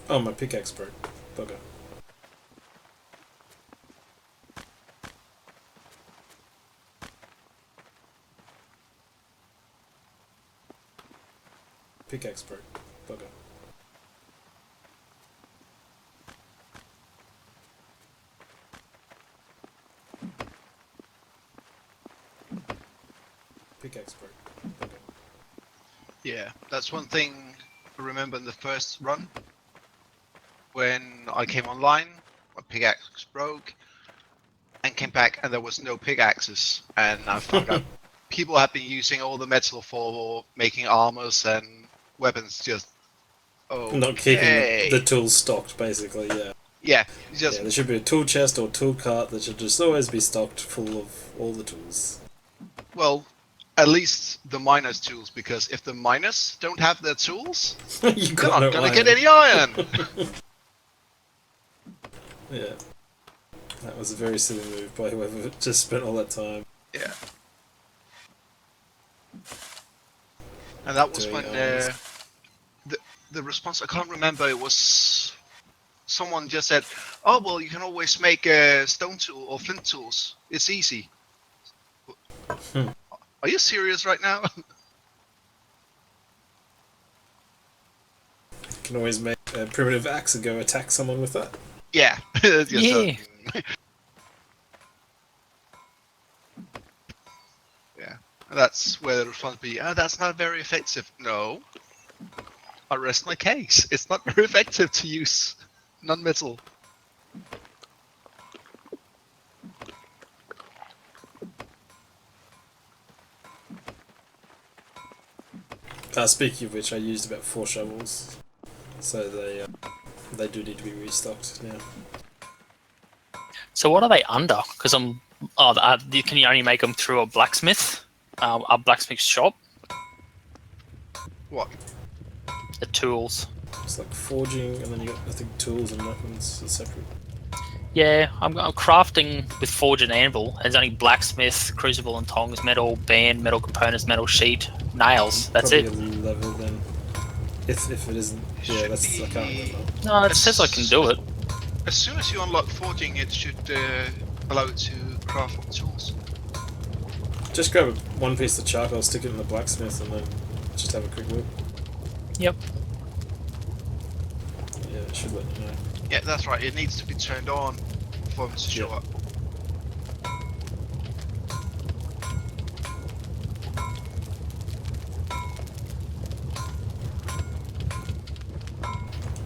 Oh, my pickaxe broke. Bugger. Pickaxe broke. Bugger. Pickaxe broke. Bugger. Yeah, that's one thing I remember in the first run. When I came online, my pickaxe broke, and came back and there was no pickaxes. And I found out people have been using all the metal for making armors and weapons just Not keeping the okay. tools stocked, basically, yeah. Yeah, Yeah, just there should be a tool chest or tool cart that should just always be stocked full of all the tools. well, at least the miners' tools, because if the miners don't have their tools, You they're got not no gonna get iron. any iron. Yeah, that was a very silly move by whoever just spent all that time Yeah, and that was doing when armors. the response, I can't remember. It was someone just said, "Oh well, you can always make a stone tool or flint tools. It's easy." Hmm. Are you serious right now? You can always make a primitive axe and go attack someone with that. Yeah. Just, Yeah. yeah. That's where the response be. Oh, that's not very effective. No, I rest my case. It's not very effective to use non-metal. Speaking of which, I used about 4 shovels, so they do need to be restocked now. So what are they under? Because I'm. Oh, can you only make them through a blacksmith shop? What? The tools. It's like forging, and then you got, I think, tools and weapons are separate. Yeah, I'm crafting with forge and anvil. There's only blacksmith, crucible and tongs, metal band, metal components, metal sheet, nails. That's Probably it. a level then. If it isn't, yeah, that's I can't remember. No, it says I can do it. As soon as you unlock forging, it should allow you to craft tools. Just grab one piece of charcoal, stick it in the blacksmith, and then just have a quick look. Yep. Yeah, it should let you know. Yeah, that's right. It needs to be turned on for it to show up.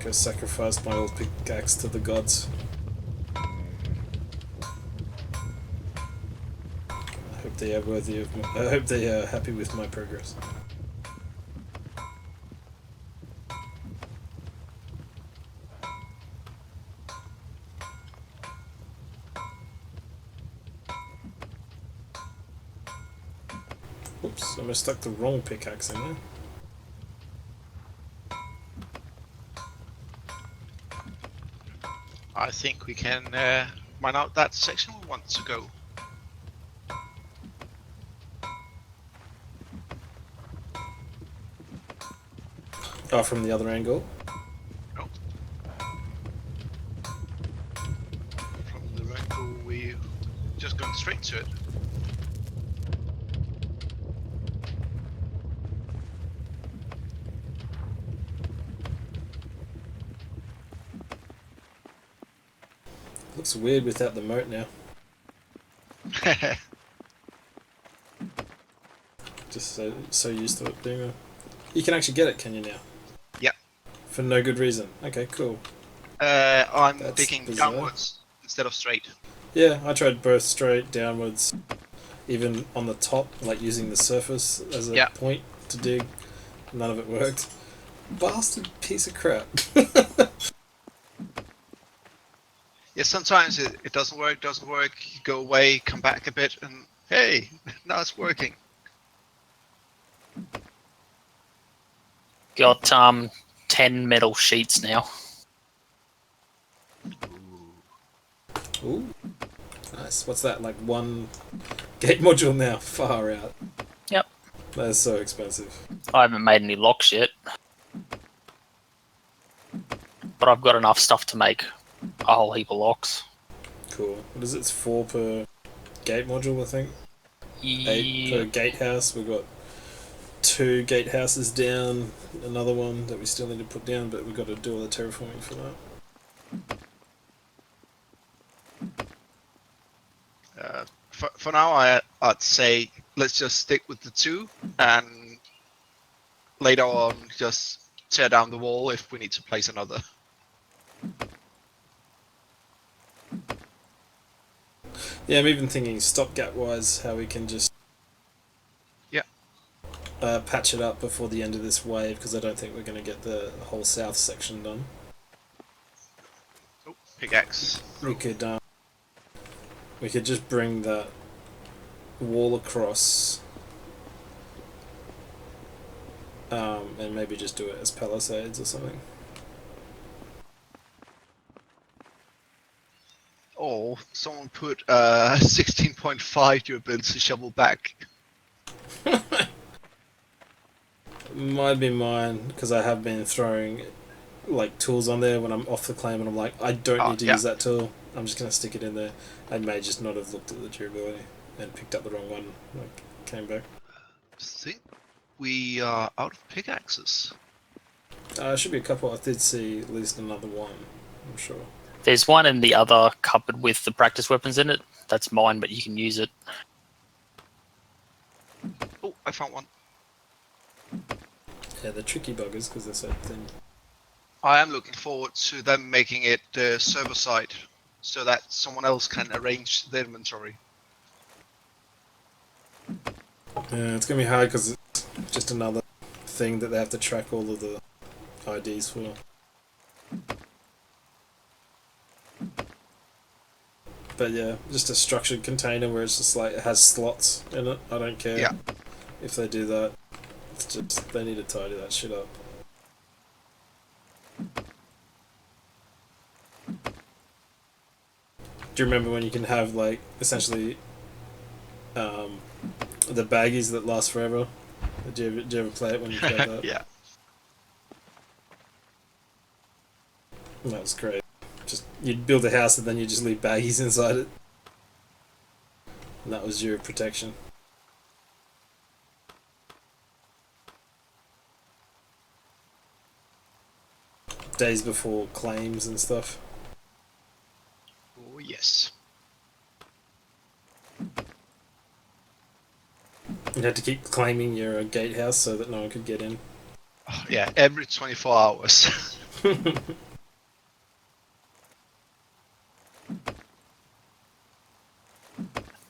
Go sacrifice my old pickaxe to the gods. I hope they are worthy of. I hope they are happy with my progress. Oops, I stuck the wrong pickaxe in there. I think we can mine out that section we want to go. Oh, from the other angle. No. From the angle we just going straight to it. Looks weird without the moat now. Just so used to it being a... You can actually get it, can you now? Yep. For no good reason. Okay, cool. I'm That's digging bizarre. downwards instead of straight. Yeah, I tried both straight, downwards, even on the top, like using the surface as a point to dig. None of it worked. Bastard piece of crap. Yeah, sometimes it doesn't work, you go away, come back a bit, and hey, now it's working. Got 10 metal sheets now. Ooh. Nice. What's that, like one gate module now? Far out. Yep. That is so expensive. I haven't made any locks yet. but I've got enough stuff to make a whole heap of locks. Cool. What is it? It's 4 per gate module, I think. 8 per gatehouse. We've got 2 gatehouses down, another one that we still need to put down, but we've got to do all the terraforming for that. For now, I'd say let's just stick with the 2, and later on just tear down the wall if we need to place another. Yeah, I'm even thinking stopgap wise how we can just patch it up before the end of this wave, because I don't think we're going to get the whole south section done. Oh, pickaxe. We could just bring that wall across, and maybe just do it as palisades or something. Oh, someone put 16.5 durability shovel back. Might be mine, because I have been throwing like tools on there when I'm off the claim, and I'm like, I don't need to use that tool. I'm just going to stick it in there. I may just not have looked at the durability and picked up the wrong one. Like, came back. I think we are out of pickaxes. Should be a couple. I did see at least another one, I'm sure. There's one in the other cupboard with the practice weapons in it. That's mine, but you can use it. Oh, I found one. Yeah, they're tricky buggers because they're so thin. I am looking forward to them making it server side, so that someone else can arrange the inventory. Yeah, it's going to be hard because it's just another thing that they have to track all of the IDs for. But yeah, just a structured container where it's just like, it has slots in it. I don't care if they do that. It's just, they need to tidy that shit up. Do you remember when you can have like essentially the baggies that last forever? Did you ever play it when you played that? Yeah. That was great. Just you'd build a house and then you just leave baggies inside it, and that was your protection. Days before claims and stuff. Oh yes. You had to keep claiming your gatehouse so that no one could get in. Oh, yeah, every 24 hours.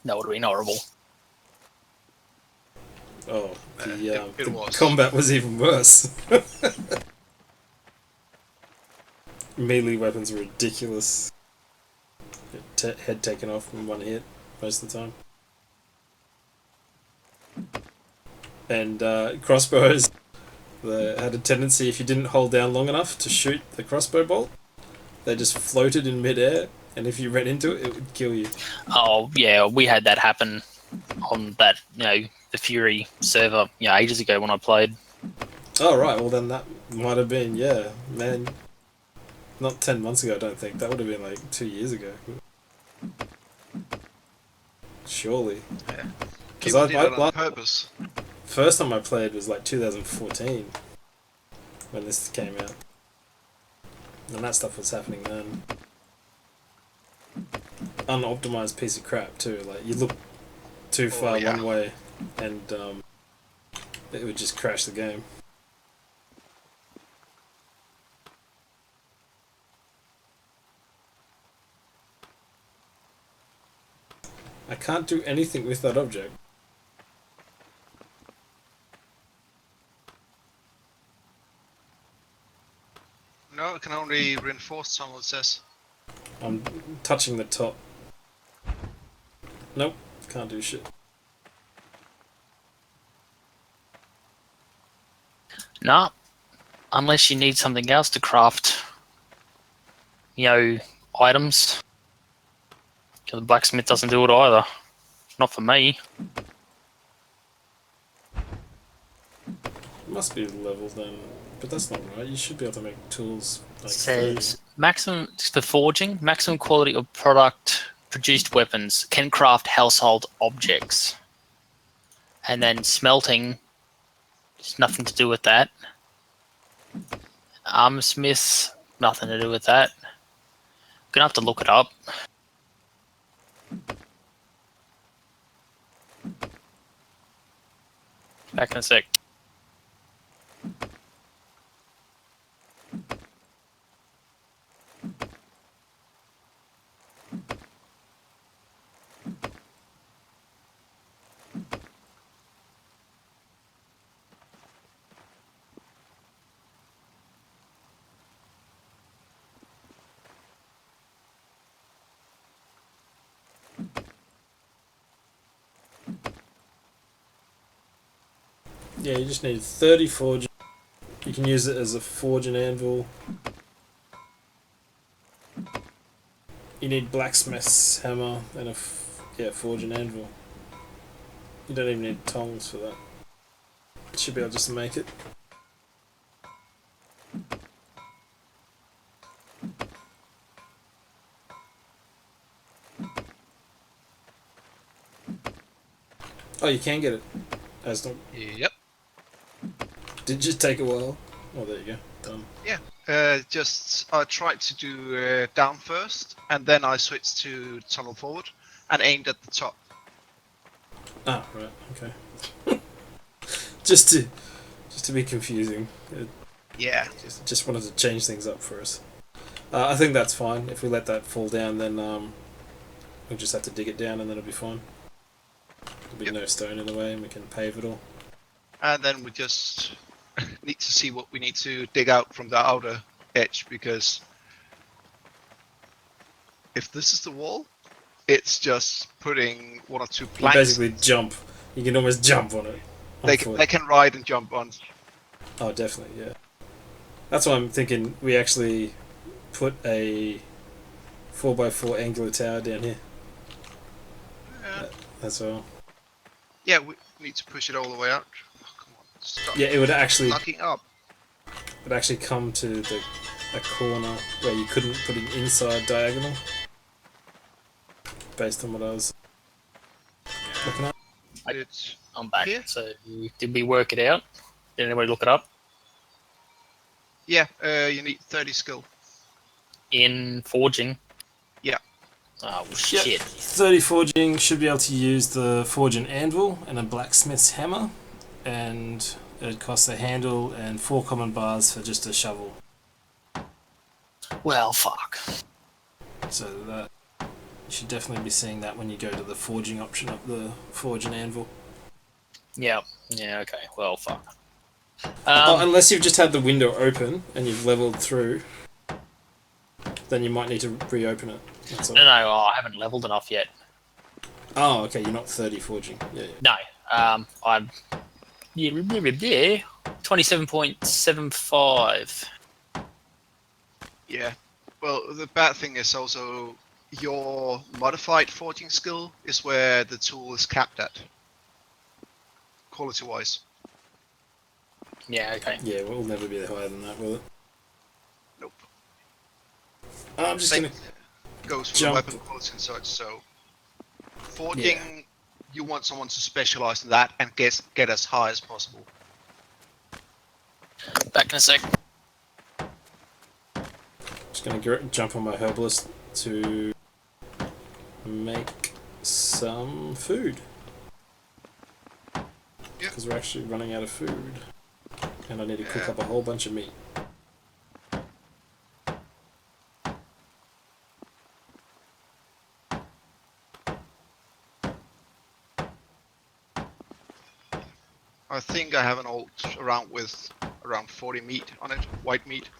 That would have been horrible. Oh, it the was. combat was even worse. Melee weapons were ridiculous. Head taken off in one hit most of the time. And crossbows, they had a tendency, if you didn't hold down long enough to shoot the crossbow bolt, they just floated in midair, and if you ran into it, it would kill you. Oh yeah, we had that happen on that, the Fury server, ages ago when I played. Oh right, well then that might have been, yeah, man, not 10 months ago I don't think, that would have been like 2 years ago. Surely. Yeah. Because People did it on purpose. First time I played was like 2014 when this came out, and that stuff was happening then. Unoptimized piece of crap too. Like you look too far one way, and it would just crash the game. I can't do anything with that object. No, it can only reinforce someone, it says. I'm touching the top. Nope, can't do shit. Nah, unless you need something else to craft, items. The blacksmith doesn't do it either. Not for me. Must be level then. But that's not right. You should be able to make tools like Says maximum for forging, maximum quality of product produced weapons can craft household objects. And then smelting, there's nothing to do with that. Armorsmiths, nothing to do with that. Gonna have to look it up. Back in a sec. Yeah, you just need 30 forging. You can use it as a forge and anvil. You need blacksmith's hammer and a forge and anvil. You don't even need tongs for that. Should be able just to make it. Oh, you can get it. As not. Yep. Did it just take a while? Oh, there you go. Done. Yeah. Just I tried to do down first, and then I switched to tunnel forward and aimed at the top. Ah, right. Okay. just to be confusing. Yeah. Just wanted to change things up for us. I think that's fine. If we let that fall down, then we'll just have to dig it down, and then it'll be fine. There'll be no stone in the way, and we can pave it all. And then we just need to see what we need to dig out from the outer edge, because if this is the wall, it's just putting 1 or 2 planks. You basically jump. You can almost jump on it. They can ride and jump on. Oh, definitely, yeah. That's why I'm thinking we actually put a 4x4 angular tower down here. Yeah. That's all. Yeah, we need to push it all the way out. Oh, come on, stop. Yeah, it would actually Locking up. It actually come to a corner where you couldn't put it inside diagonal. Based on what I was looking at. It's I'm back. here. So did we work it out? Did anybody look it up? Yeah, you need 30 skill. In forging? Yeah. Oh, shit. 30 forging, should be able to use the forge and anvil and a blacksmith's hammer, and it costs a handle and 4 common bars for just a shovel. Well, fuck. So that you should definitely be seeing that when you go to the forging option of the forge and anvil. Yeah. Yeah, okay. Well, fuck. Unless you've just had the window open and you've leveled through, then you might need to reopen it. That's all. No, I haven't leveled enough yet. Oh, okay, you're not 30 forging. Yeah. No. I'm... Yeah, 27.75. Yeah. Well, the bad thing is also your modified forging skill is where the tool is capped at. Quality-wise. Yeah, okay. Yeah, we'll never be higher than that, will it? Nope. I'm just gonna goes for jump. weapon quality and such, so forging, you want someone to specialize in that and get as high as possible. Back in a sec. Just gonna jump on my herbalist to make some food. Because we're actually running out of food. And I need to cook up a whole bunch of meat. I think I have an alt around with around 40 meat on it, white meat.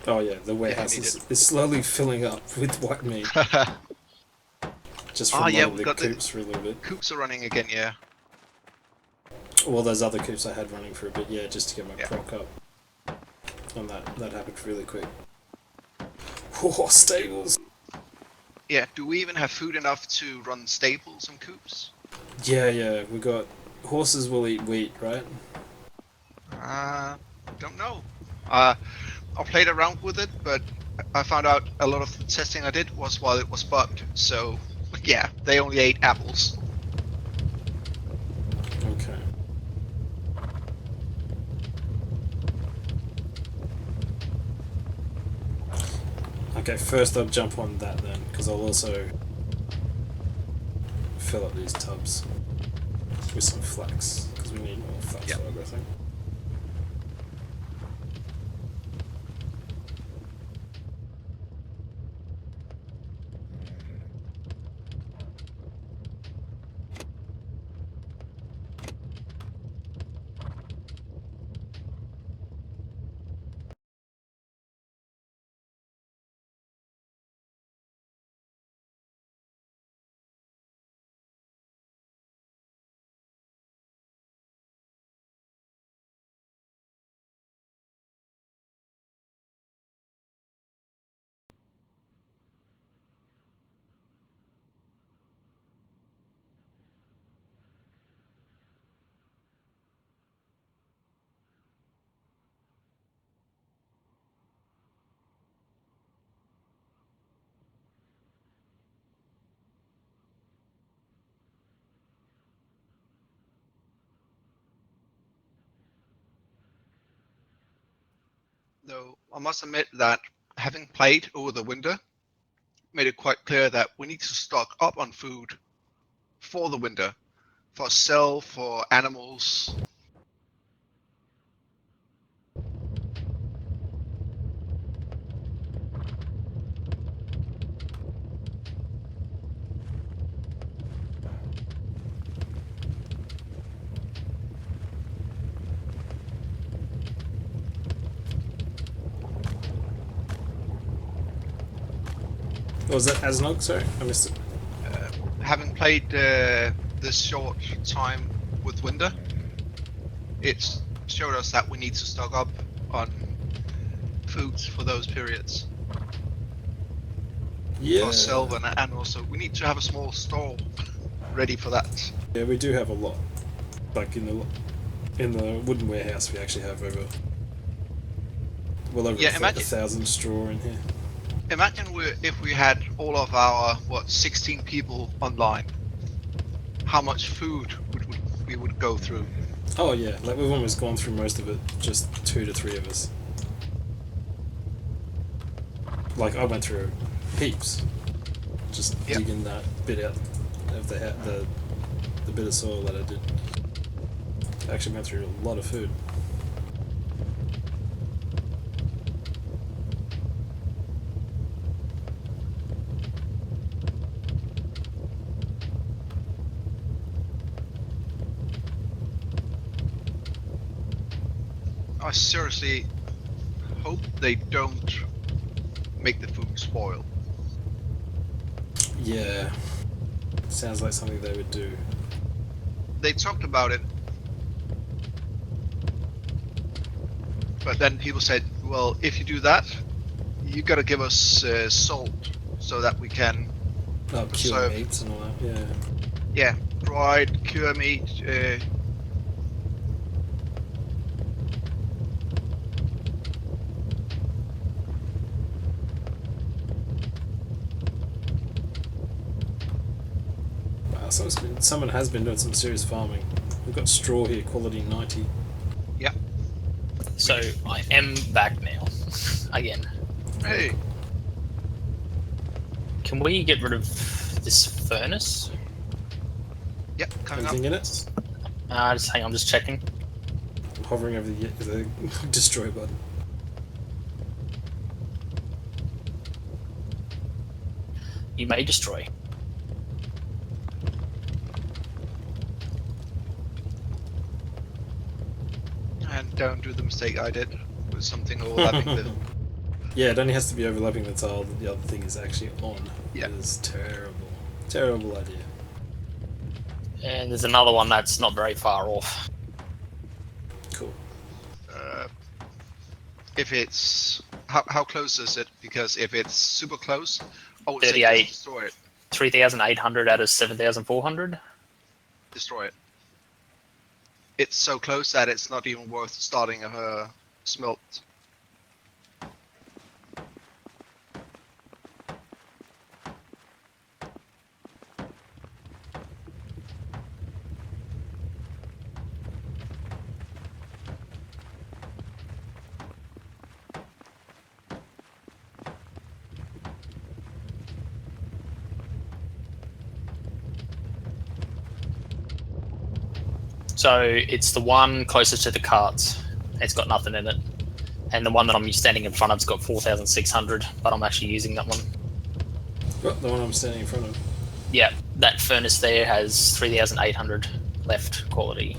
Oh yeah, the warehouse is slowly filling up with white meat. Just from one of the coops for a little bit. Coops are running again, yeah. Well, those other coops I had running for a bit, yeah, just to get my proc up. And that happened really quick. Oh, stables! Yeah, do we even have food enough to run stables and coops? Yeah, we got... Horses will eat wheat, right? don't know. I played around with it, but I found out a lot of the testing I did was while it was bugged. So, yeah, they only ate apples. Okay. Okay, first I'll jump on that then, because I'll also fill up these tubs with some flax, because we need more flax Yep. fibre, I think. Though I must admit that having played over the winter made it quite clear that we need to stock up on food for the winter, for sell, for animals. What was that, Asnog? Sorry, I missed it. Having played this short time with winter, it showed us that we need to stock up on foods for those periods. Yeah. For sell and also we need to have a small store ready for that. Yeah, we do have a lot. Like in the wooden warehouse, we actually have over well over Yeah, 1,000 straw in here. Imagine if we had all of our 16 people online, how much food we would go through. Oh yeah, like we've almost gone through most of it, just 2 to 3 of us. Like I went through heaps, just digging that bit out of the bit of soil that I did. I actually went through a lot of food. I seriously hope they don't make the food spoil. Yeah, sounds like something they would do. They talked about it, but then people said, well, if you do that, you gotta give us salt so that we can Oh, cure preserve. meats and all that. Yeah. Yeah, dried, cure meat. Wow, someone has been doing some serious farming. We've got straw here, quality 90. Yeah. So I am back now. Again. Hey. Can we get rid of this furnace? Yeah, coming Anything in it? Just hang on, I'm just checking. I'm hovering over the destroy button. You may destroy. And don't do the mistake I did with something overlapping the. Yeah, it only has to be overlapping the tile that the other thing is actually on. Yeah. It is terrible. Terrible idea. And there's another one that's not very far off. Cool. If it's how close is it? Because if it's super close, I would say 38. just destroy it. 3,800 out of 7,400. Destroy it. It's so close that it's not even worth starting a smelt. So it's the one closest to the carts. It's got nothing in it. And the one that I'm standing in front of's got 4,600, but I'm actually using that one. Oh, the one I'm standing in front of. Yeah, that furnace there has 3,800 left quality.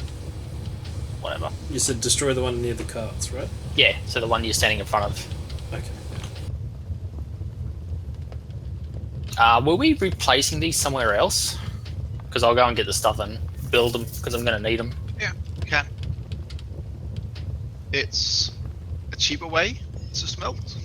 Whatever. You said destroy the one near the carts, right? Yeah, so the one you're standing in front of. Okay. Were we replacing these somewhere else? Because I'll go and get the stuff and build them, because I'm going to need them. Yeah, you can. It's a cheaper way to smelt.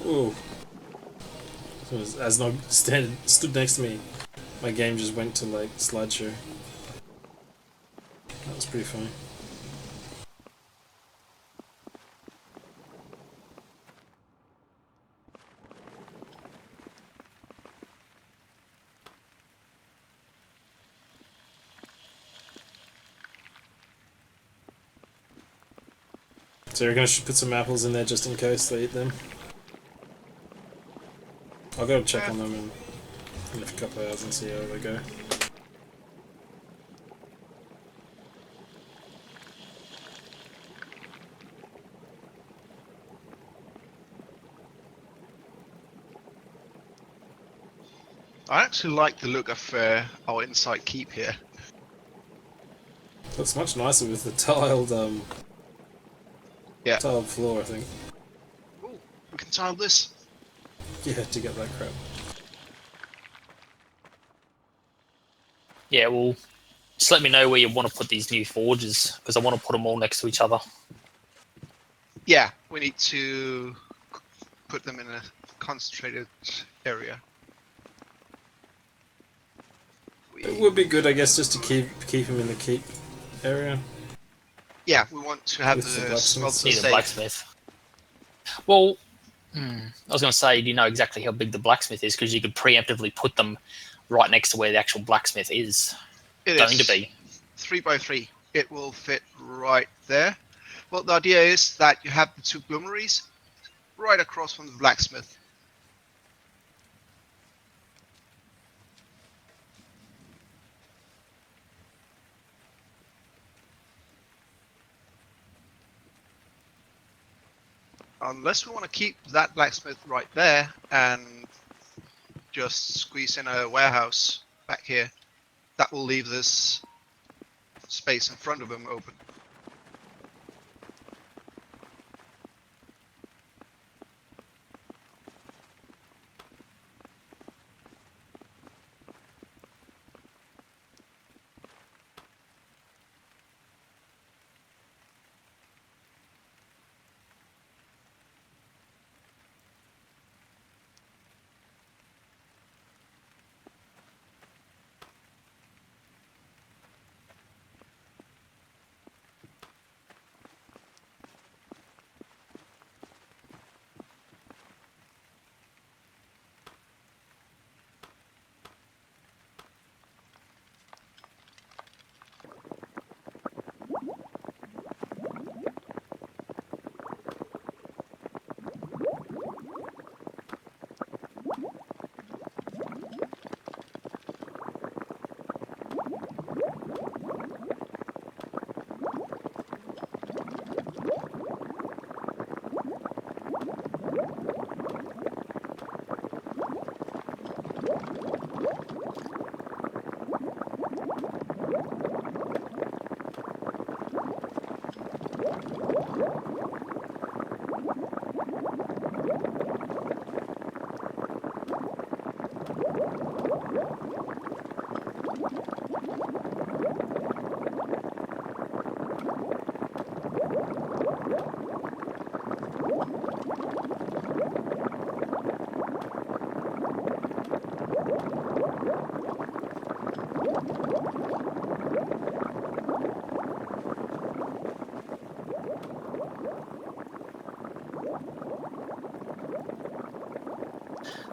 Ooh. So as Nog stood next to me, my game just went to like slideshow. That was pretty funny. So you're gonna put some apples in there just in case they eat them? I'll go check on them in a couple of hours and see how they go. I actually like the look of our inside keep here. Looks much nicer with the tiled tiled floor, I think. Oh, we can tile this. Yeah, to get that crap. Yeah, well, just let me know where you want to put these new forges, because I want to put them all next to each other. Yeah, we need to put them in a concentrated area. It would be good, I guess, just to keep him in the keep area. Yeah, we want to have With the the blacksmith. smelter Need a safe. blacksmith. Well, I was going to say, do you know exactly how big the blacksmith is? Because you could preemptively put them right next to where the actual blacksmith is going to be. 3x3. It will fit right there. Well, the idea is that you have the two bloomeries right across from the blacksmith. Unless we want to keep that blacksmith right there and just squeeze in a warehouse back here, that will leave this space in front of him open.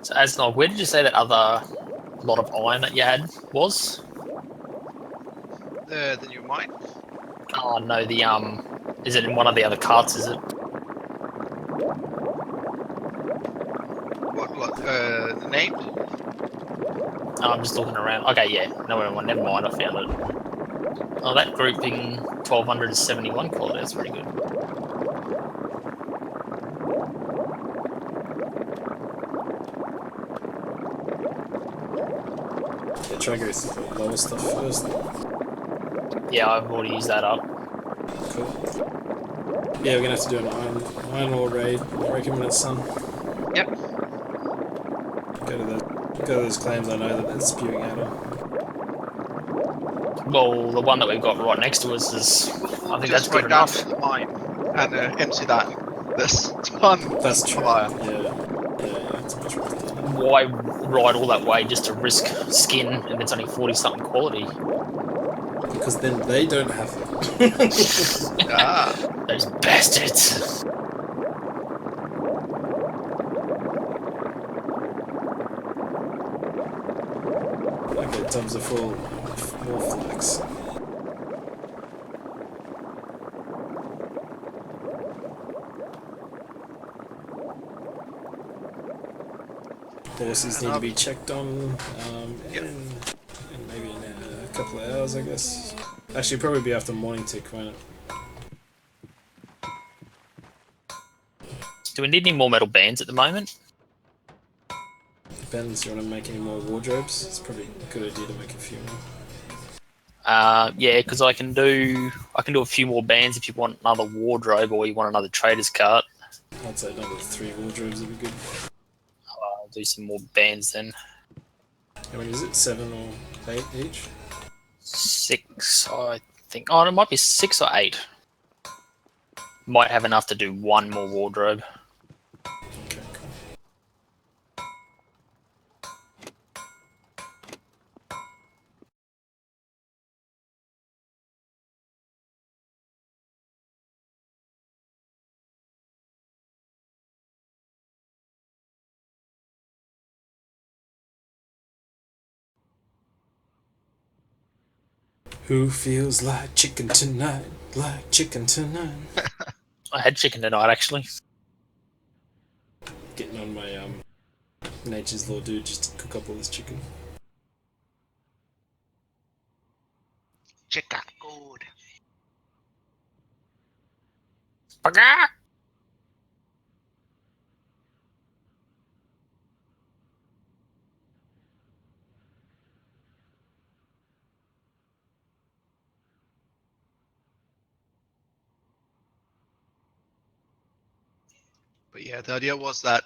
So, Asnod, where did you say that other lot of iron that you had was? The new mine. Oh no, the is it in one of the other carts? Is it? What? The name? Oh, I'm just looking around. Okay, yeah. No, never mind. I found it. Oh, that grouping 1200 is 71 quality. That's pretty good. Yeah, try to go through the lower stuff first. Yeah, I've already used that up. Cool. Yeah, we're gonna have to do an iron ore raid. I reckon when it's sun. Yep. Go to those claims I know that it's spewing out on. Well, the one that we've got right next to us is. I think that's Just good right down enough. to the mine and empty that. There's tons That's true. of iron. Yeah, it's much worth doing. Why ride all that way just to risk skin if it's only 40 something quality? Because then they don't have it. Ah. Those bastards. Okay, tubs are full. More flax. Horses need to be checked on in maybe in a couple of hours, I guess. Actually, probably be after morning tick, won't it? Do we need any more metal bands at the moment? Depends. Do you want to make any more wardrobes? It's probably a good idea to make a few more. Yeah, because I can do a few more bands if you want another wardrobe or you want another trader's cart. I'd say another 3 wardrobes would be good. I'll do some more bands then. How many is it? 7 or 8 each? 6, I think. Oh, it might be 6 or 8. Might have enough to do one more wardrobe. Okay, cool. Who feels like chicken tonight? Like chicken tonight. I had chicken tonight, actually. Getting on my nature's law dude just to cook up all this chicken. Check out good. Bagah! But yeah, the idea was that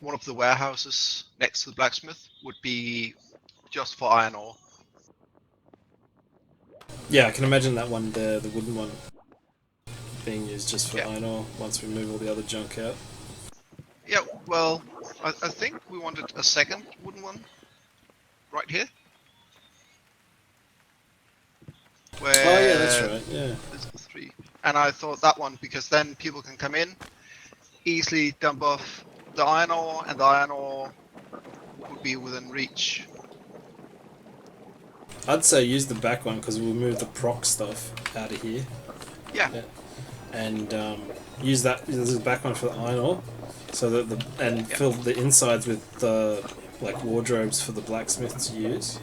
one of the warehouses next to the blacksmith would be just for iron ore. Yeah, I can imagine that one there, the wooden one, being used just for Yeah. iron ore once we move all the other junk out. Yeah, well, I think we wanted a second wooden one right here. Where Oh yeah, that's right. Yeah. there's 3. And I thought that one because then people can come in, easily dump off the iron ore, and the iron ore would be within reach. I'd say use the back one because we'll move the proc stuff out of here. Yeah. And use the back one for the iron ore, so that fill the insides with the like wardrobes for the blacksmith to use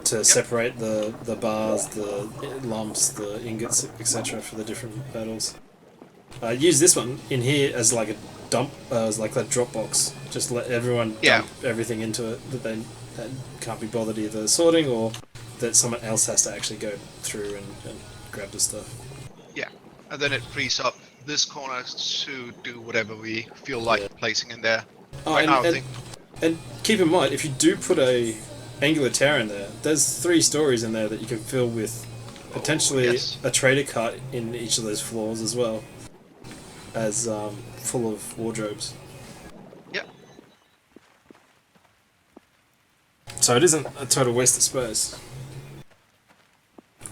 to separate the bars, the lumps, the ingots, etc. for the different metals. Use this one in here as like a dump, as like a drop box. Just let everyone dump everything into it that can't be bothered either sorting or that someone else has to actually go through and grab the stuff. Yeah, and then it frees up this corner to do whatever we feel like placing in there. And keep in mind, if you do put a angular tower in there, there's 3 stories in there that you can fill with potentially a trader cart in each of those floors as well as full of wardrobes. Yep. So it isn't a total waste of space.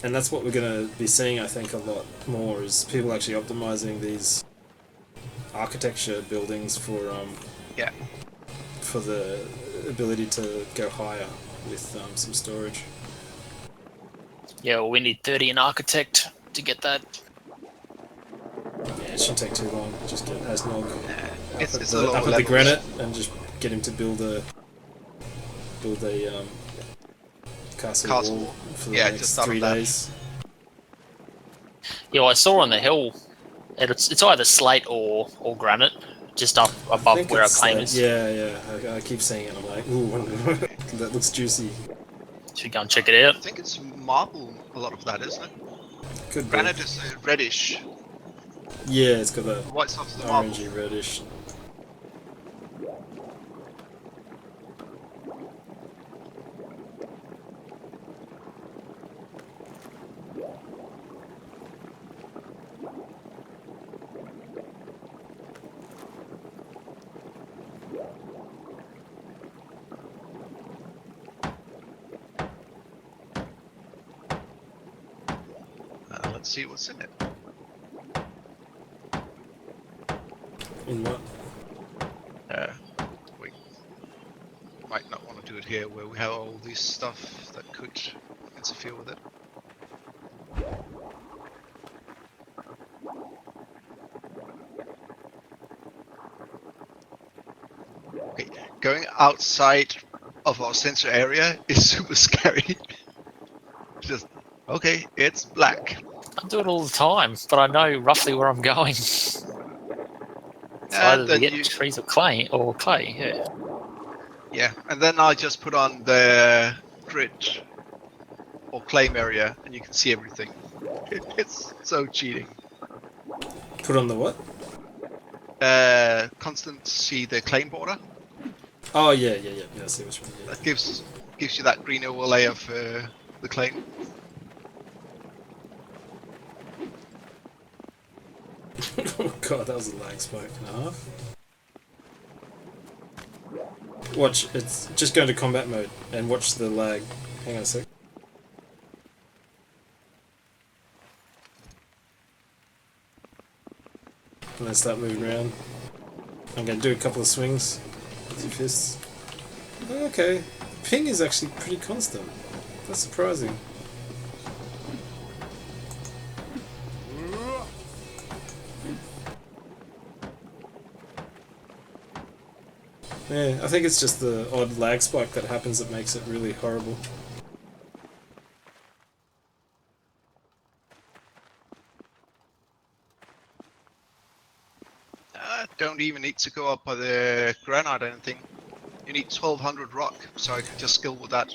And that's what we're going to be seeing, I think, a lot more, is people actually optimizing these architecture buildings for for the ability to go higher with some storage. Yeah, well, we need 30 an architect to get that. Yeah, it shouldn't take too long. Just get Asnog It's up a at lower the levels. granite and just get him to build a castle wall for the next just out 3 of that. days. Yeah, well, I saw on the hill, it's either slate or granite, just up I above think where our it's claim like, is. yeah. I keep seeing it. I'm like, ooh, that looks juicy. Should go and check it out. I think it's marble, a lot of that, isn't it? Could be. Granite is reddish. Yeah, it's got that The white stuff is the marble. orangey reddish. Let's see what's in it. In what? We might not want to do it here where we have all this stuff that could interfere with it. Okay, going outside of our sensor area is super scary. Just, okay, it's black. I do it all the time, but I know roughly where I'm going. It's And either to then get you, trees or clay, yeah. yeah, and then I just put on the grid or claim area and you can see everything. It's so cheating. Put on the what? Constant see the claim border. Oh yeah. I see which one. Yeah. That gives you that green overlay of the claim. Oh god, that was a lag spike and a half. Watch, it's just go into combat mode and watch the lag. Hang on a sec. And then start moving around. I'm going to do a couple of swings with your fists. Okay, ping is actually pretty constant. That's surprising. Yeah, I think it's just the odd lag spike that happens that makes it really horrible. Don't even need to go up by the granite or anything. You need 1200 rock, so I can just skill with that.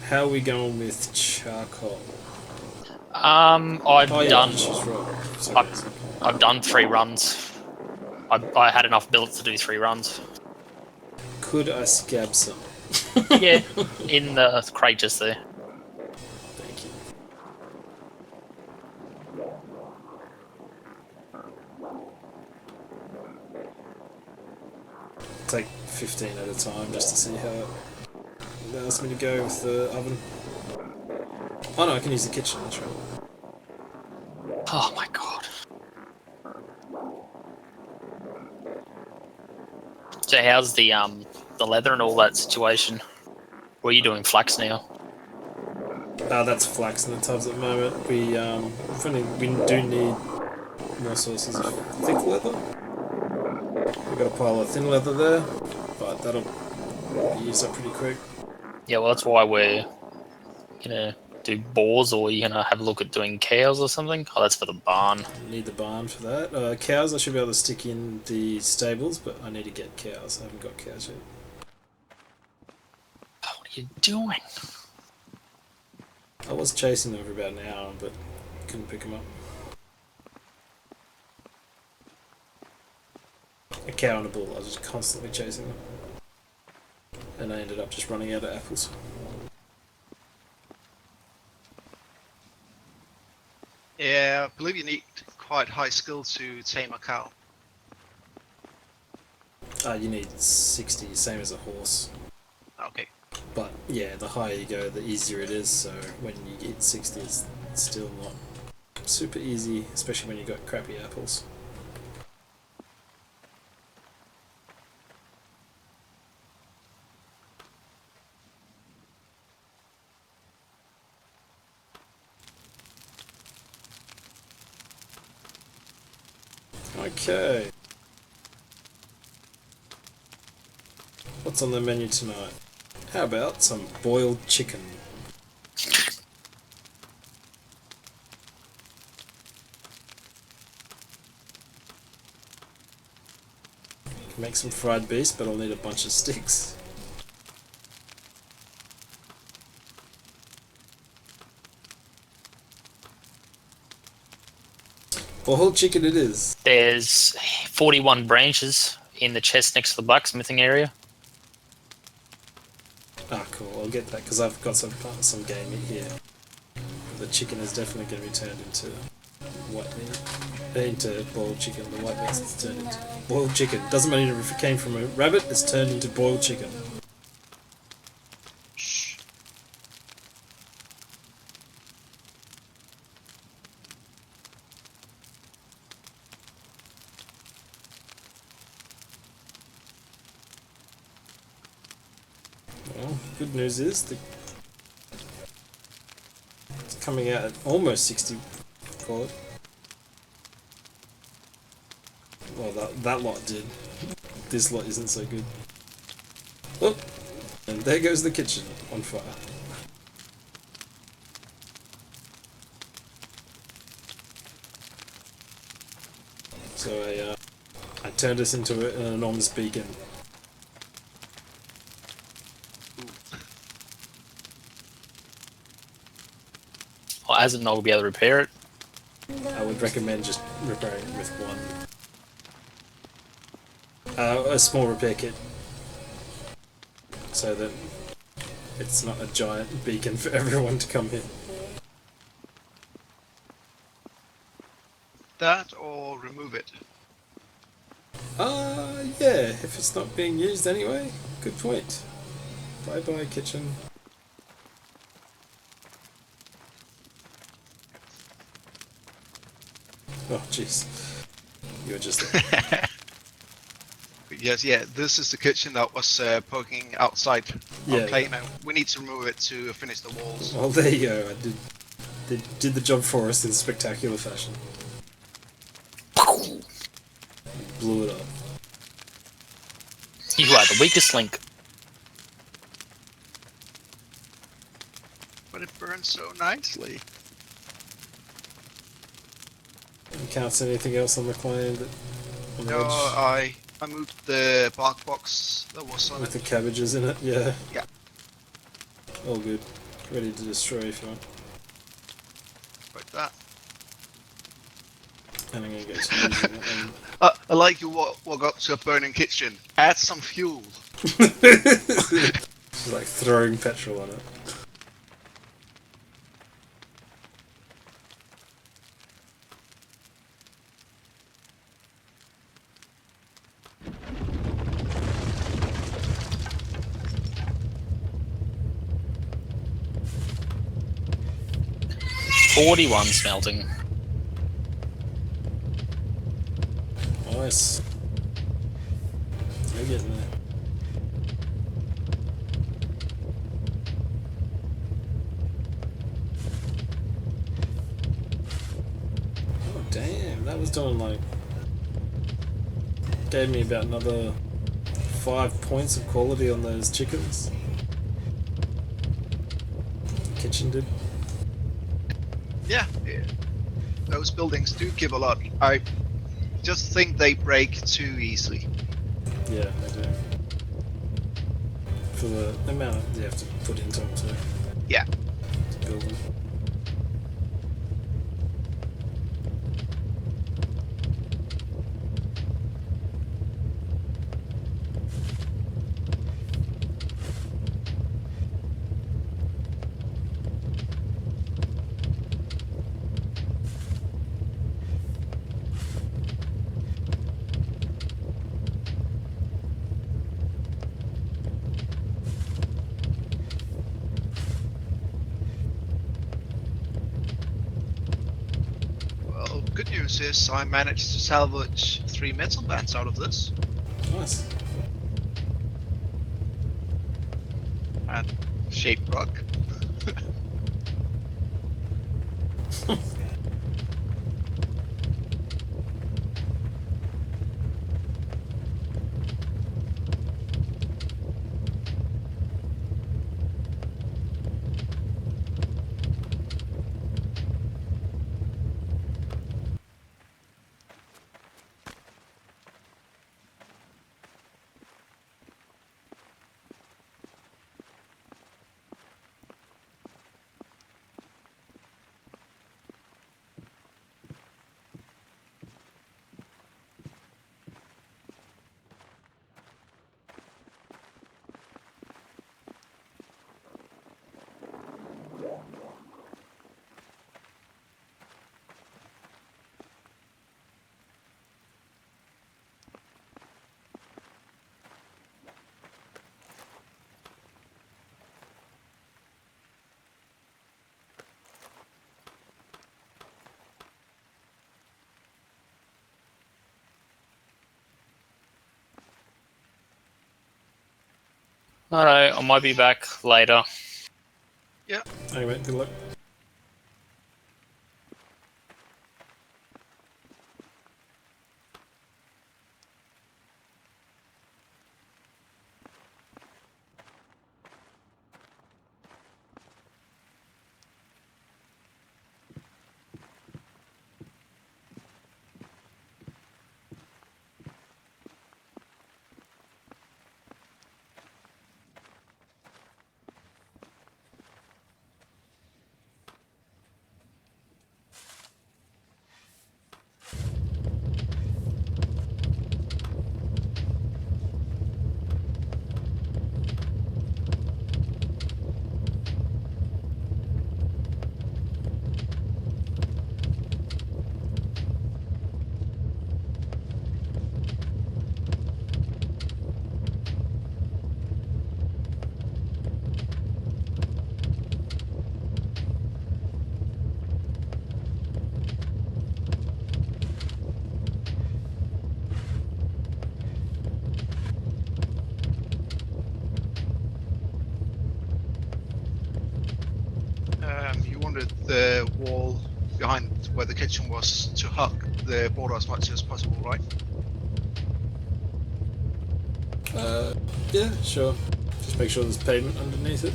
How are we going with charcoal? I've done. Choose rock. Sorry, I've done 3 runs. I had enough bullets to do 3 runs. Could I scab some? Yeah, in the crate just there. Thank you. Take 15 at a time just to see how it allows me to go with the oven. Oh no, I can use the kitchen, that's right. Oh my god. So how's the leather and all that situation? What are you doing, flax now? That's flax in the tubs at the moment. We do need more sources of thick leather. We've got a pile of thin leather there, but that'll be used up pretty quick. Yeah, well that's why we're gonna do boars, or you're gonna have a look at doing cows or something? Oh, that's for the barn. Need the barn for that. Cows I should be able to stick in the stables, but I need to get cows. I haven't got cows yet. Oh, what are you doing? I was chasing them for about an hour, but couldn't pick them up. A cow and a bull, I was just constantly chasing them. And I ended up just running out of apples. Yeah, I believe you need quite high skill to tame a cow. You need 60, same as a horse. Okay. But yeah, the higher you go, the easier it is. So when you hit 60, it's still not super easy, especially when you got crappy apples. Okay. What's on the menu tonight? How about some boiled chicken? Can make some fried beast, but I'll need a bunch of sticks. Boiled chicken it is. There's 41 branches in the chest next to the blacksmithing area. Ah, cool. I'll get that because I've got some game in here. The chicken is definitely going to be turned into white meat. Into boiled chicken. The white meat is turned into boiled chicken. Doesn't matter if it came from a rabbit. It's turned into boiled chicken. Shh. Well, good news is it's coming out at almost 60. Call it. Well, that lot did. This lot isn't so good. Oh, and there goes the kitchen on fire. So I turned us into an enormous beacon. Well, as of now, we'll be able to repair it. I would recommend just repairing it with one. A small repair kit. So that it's not a giant beacon for everyone to come in. That or remove it. Yeah, if it's not being used anyway. Good point. Bye bye, kitchen. Oh, jeez. You were just there. Yes, yeah, this is the kitchen that was poking outside Yeah. our play now. We need to remove it to finish the walls. Well, there you go. I did the job for us in spectacular fashion. Blew it up. You are the weakest link. But it burns so nicely. You can't see anything else on the claim that on the No, edge I moved the bark box that was on with the it. cabbages in it. Yeah. Yeah. All good. Ready to destroy if you want. Like that. And I'm gonna go to using it. And I like you walk up to a burning kitchen. Add some fuel. She's like throwing petrol on it. .41 smelting. Nice. You're getting there. Oh damn, that was doing like gave me about another 5 points of quality on those chickens. The kitchen did. Yeah, yeah. Those buildings do give a lot. I just think they break too easily. Yeah, they do. For the amount you have to put into them to Yeah. build them. news is I managed to salvage 3 metal bands out of this. Nice. And shaped rock. Alright, I might be back later. Yeah. Anyway, good luck. You wanted the wall behind where the kitchen was to hug the border as much as possible, right? Yeah, sure. Just make sure there's pavement underneath it.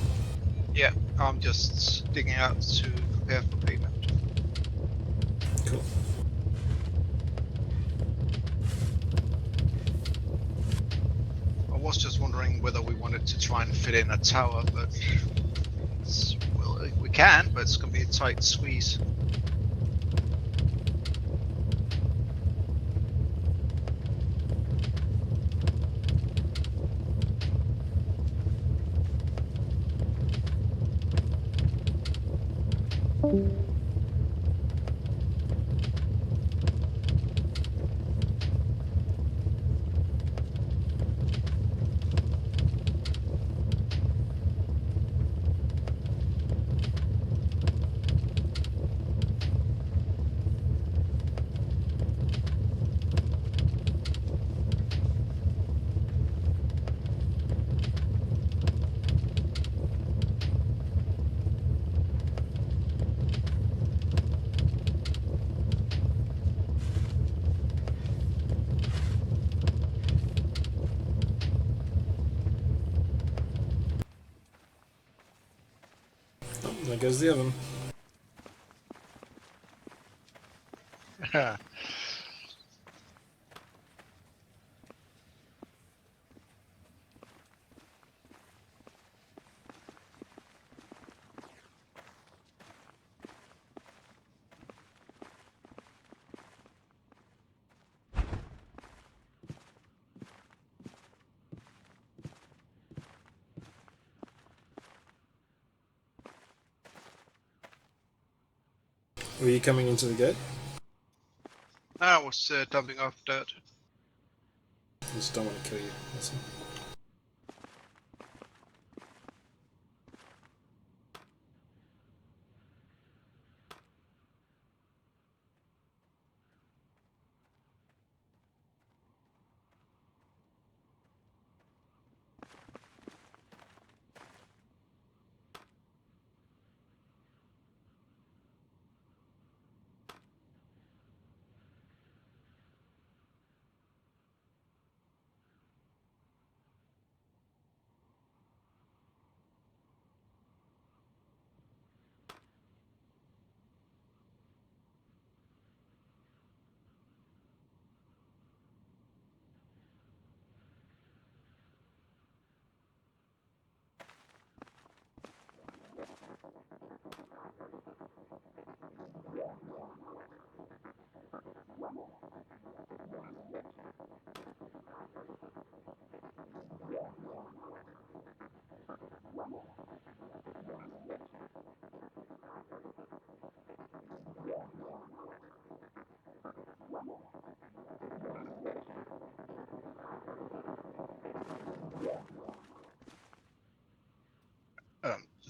Yeah, I'm just digging out to prepare for pavement. Cool. I was just wondering whether we wanted to try and fit in a tower, but well, we can, but it's going to be a tight squeeze. Oh, there goes the oven. Were you coming into the gate? I was dumping off dirt. I just don't want to kill you. That's all.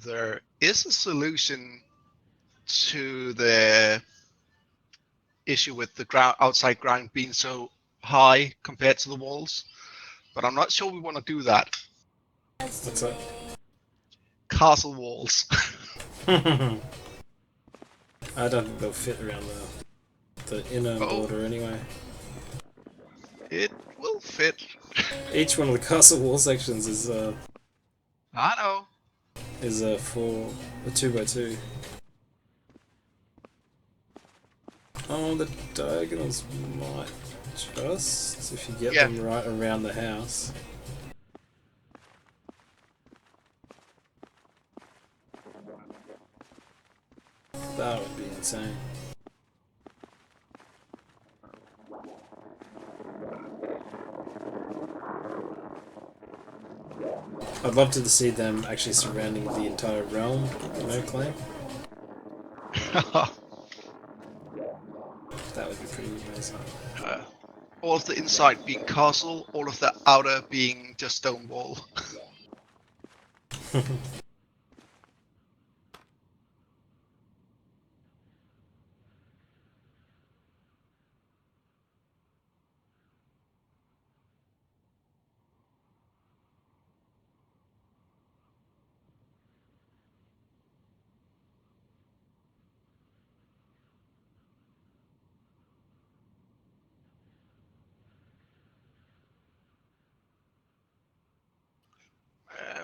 There is a solution to the issue with the outside ground being so high compared to the walls, but I'm not sure we want to do that. What's that? Castle walls. I don't think they'll fit around the inner border anyway. It will fit. Each one of the castle wall sections is I know. for a 2x2. Oh, the diagonals might just, if you get them right around the house. That would be insane. I'd love to see them actually surrounding the entire realm, claim. That would be pretty amazing. All of the inside being castle, all of the outer being just stone wall.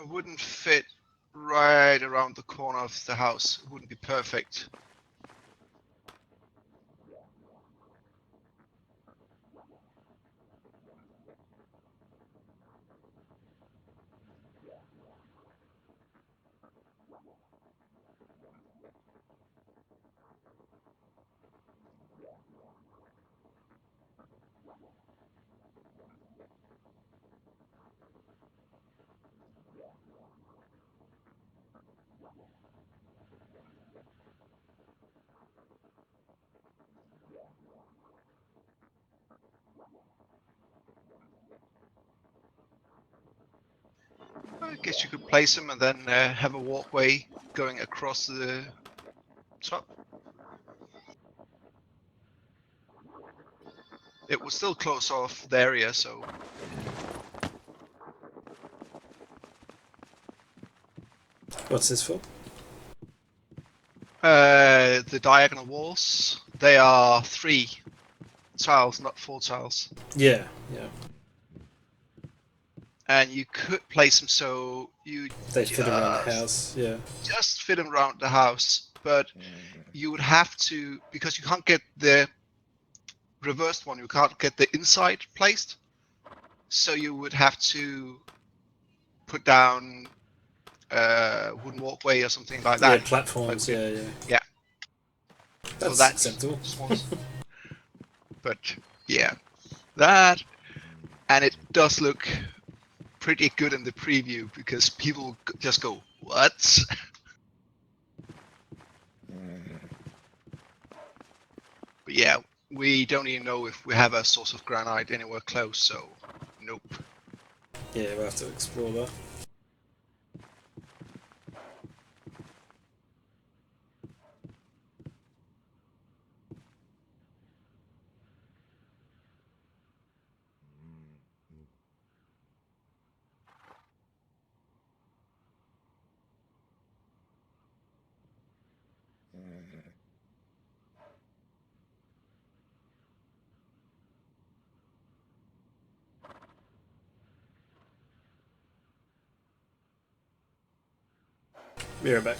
Wouldn't fit right around the corner of the house. It wouldn't be perfect. I guess you could place them and then have a walkway going across the top. It would still close off the area, so... What's this for? The diagonal walls, they are 3 tiles, not 4 tiles. Yeah. And you could place them so they fit around the house. Yeah. Just fit them around the house, but you would have to, because you can't get the reversed one, you can't get the inside placed. So you would have to put down wooden walkway or something like that. Yeah, platforms. Yeah. That's so acceptable. But yeah, that, and it does look pretty good in the preview because people just go, "What?" But yeah, we don't even know if we have a source of granite anywhere close, so nope. Yeah, we'll have to explore that. Be right back.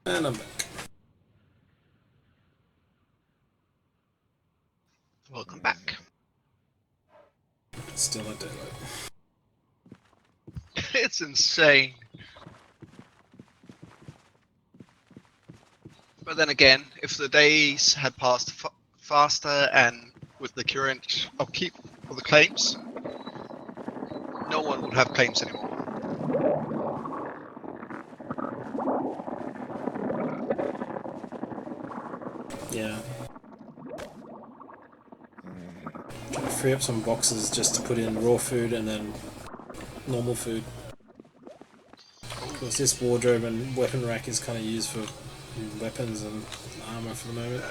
And I'm back. Welcome back. Still at daylight. It's insane. But then again, if the days had passed faster and with the current upkeep of the claims, no one would have claims anymore. Yeah. Trying to free up some boxes just to put in raw food and then normal food. Because this wardrobe and weapon rack is kind of used for weapons and armor for the moment.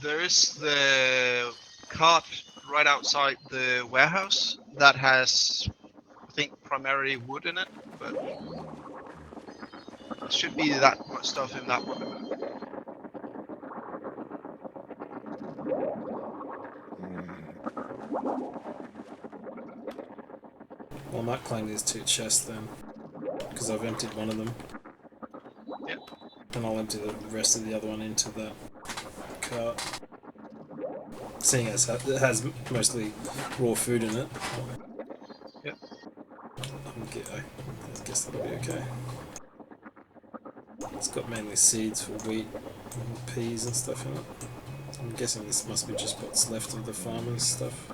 There is the cart right outside the warehouse that has, I think, primarily wood in it, but there should be that much stuff in that one. Well, I might claim these 2 chests then, because I've emptied one of them. Yep. And I'll empty the rest of the other one into that cart. Seeing as it has mostly raw food in it. Yep. I guess that'll be okay. It's got mainly seeds for wheat and peas and stuff in it. I'm guessing this must be just what's left of the farmers' stuff.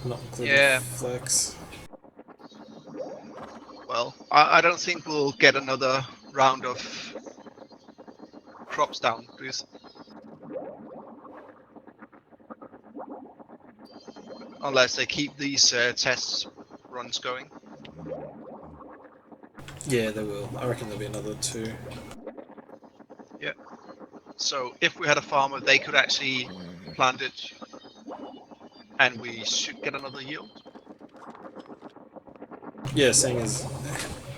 Not including flax. Well, I don't think we'll get another round of crops down, because unless they keep these test runs going. Yeah, they will. I reckon there'll be another 2. Yeah. So if we had a farmer, they could actually plant it, and we should get another yield. Yeah, seeing as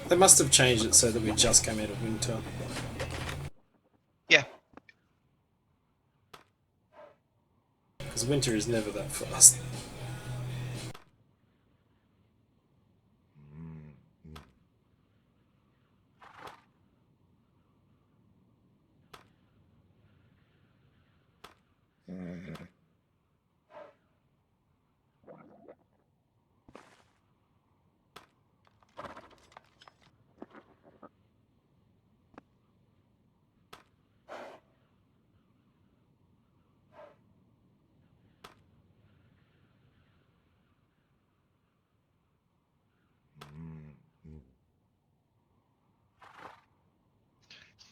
they must have changed it so that we just came out of winter. Yeah. Because winter is never that fast.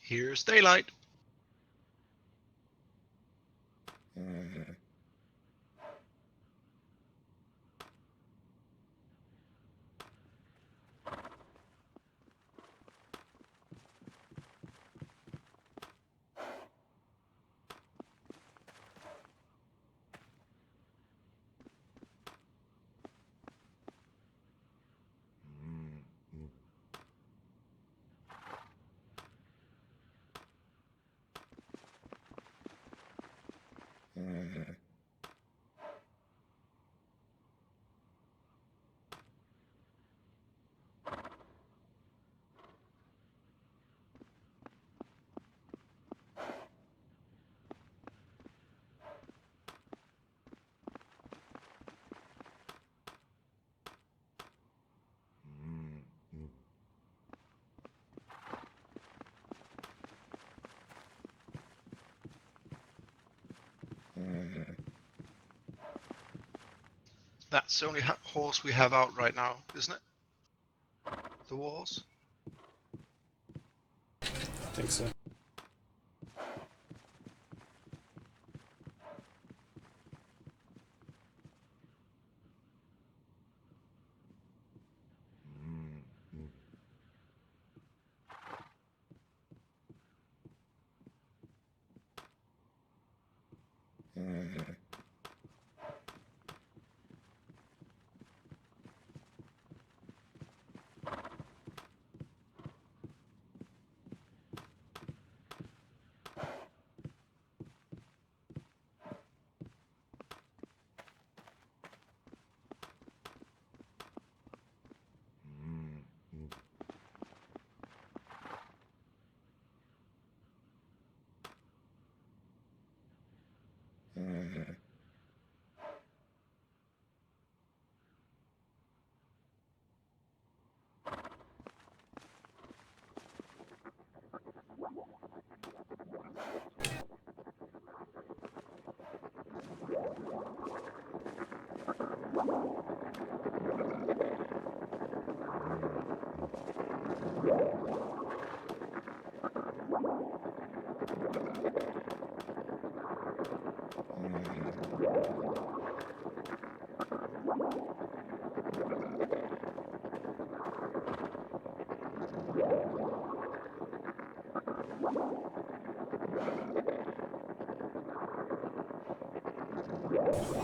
Here's daylight. That's the only horse we have out right now, isn't it? The walls. I think so.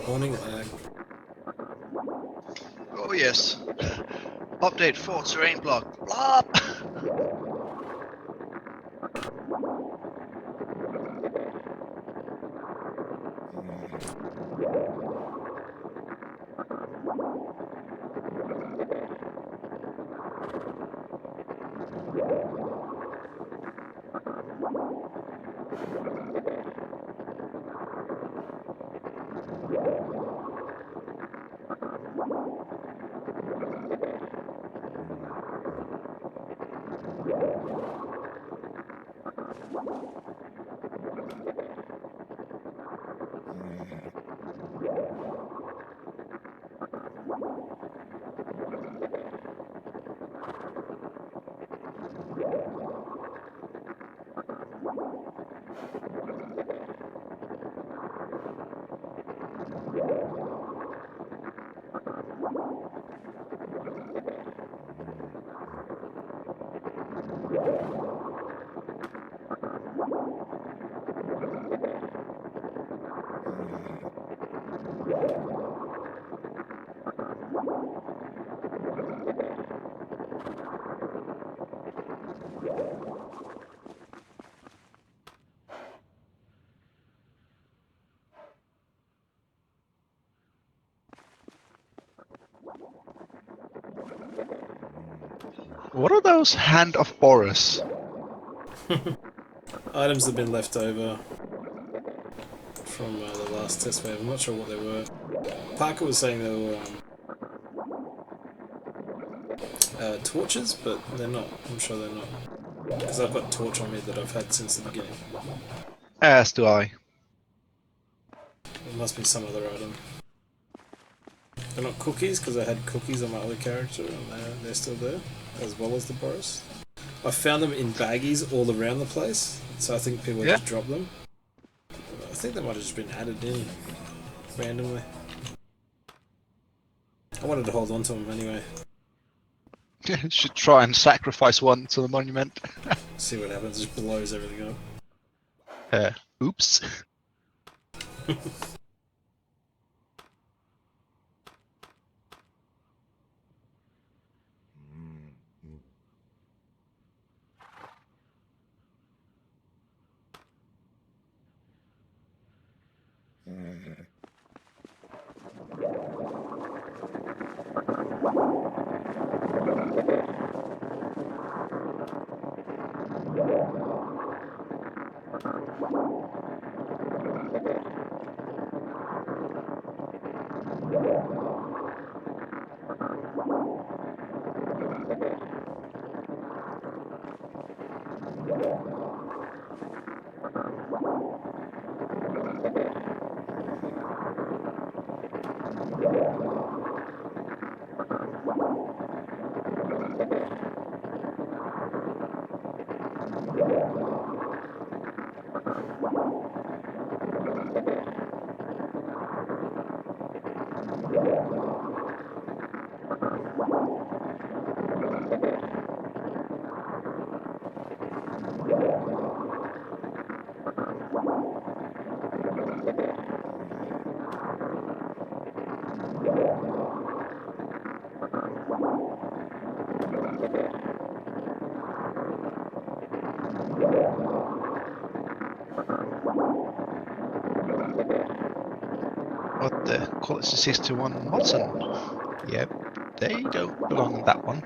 Warning lag. Oh yes. Update for terrain block. Blah. What are those Hand of Boris? Items have been left over from the last test wave. I'm not sure what they were. Parker was saying they were torches, but they're not. I'm sure they're not. Because I've got torch on me that I've had since the beginning. As do I. It must be some other item. They're not cookies, because I had cookies on my other character, and they're still there, as well as the Boris. I found them in baggies all around the place, so I think people just dropped them. I think they might have just been added in randomly. I wanted to hold on to them anyway. Should try and sacrifice one to the monument. See what happens, just blows everything up. Oops. What the? Quality 61 Watson? Yep, they don't belong in that one.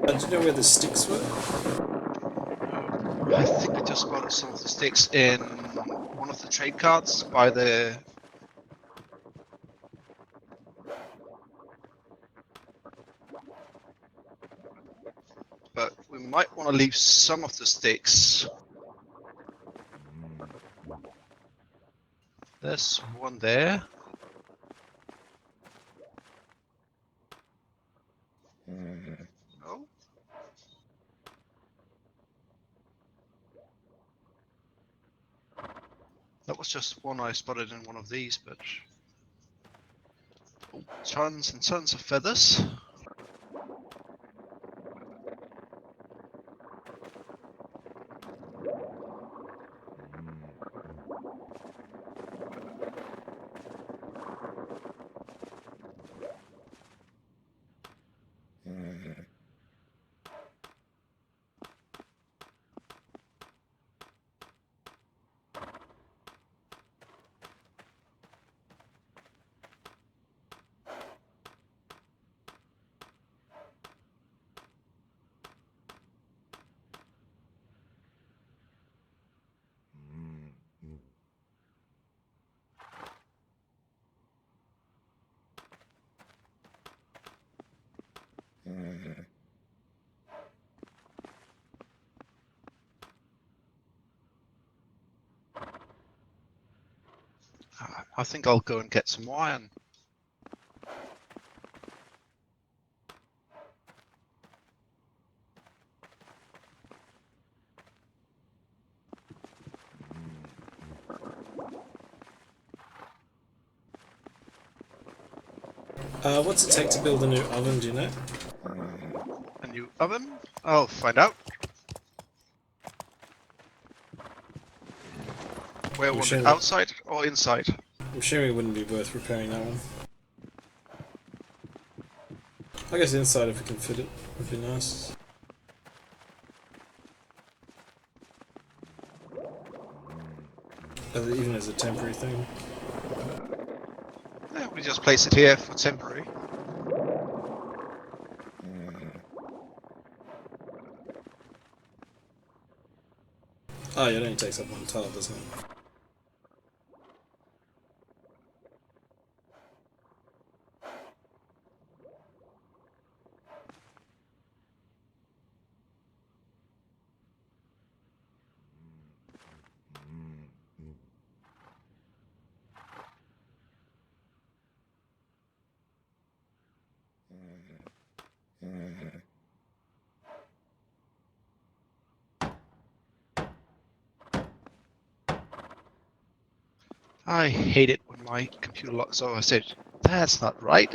Do you know where the sticks were? I think I just spotted some of the sticks in one of the trade cards by the. But we might want to leave some of the sticks. There's one there. No. That was just one I spotted in one of these, but oh, tons and tons of feathers. I think I'll go and get some more iron. What's it take to build a new oven, do you know? A new oven? I'll find out. Where was it? Outside or inside? I'm sure it wouldn't be worth repairing that one. I guess inside, if we can fit it, would be nice. Even as a temporary thing. Yeah, we just place it here for temporary. Oh yeah, it only takes up one tile, doesn't it? I hate it when my computer locks. So I said, that's not right.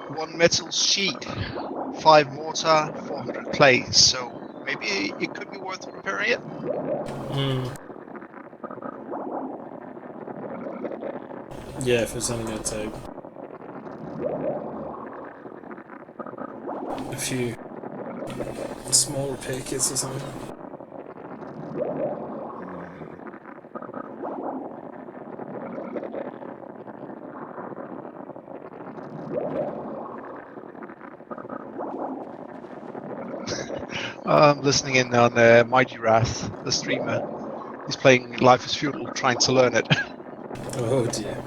One metal sheet, 5 mortar, 400 clay. So maybe it could be worth repairing it. Yeah, if it's only going to take a few small repair kits or something. I'm listening in on Mighty Wrath, the streamer. He's playing Life is Feudal, trying to learn it. Oh dear.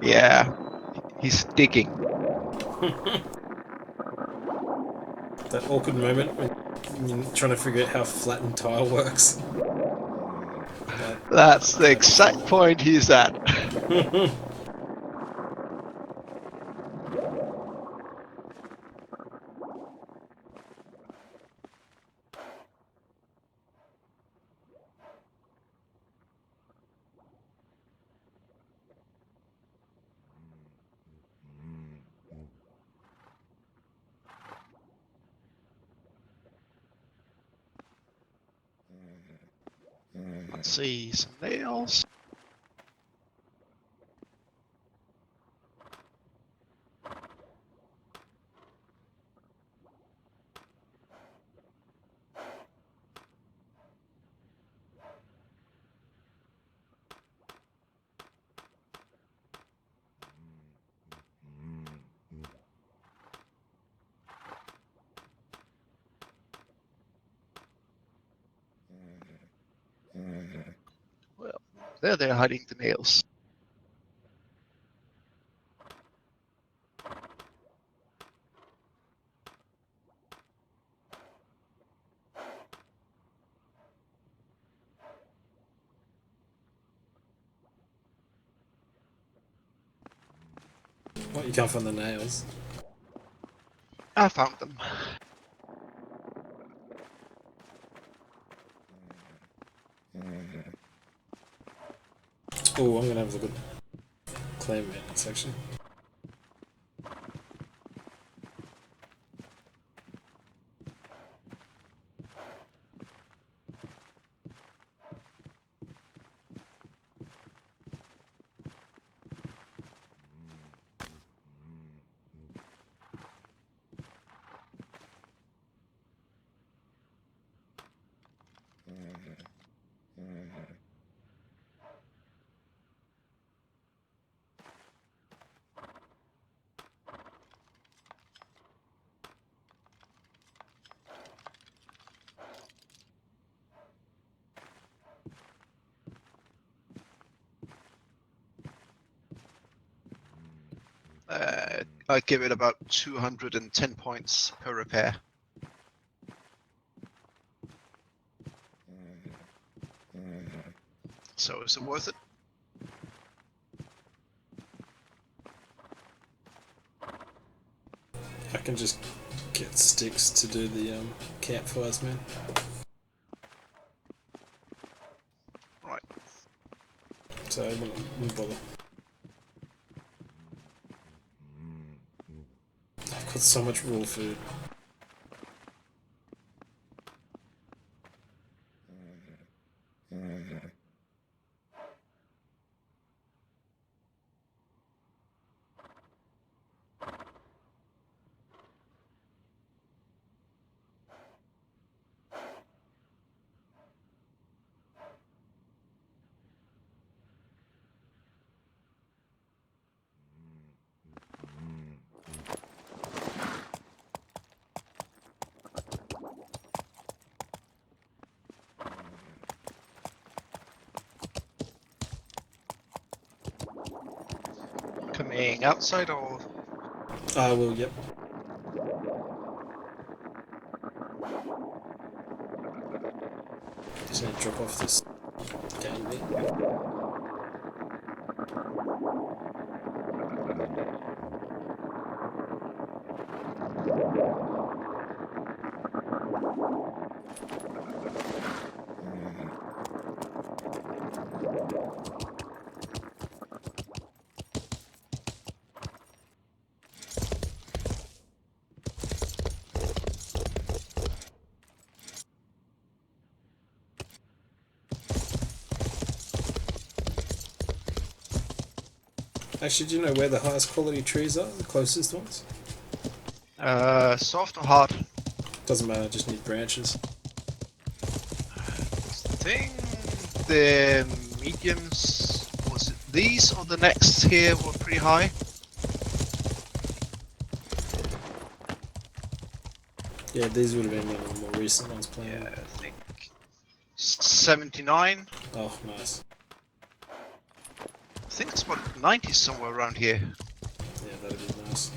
Yeah, he's digging. That awkward moment when you're trying to figure out how flattened tile works. That's the exact point he's at. Let's see, some nails. Well, there they're hiding the nails. What, you can't find the nails? I found them. Oh, I'm gonna have a look at claim maintenance actually. I'd give it about 210 points per repair. So is it worth it? I can just get sticks to do the campfires, man. Right. So I wouldn't bother. I've got so much raw food. Coming outside or? I will, yep. Just need to drop off this game bit. Actually, do you know where the highest quality trees are? The closest ones? Soft or hard? Doesn't matter, just need branches. I think the mediums, was it these or the next here were pretty high? Yeah, these would have been one of the more recent ones playing. Yeah, I think 79. Oh, nice. I think it's about 90 somewhere around here. Yeah, that'd be nice.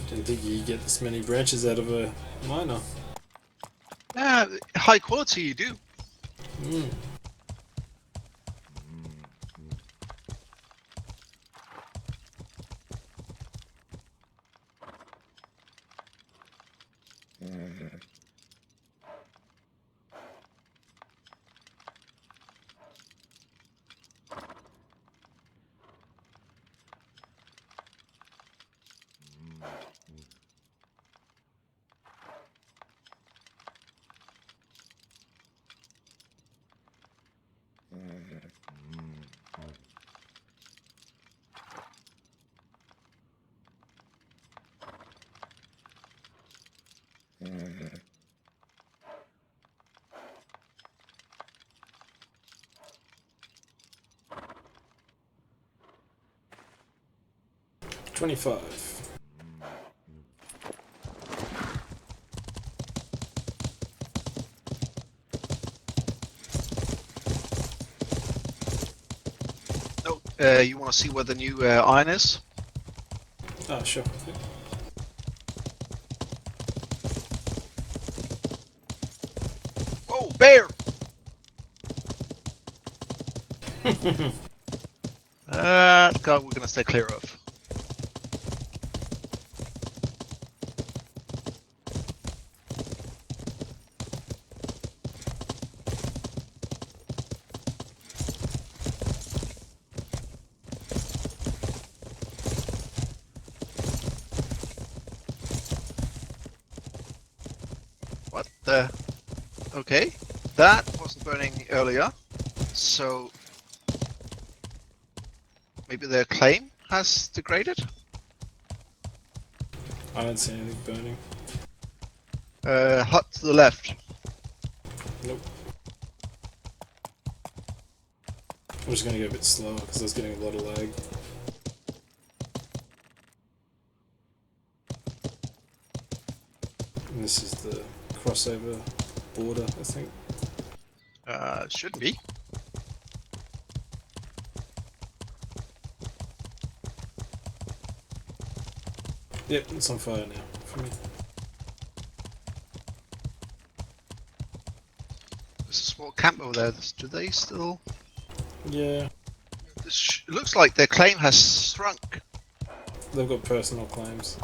Didn't think you could get this many branches out of a miner. Yeah, high quality you do. Mm. Mm. 25. You want to see where the new iron is? Oh, sure. Whoa, bear! God, we're gonna stay clear of. What the? Okay, that wasn't burning earlier, so maybe their claim has degraded? I don't see anything burning. Hut to the left. Nope. I'm just gonna go a bit slower because I was getting a lot of lag. And this is the crossover border, I think. Shouldn't be. Yep, it's on fire now for me. There's a small camp over there. Do they still? Yeah, It looks like their claim has shrunk. they've got personal claims.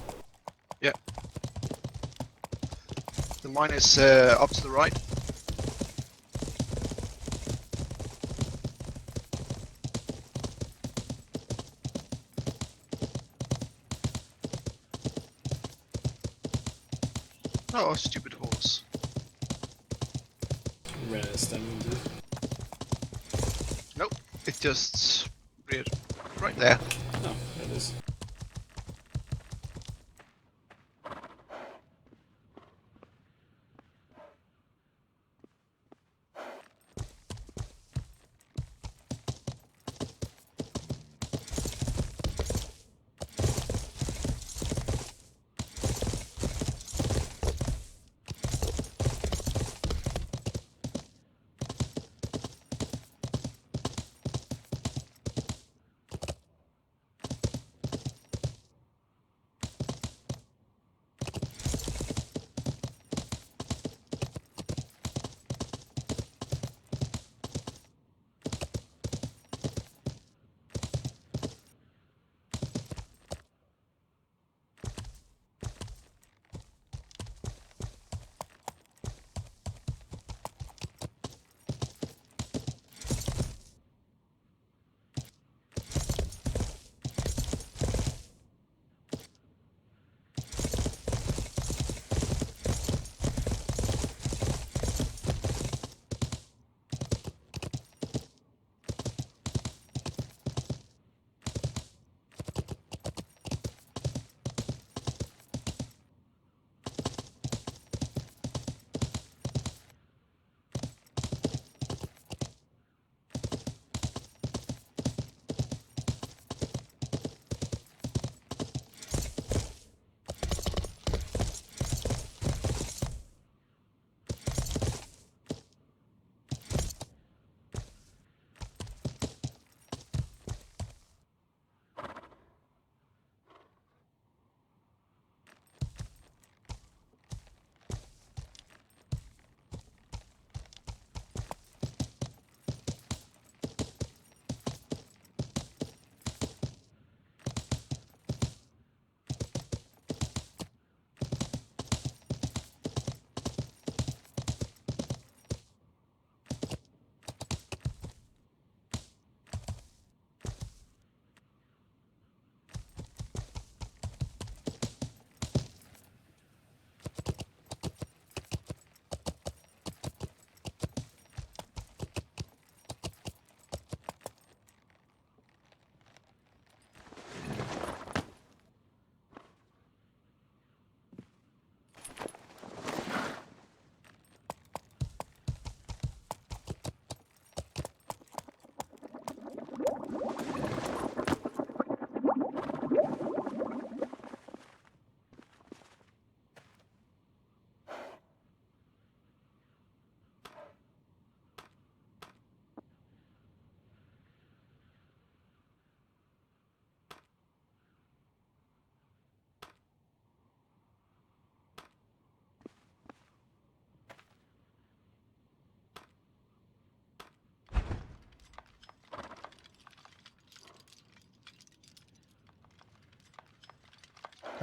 Yeah. The mine is up to the right. Oh, stupid horse. Ran out of stamina, dude. Nope, it just reared right there. Oh, there it is.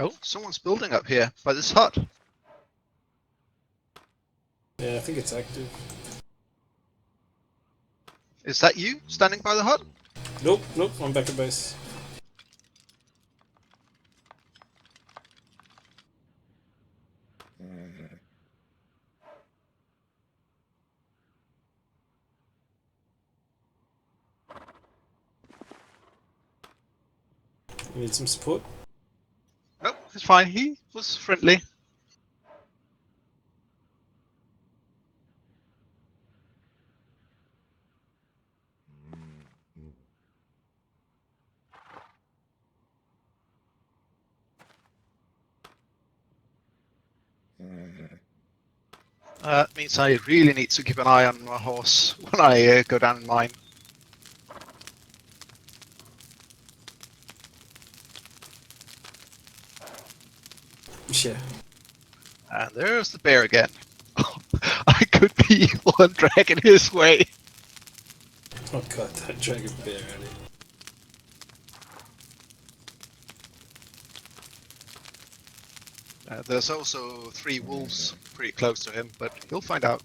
Oh, someone's building up here by this hut. Yeah, I think it's active. Is that you standing by the hut? Nope, nope, I'm back at base. You need some support? Nope, it's fine. He was friendly. Means I really need to keep an eye on my horse when I go down in mine. Yeah. And there's the bear again. I could be one dragon his way. Oh god, that dragon bear at it. There's also 3 wolves pretty close to him, but he'll find out.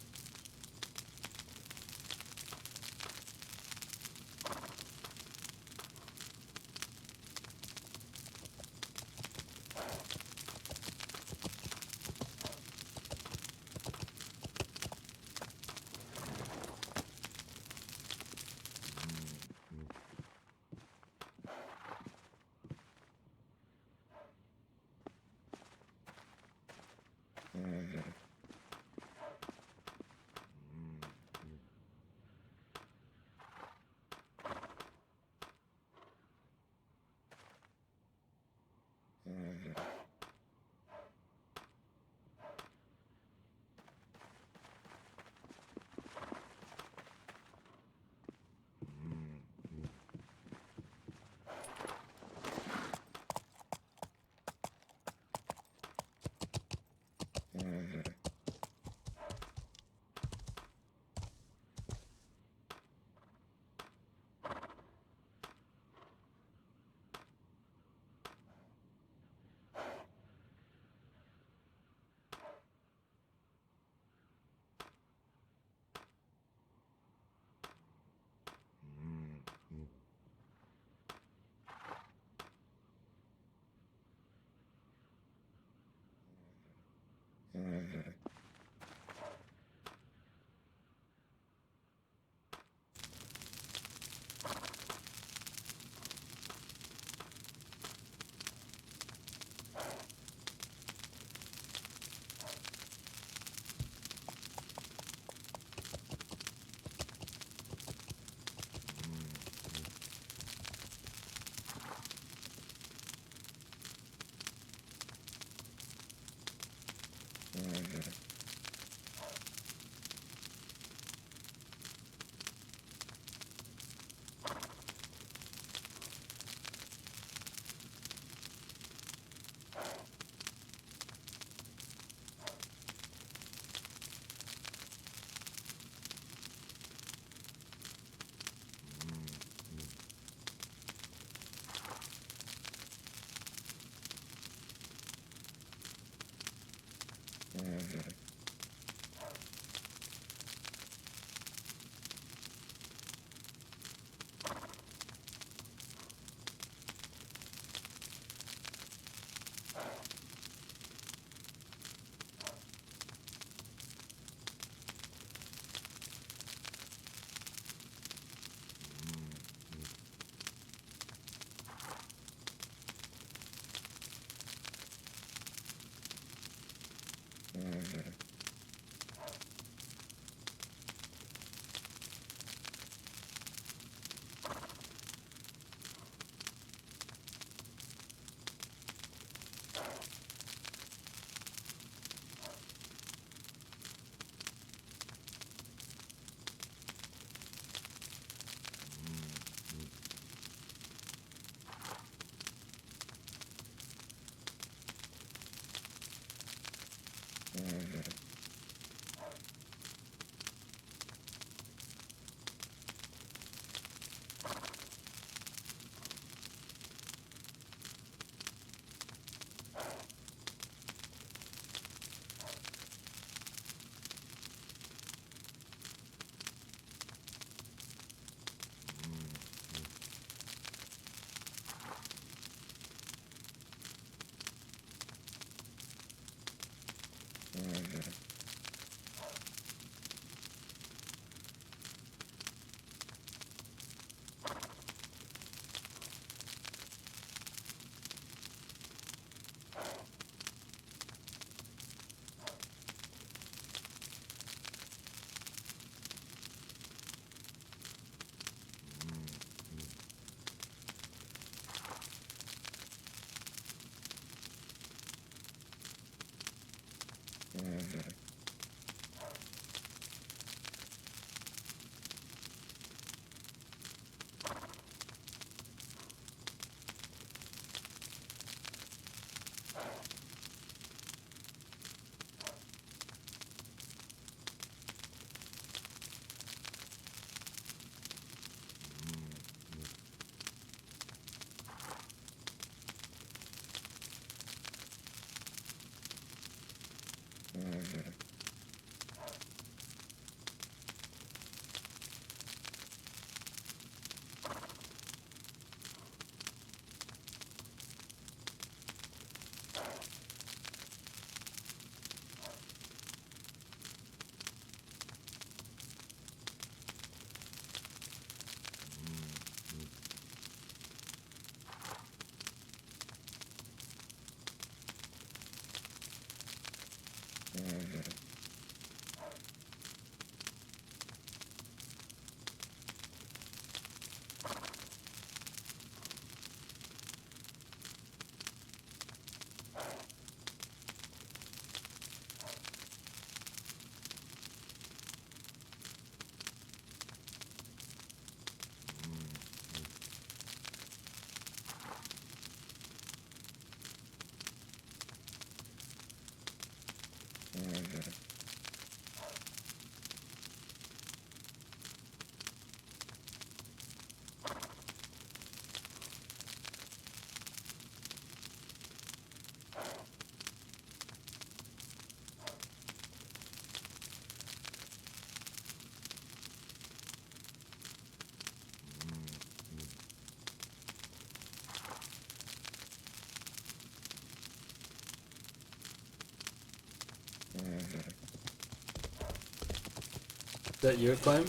that you at claim?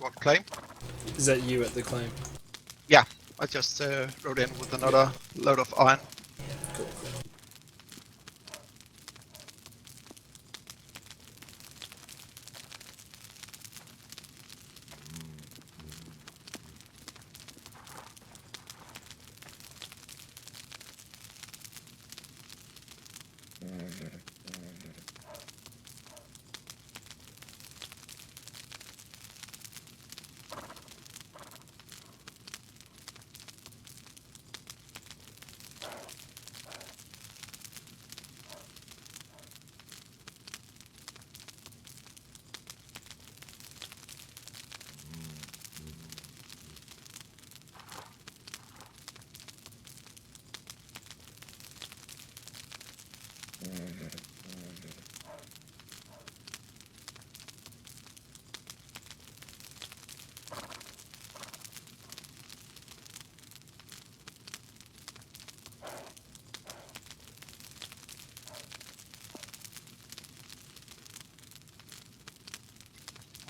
What claim? Is that you at the claim? Yeah, I just rode in with another load of iron. Cool.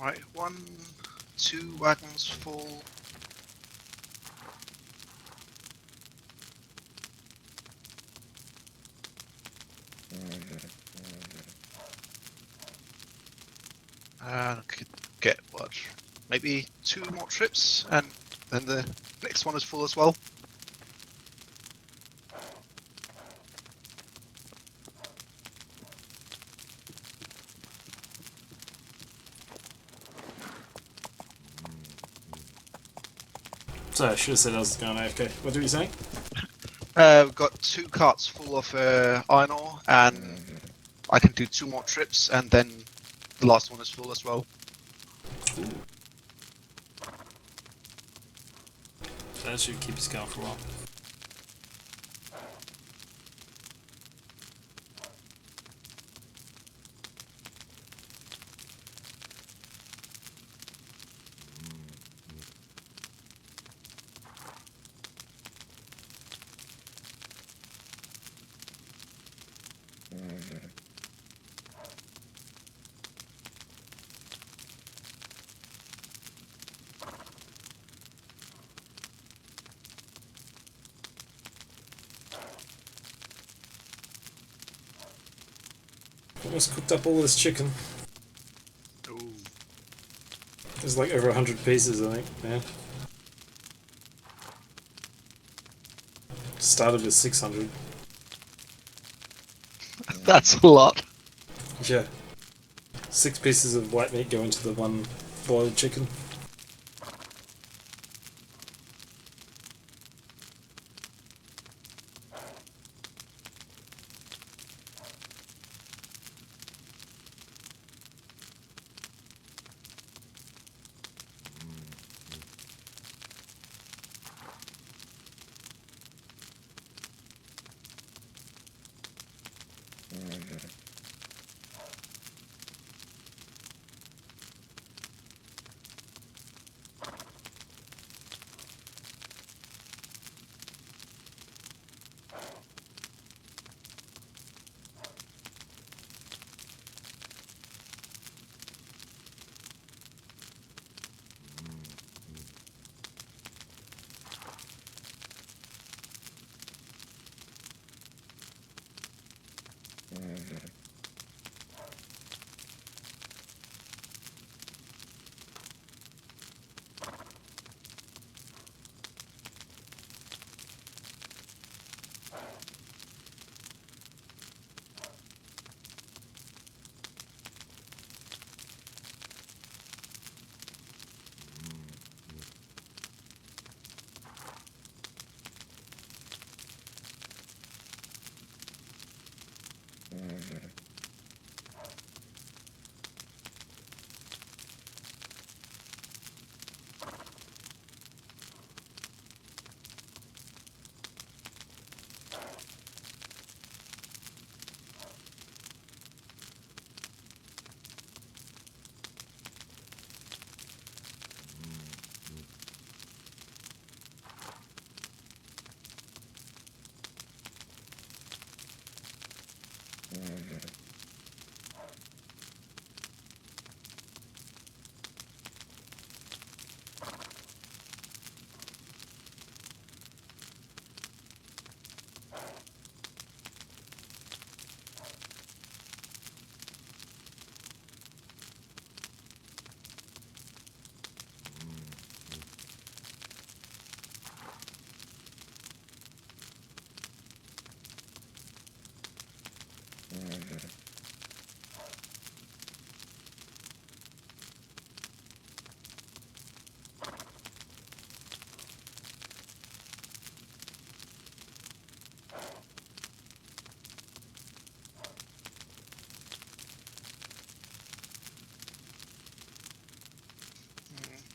Right, 1, 2 wagons full. And could get what? Maybe 2 more trips, and then the next one is full as well. Sorry, I should have said I was going AFK. What were you saying? We've got 2 carts full of iron ore, and I can do 2 more trips, and then the last one is full as well. So that should keep us going for a while. Almost cooked up all this chicken. Ooh. There's like over 100 pieces, I think. Yeah. Started with 600. That's a lot. Yeah. 6 pieces of white meat go into the one boiled chicken.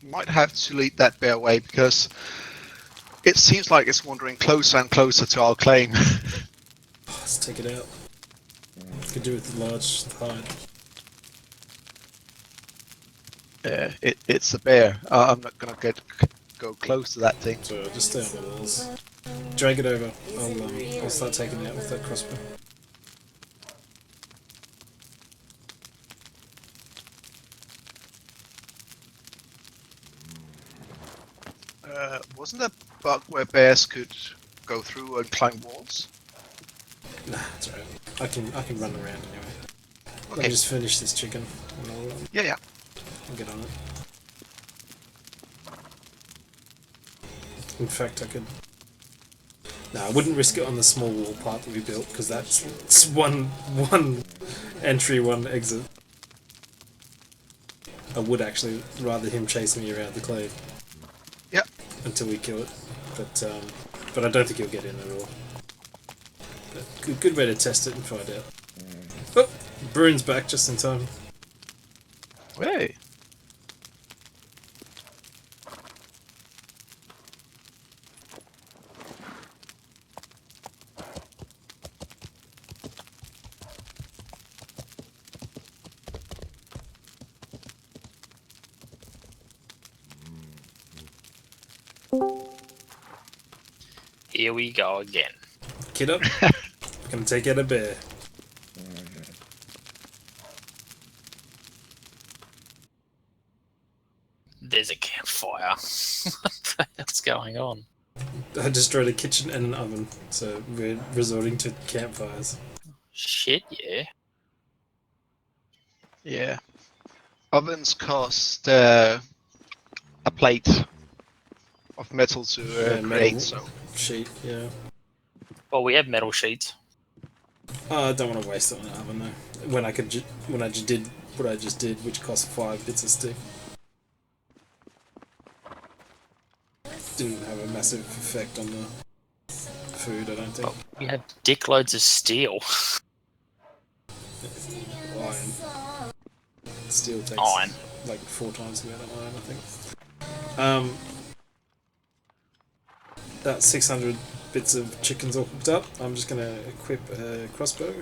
Might have to lead that bear away because it seems like it's wandering closer and closer to our claim. Let's take it out. Could do with the large hide. It's a bear. I'm not gonna go close to that thing. So just stay on the walls. Drag it over. I'll start taking it out with that crossbow. Wasn't there a bug where bears could go through and climb walls? Nah, it's alright. I can run around anyway. Let Okay. me just finish this chicken and Yeah. I'll get on it. In fact, I could. No, I wouldn't risk it on the small wall part that we built because it's one entry, one exit. I would actually rather him chase me around the clay. Yep. Until we kill it, but I don't think he'll get in at all. But good way to test it and find out. Oh, Brune's back just in time. Hey. Here we go again. Kid up. Gonna take out a bear. There's a campfire. What the hell's going on? I destroyed a kitchen and an oven, so we're resorting to campfires. Shit, yeah. Yeah. Ovens cost a plate of metal to Yeah, create, metal so. sheet, yeah. Well, we have metal sheets. I don't want to waste it on an oven though. When I just did what I just did, which cost 5 bits of stick. Didn't have a massive effect on the food, I don't think. Oh, we have dickloads of steel. Iron. Steel takes Iron. like 4 times the amount of iron, I think. That 600 bits of chickens all cooked up. I'm just gonna equip a crossbow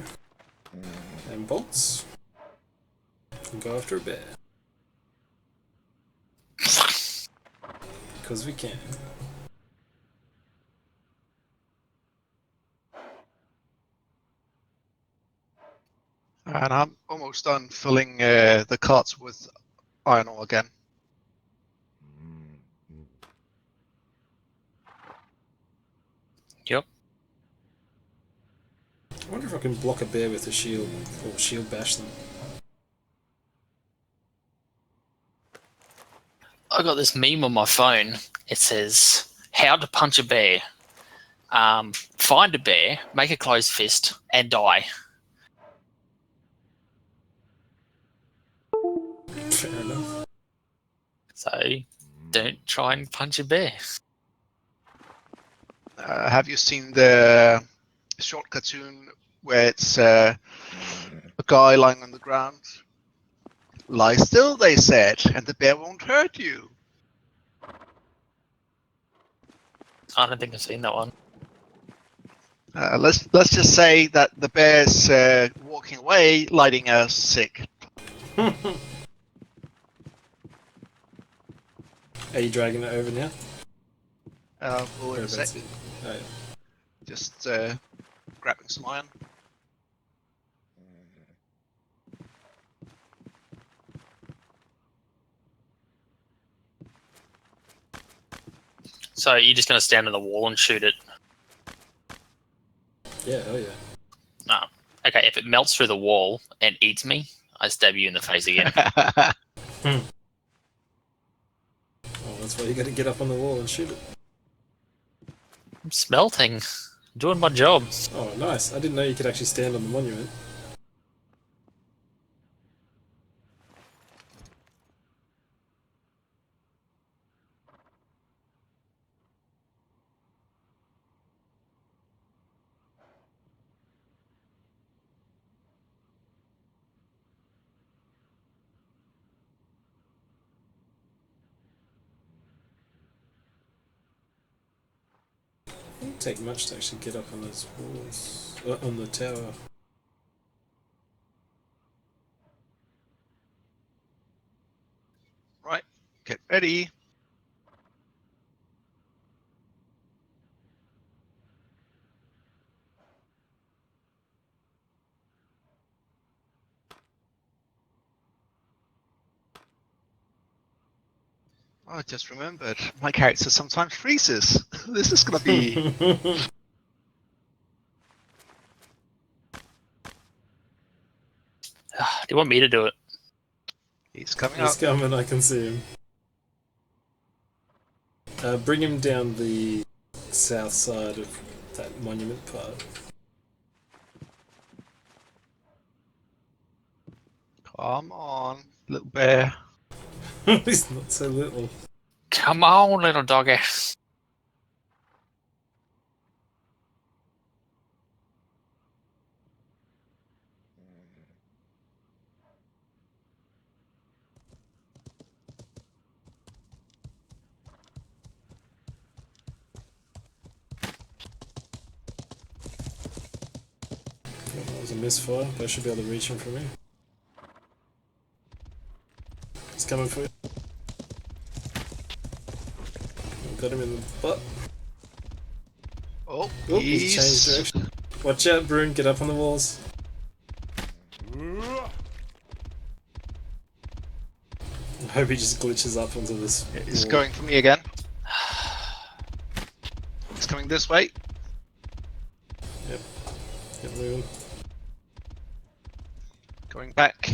and bolts and go after a bear. Because we can. And I'm almost done filling the carts with iron ore again. Yep. I wonder if I can block a bear with a shield or shield bash them. I got this meme on my phone. It says, how to punch a bear. Find a bear, make a closed fist, and die. Fair enough. So, don't try and punch a bear. Have you seen the short cartoon where it's a guy lying on the ground? Lie still, they said, and the bear won't hurt you. I don't think I've seen that one. Let's just say that the bear's walking away, lighting a sick. Are you dragging it over now? Well, in a sec. Oh, yeah. Just grabbing some iron. So, you're just going to stand on the wall and shoot it? Yeah, oh yeah. Oh. Okay, if it melts through the wall and eats me, I stab you in the face again. Well, that's why you gotta get up on the wall and shoot it. I'm smelting. Doing my job. Oh, nice. I didn't know you could actually stand on the monument. It wouldn't take much to actually get up on those walls. On the tower. Right, get ready. Oh, I just remembered. My character sometimes freezes. This is gonna be... Do you want me to do it? He's coming He's up. coming, I can see him. Bring him down the south side of that monument part. Come on, little bear. He's not so little. Come on, little doggy. That was a misfire, but I should be able to reach him from here. He's coming for you. Got him in the butt. Oh, Oh, he's changed direction. Watch out, Brune, get up on the walls. I hope he just glitches up onto this It's wall. going for me again. It's coming this way. Yep. Get moving. Going back.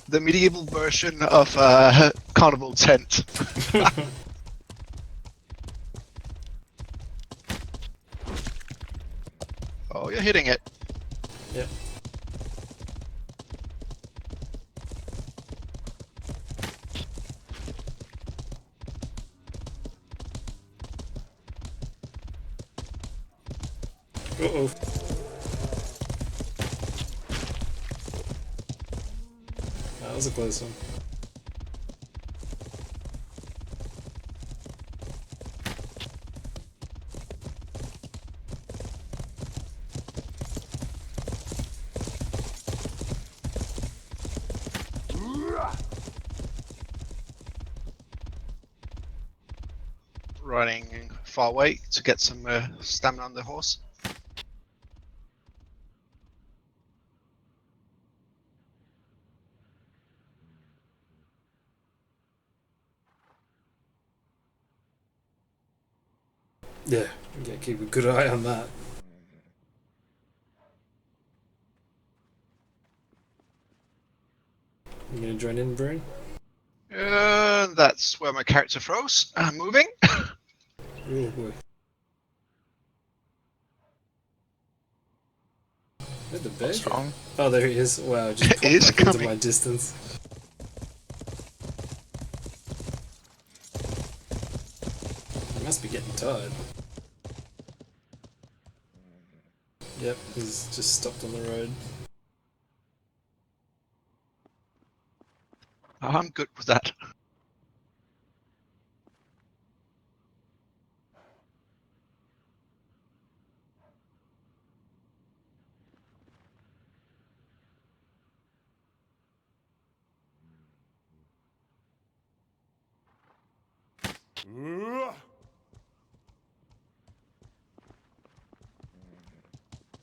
The medieval version of carnival tent. Oh, you're hitting it. Yep. Uh-oh. That was a close one. Running far away to get some stamina on the horse. Yeah, keep a good eye on that. You gonna join in, Brune? That's where my character froze. Moving. Oh boy. Where'd the bear What's go? wrong? Oh, there he is. Wow, just popped He's back into coming. my distance. He must be getting tired. Yep, he's just stopped on the road. I'm good with that.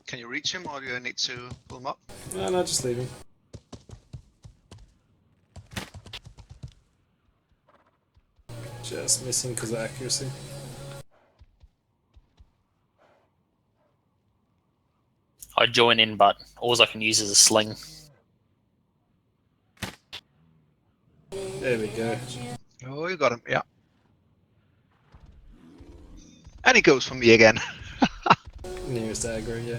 Can you reach him, or do you need to pull him up? No, just leave him. Just missing because of accuracy. I join in, but all I can use is a sling. There we go. Oh, you got him. Yeah. And it goes for me again. Nearest aggro, yeah.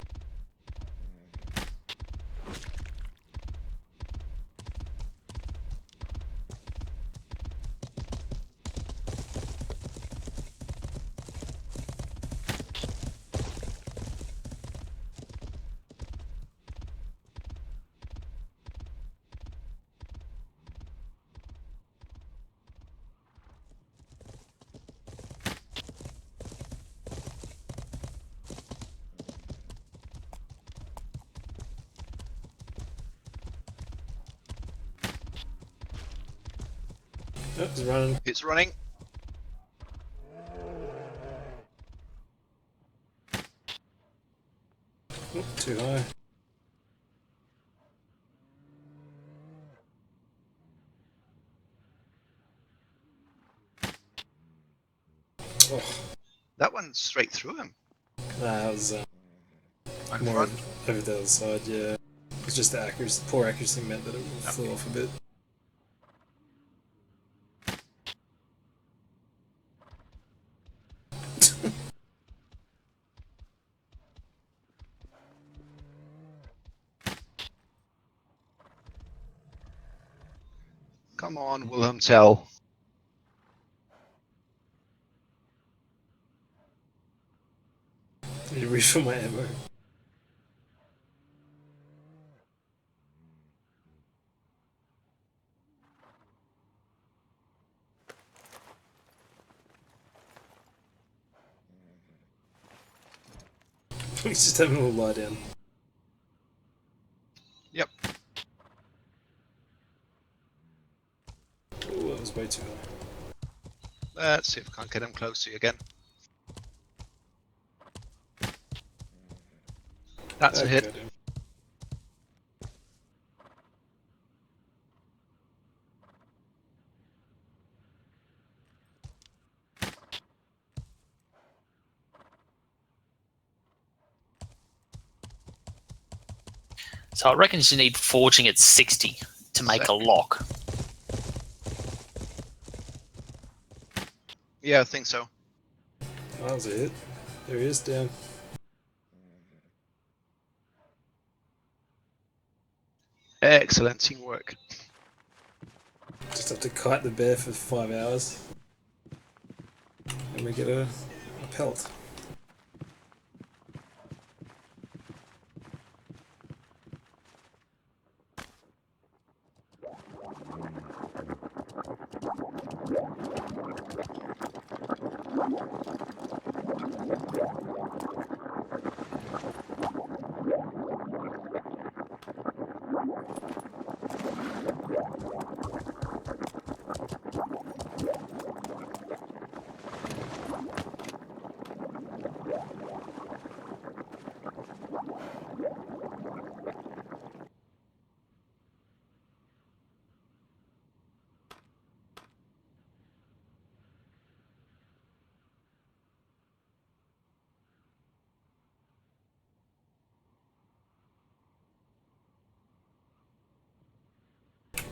Oh, he's running. It's running. Oh, too high. Oh, That went straight through him. that was In more front. over the other side, yeah. It's just the accuracy, poor accuracy meant that it Yep. flew off a bit. Come on, Wilhelm Tell. Need to refill my ammo. He's just having a little lie down. Yep. Oh, that was way too high. Let's see if I can't get him close to you again. That's a hit. Okay, damn. So I reckon you need forging at 60 to make a lock. Yeah, I think so. That was a hit. There he is, down. Excellent teamwork. Just have to kite the bear for 5 hours. And we get a pelt.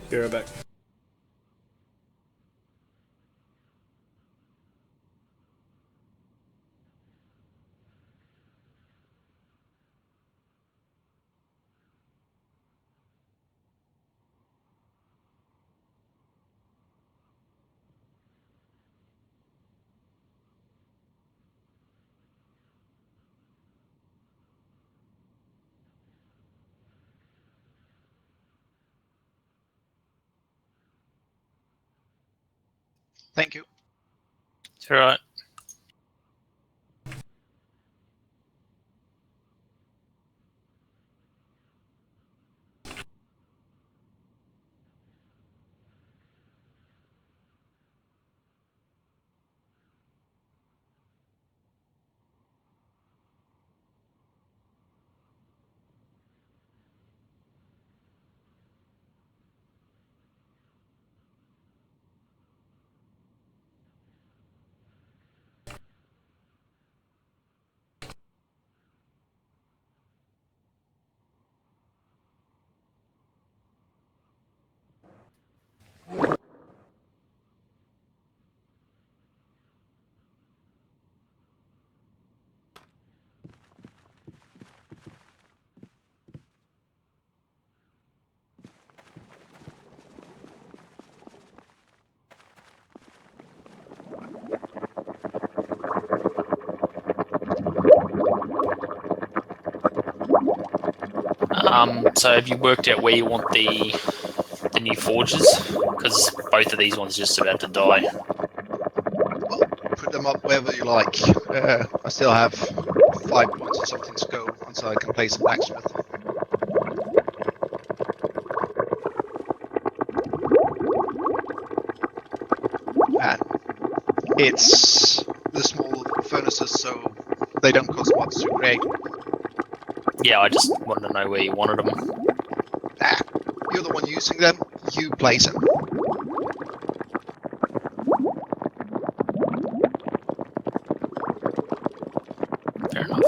Be right back. Thank you. It's all right. So have you worked out where you want the new forges? Because both of these ones are just about to die. Well, put them up wherever you like. I still have 5 points or something to go until I can place a blacksmith. And it's the small furnaces, so they don't cost much to create. Yeah, I just wanted to know where you wanted them. Ah, you're the one using them, you place them. Fair enough.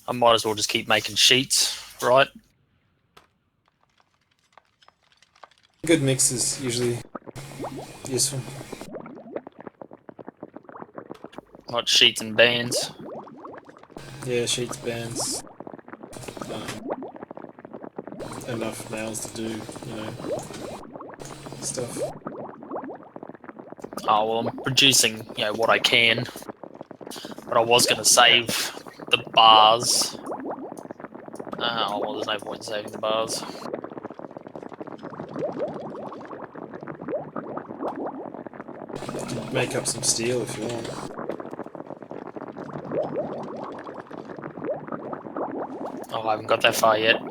I might as well just keep making sheets, right? Good mix is usually useful. Like sheets and bands. Yeah, sheets, bands. Enough nails to do, stuff. Oh well, I'm producing, what I can. But I was going to save the bars. Oh well, there's no point in saving the bars. Make up some steel if you want. Oh, I haven't got that far yet.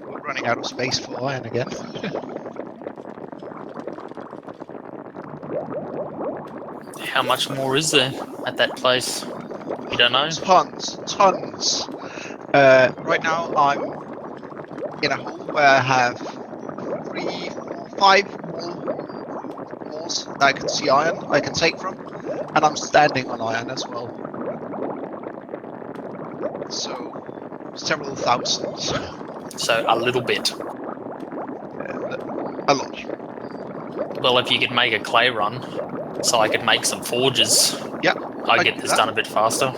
We're running out of space for iron again. How much more is there at that place? You don't know? Tons. Right now I'm in a hole where I have 3, 4, 5 walls that I can see iron I can take from, and I'm standing on iron as well. So several thousands. So a little bit. A lot. Well, if you could make a clay run, so I could make some forges, Yeah, I'd get this done a bit faster.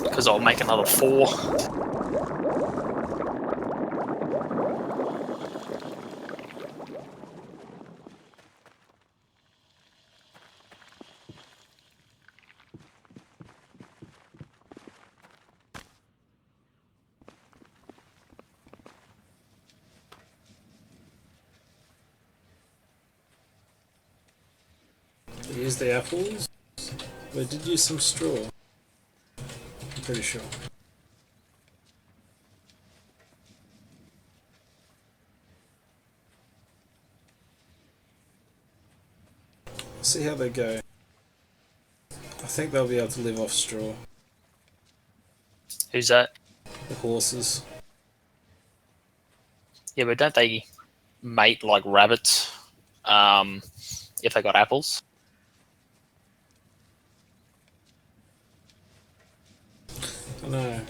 Because I'll make another 4. use the apples, but I did use some straw. I'm pretty sure. See how they go. I think they'll be able to live off straw. Who's that? The horses. Yeah, but don't they mate like rabbits if they got apples? I know.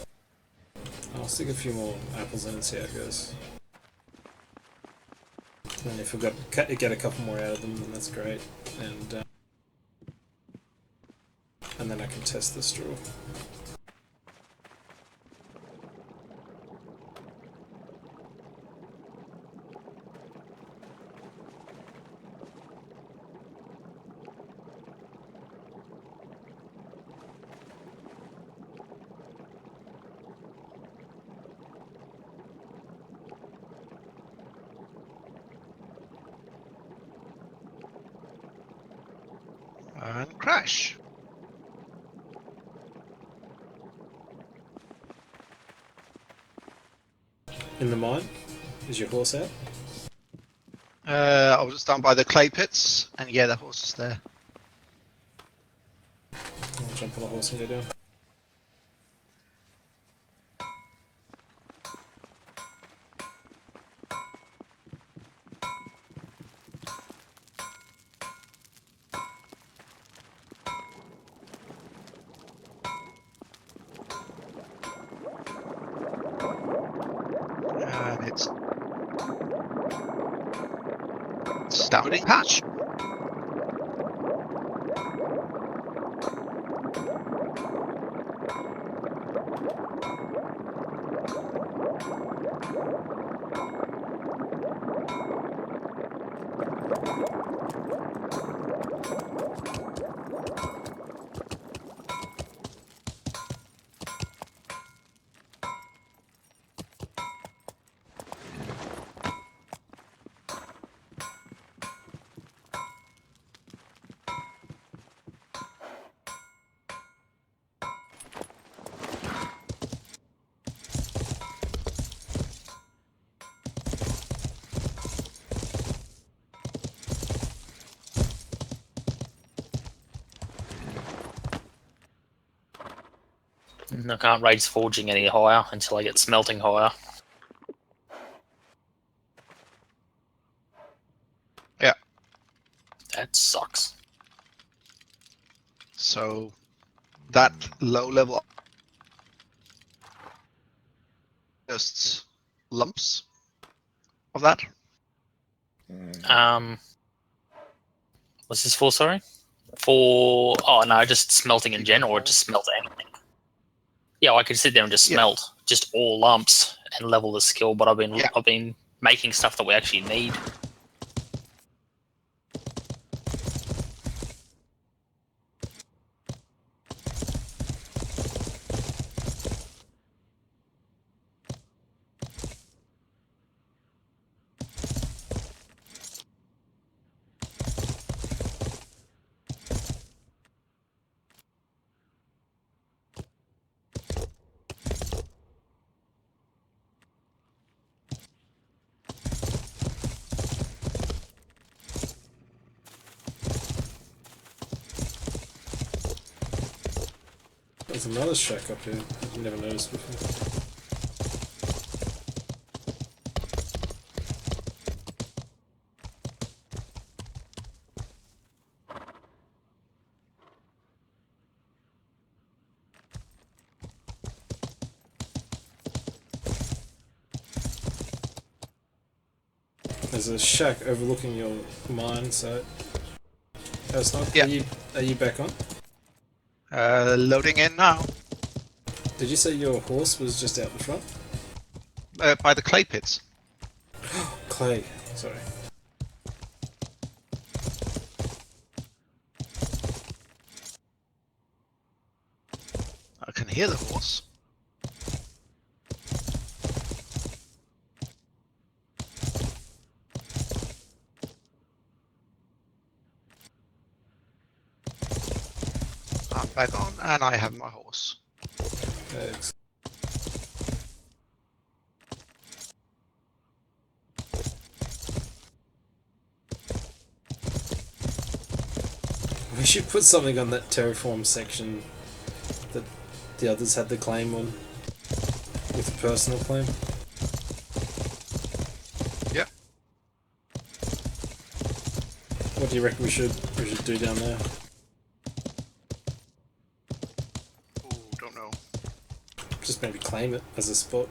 I'll stick a few more apples in and see how it goes. And if we get a couple more out of them, then that's great. And then I can test the straw. And crash. In the mine? Is your horse out? I was just down by the clay pits, and yeah, the horse is there. I'll jump on the horse and go down. And it's starting patch. I can't raise forging any higher until I get smelting higher. Yeah. That sucks. So that low level just lumps of that. What's this for, sorry? Oh no, just smelting in general, or just smelt anything. Yeah, I could sit there and just smelt just all lumps and level the skill, but I've been making stuff that we actually need. There's another shack up here I've never noticed before. There's a shack overlooking your mine site. That's not. Yeah. Are you back on? Loading in now. Did you say your horse was just out the front? By the clay pits. Clay. Sorry. I can hear the horse. back on, and I have my horse. Excellent. We should put something on that terraform section that the others had the claim on, with a personal claim. Yep. What do you reckon we should do down there? Oh, don't know. Just maybe claim it as a spot.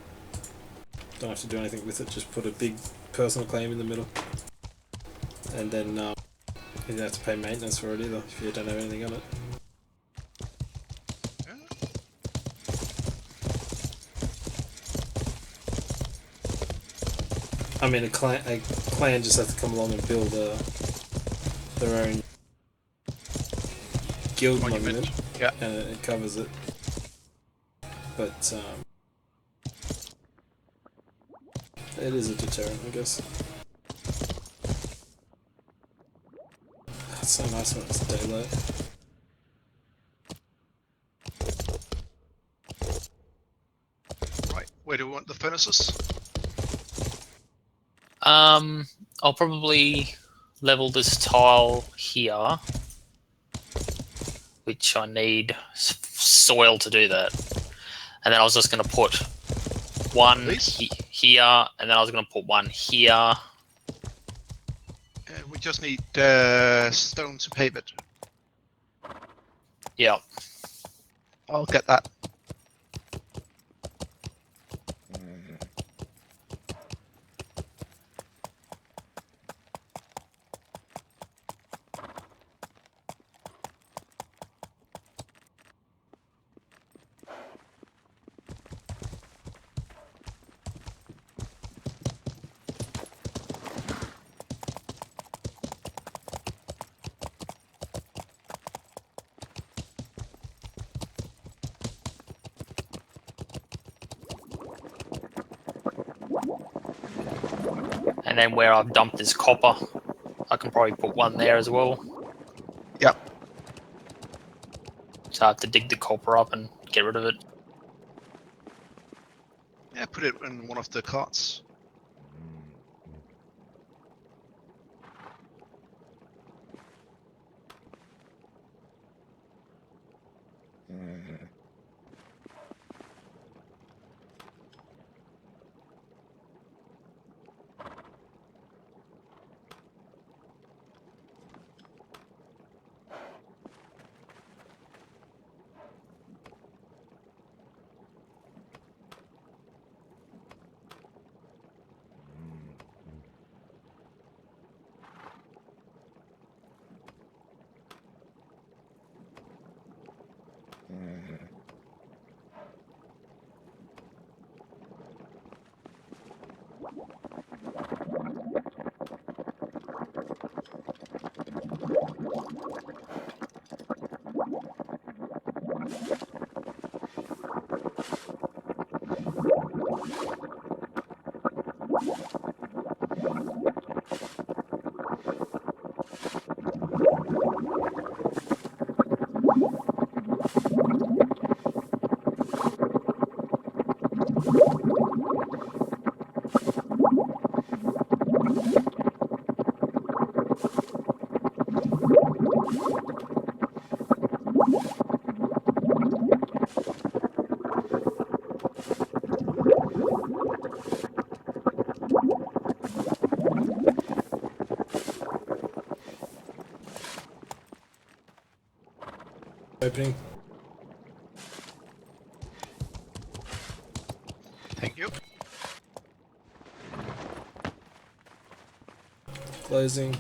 Don't have to do anything with it. Just put a big personal claim in the middle, and then you don't have to pay maintenance for it either if you don't have anything on it. I mean, a clan just has to come along and build their own guild monument, yeah, and it covers it. But it is a deterrent, I guess. It's so nice when it's daylight. Right, where do we want the furnaces? I'll probably level this tile here, which I need soil to do that. And then I was just going to put one here, and then I was going to put one here. We just need stone to pave it. Yeah. I'll get that. And then where I've dumped this copper, I can probably put one there as well. Yep. So I have to dig the copper up and get rid of it. Yeah, put it in one of the carts. Opening. Thank you. Closing.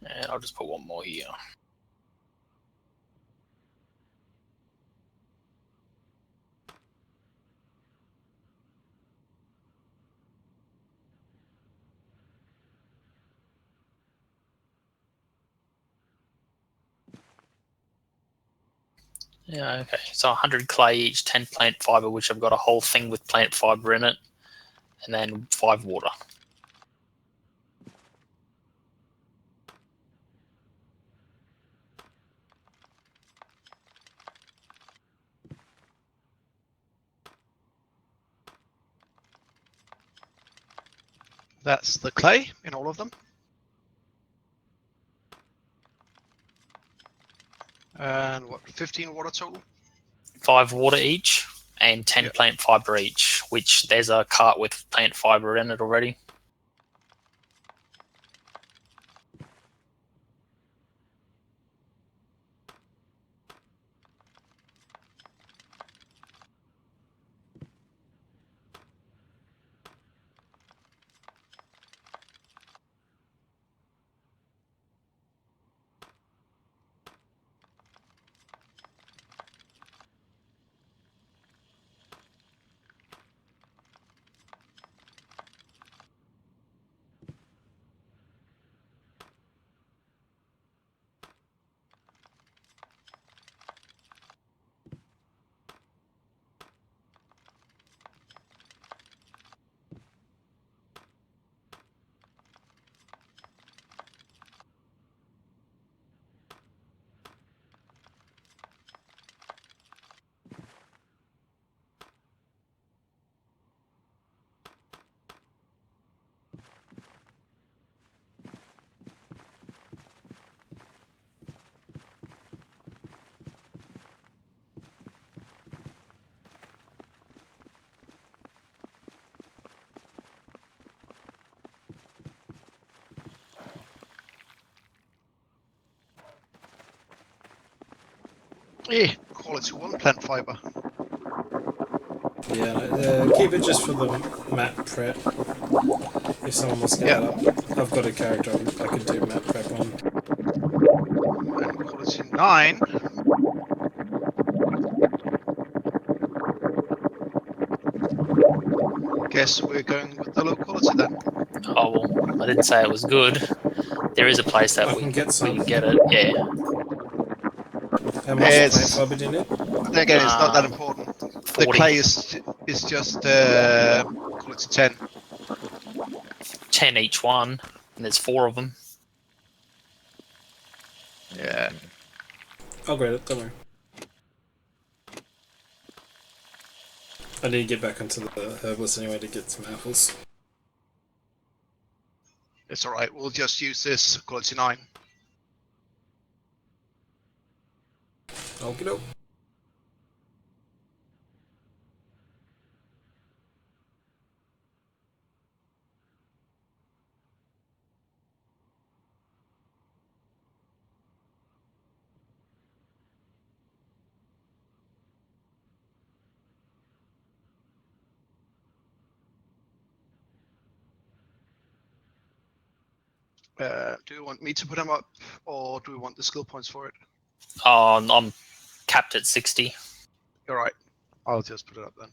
And I'll just put one more here. Yeah, okay. So 100 clay each, 10 plant fiber, which I've got a whole thing with plant fiber in it, and then 5 water. That's the clay in all of them. And what, 15 water total? 5 water each, and 10 plant fiber each, which there's a cart with plant fiber in it already. Yeah, quality 1 plant fiber. Yeah, keep it just for the map prep. If someone wants to get that up, I've got a character I could do map prep on. And quality 9. Guess we're going with the low quality then. Oh, well, I didn't say it was good. There is a place that I we can get some. can get it. Yeah. How much plant fiber do you need? Again, it's not that important. 40. The clay is just quality 10. 10 each one, and there's 4 of them. Yeah. I'll grade it, don't worry. I need to get back onto the herbalist anyway to get some apples. It's alright, we'll just use this quality 9. Okie doke. Do you want me to put them up, or do we want the skill points for it? Oh, I'm capped at 60. Alright, I'll just put it up then.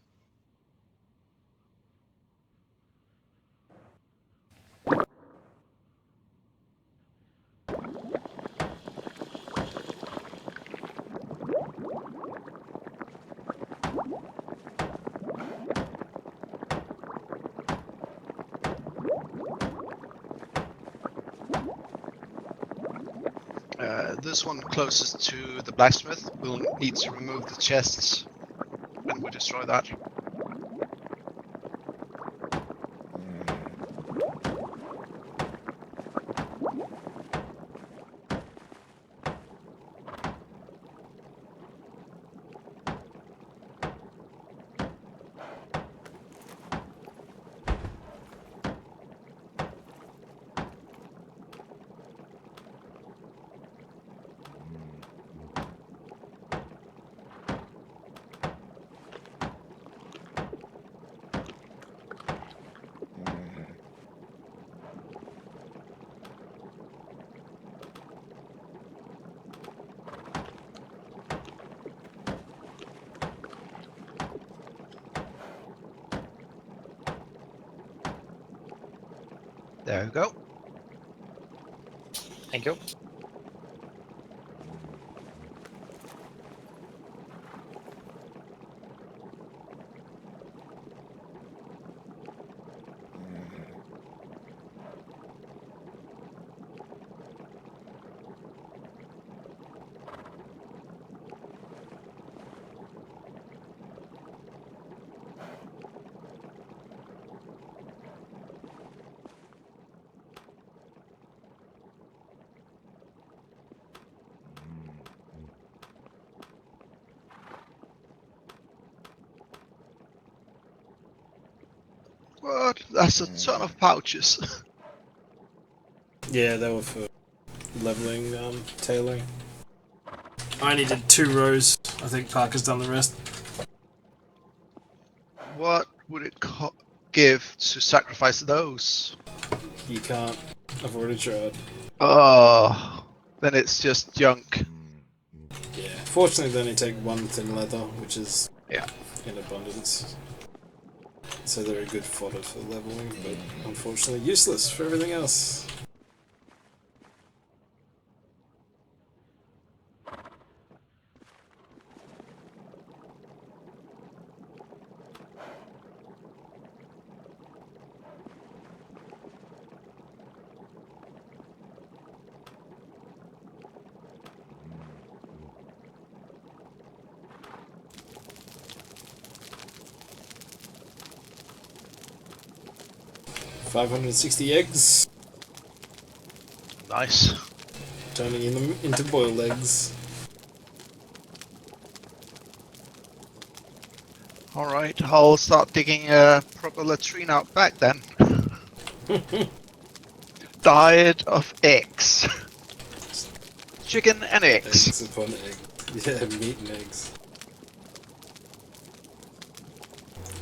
This one closest to the blacksmith will need to remove the chests when we destroy that. There we go. Thank you. What? That's a ton of pouches. Yeah, they were for leveling, tailoring. I only did 2 rows. I think Parker's done the rest. What would it give to sacrifice those? You can't. I've already tried. Oh, then it's just junk. Yeah. Fortunately, they only take 1 thin leather, which is Yeah. in abundance. So they're a good fodder for leveling, but unfortunately useless for everything else. $560 eggs, Nice. turning them into boiled eggs. Alright, I'll start digging a proper latrine out back then. Diet of eggs. Chicken and eggs. Eggs upon eggs. Yeah, meat and eggs.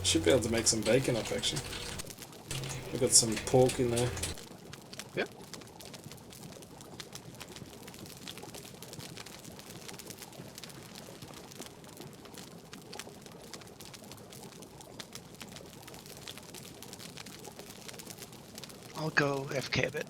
Should be able to make some bacon up actually. We've got some pork in there. Yep. I'll go FK a bit.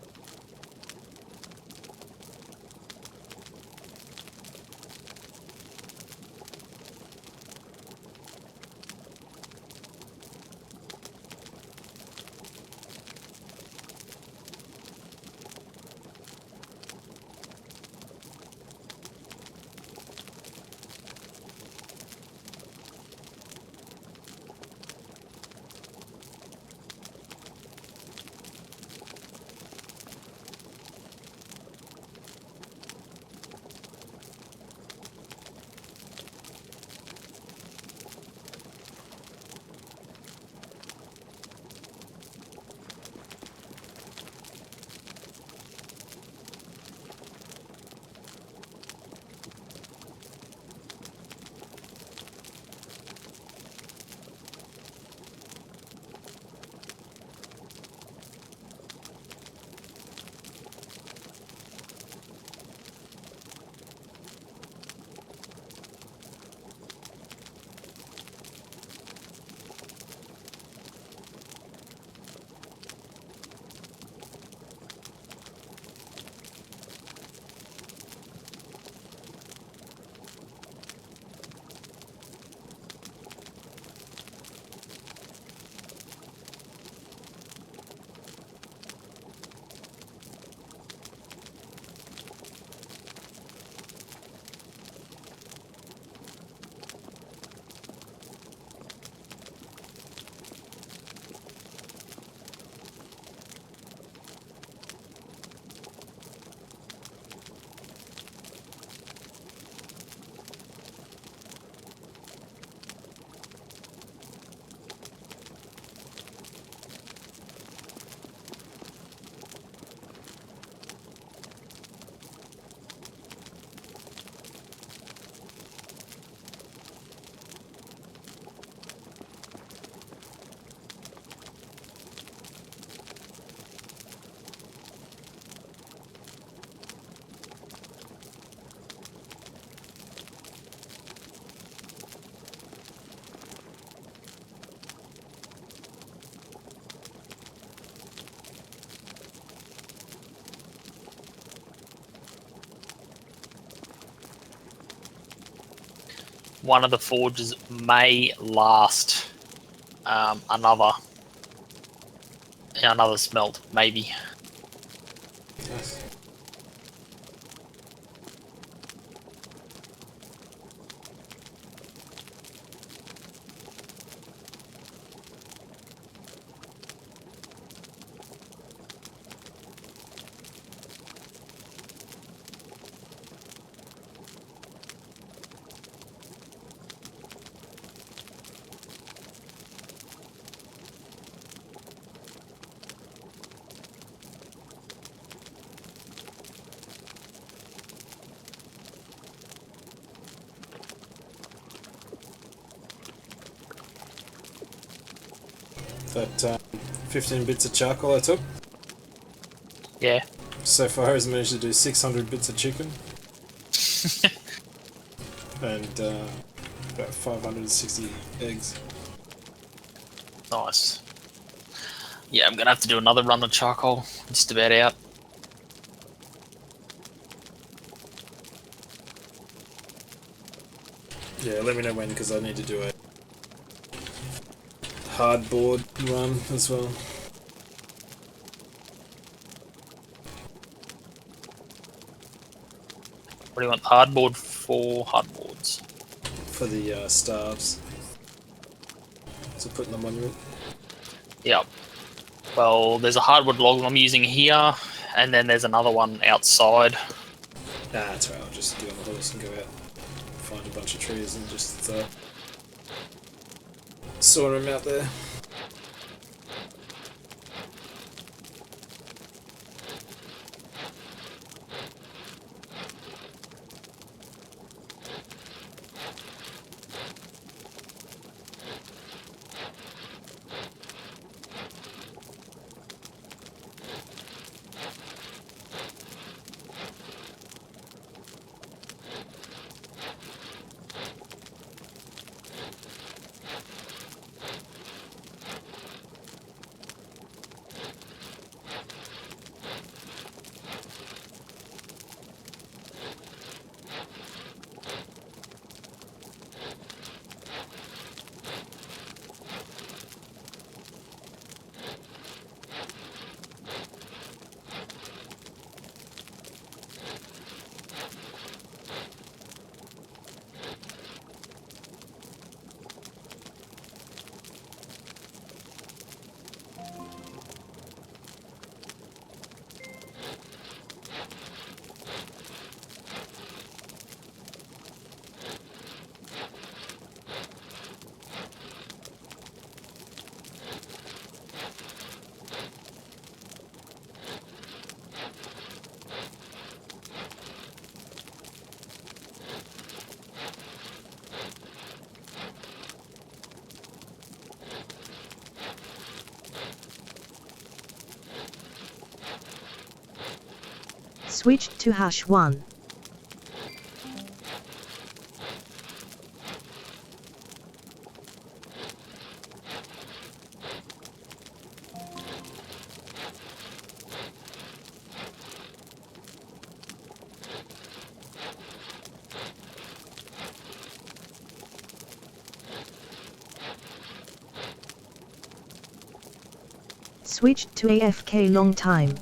one of the forges may last another smelt, maybe. Nice. That 15 bits of charcoal I took Yeah. so far has managed to do 600 bits of chicken and about 560 eggs. Nice. Yeah, I'm gonna have to do another run of charcoal. Just about out. Yeah, let me know when, because I need to do a hardboard run as well. What do you want? Hardboard for hardboards. For the staves. To put in the monument. Yep. Well, there's a hardwood log I'm using here, and then there's another one outside. That's right, I'll just get on the horse and go out, find a bunch of trees and just saw them out there. Switched to #1. Switched to AFK long time.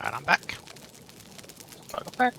And I'm back. Welcome back.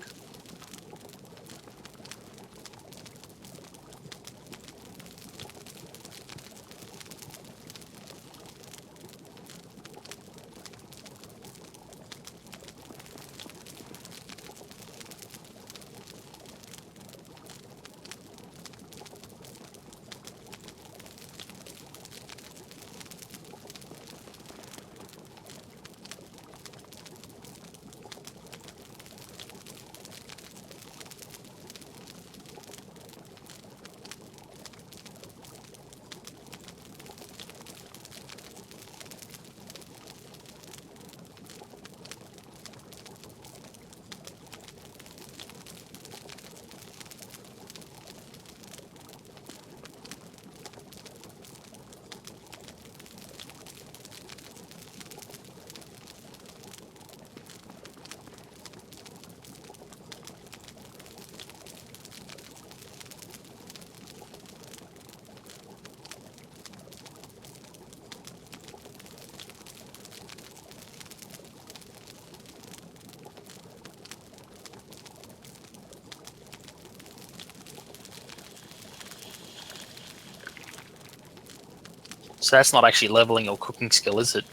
So that's not actually leveling or cooking skill, is it?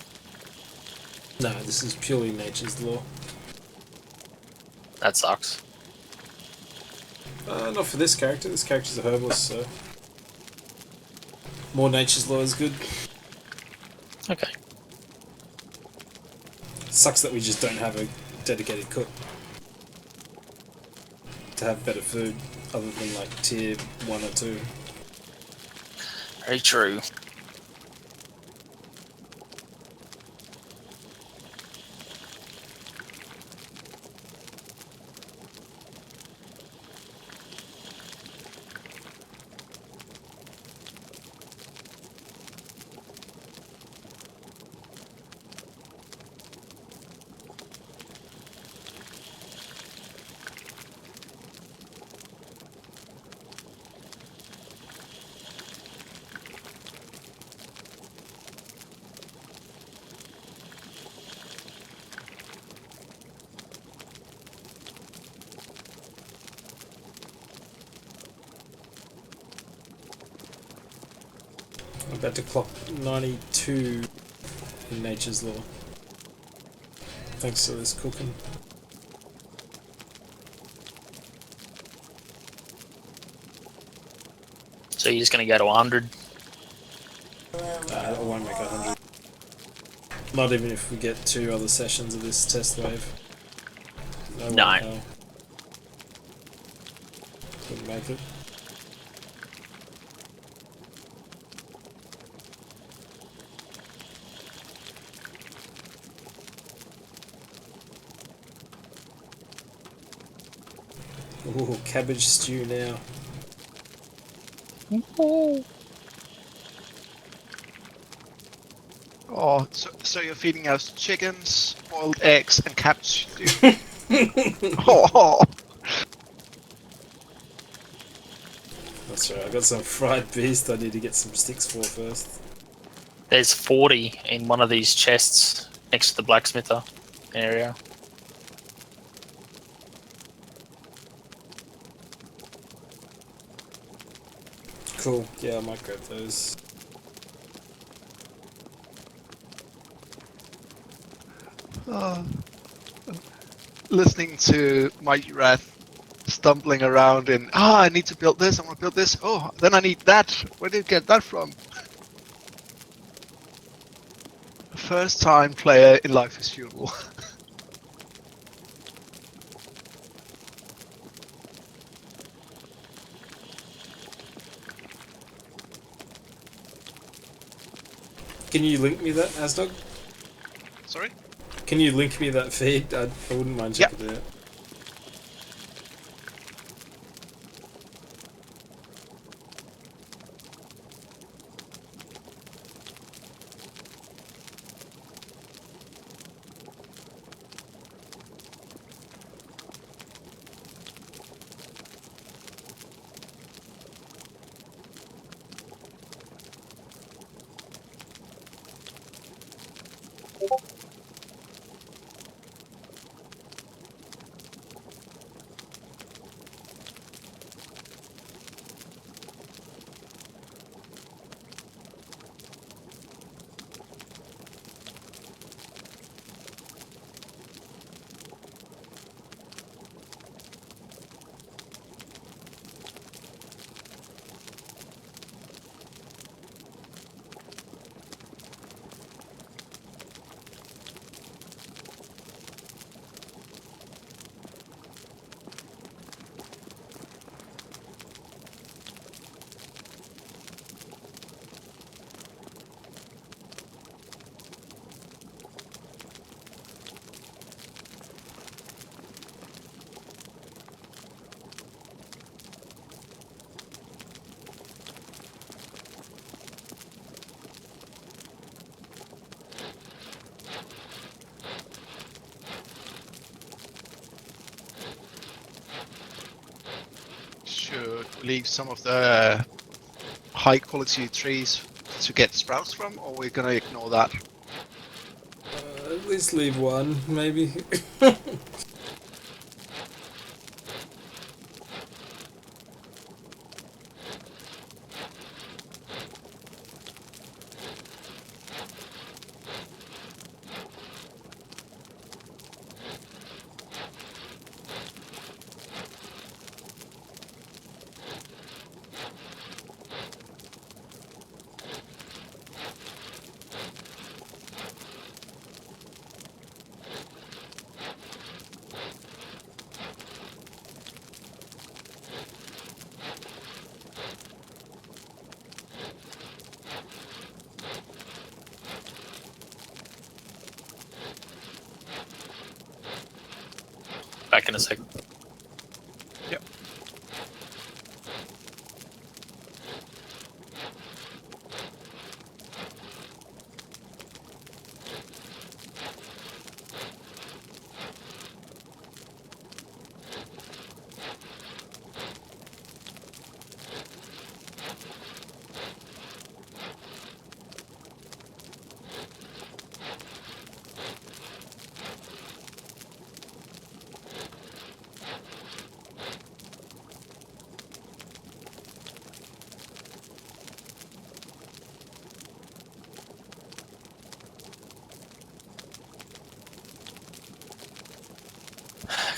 No, this is purely nature's law. That sucks. Not for this character. This character's a herbalist, so more nature's law is good. Okay. Sucks that we just don't have a dedicated cook to have better food, other than like tier 1 or 2. Very true. I'm about to clock 92 in nature's law. Thanks to this cooking. So you're just going to go to 100? I won't make 100. Not even if we get 2 other sessions of this test wave. No. Way in hell. Couldn't make it. Ooh, cabbage stew now. Ooh. Oh, so you're feeding us chickens, boiled eggs, and cabbage stew. Oh, That's right, I got some fried beast I need to get some sticks for first. There's 40 in one of these chests next to the blacksmither area. Cool, yeah, I might grab those. listening to Mighty Wrath stumbling around in, I need to build this, I want to build this, oh, then I need that. Where did you get that from? First time player in Life is Feudal. Can you link me that, Asdog? Sorry? Can you link me that feed? I wouldn't mind checking it out. Should we leave some of the high quality trees to get sprouts from, or we're gonna ignore that? At least leave one, maybe. in a sec. Yep.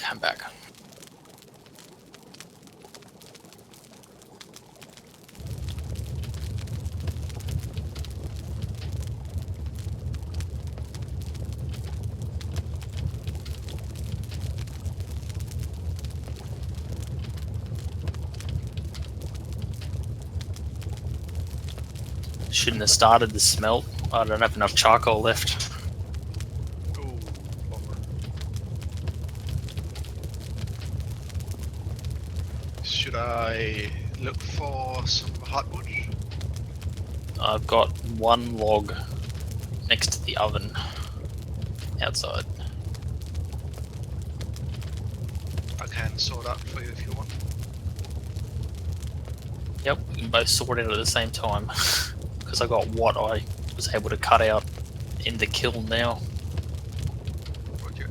Come back. Shouldn't have started the smelt. I don't have enough charcoal left. Oh, bummer. Should I look for some hardwood? I've got one log next to the oven outside. I can sort out for you if you want. Yep, we can both sort it at the same time. Because I got what I was able to cut out in the kiln now. Roger.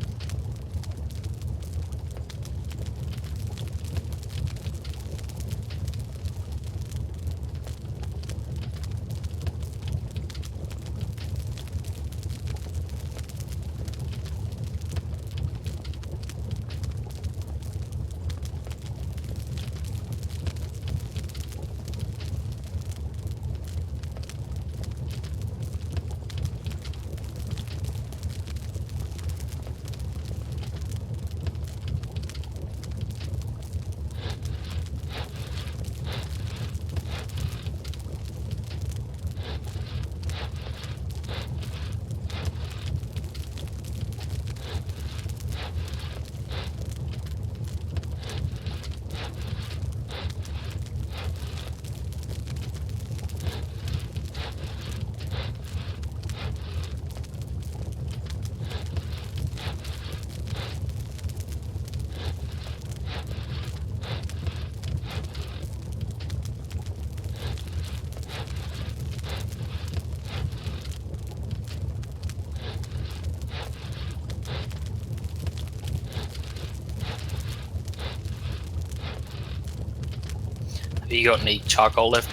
Have you got any charcoal left,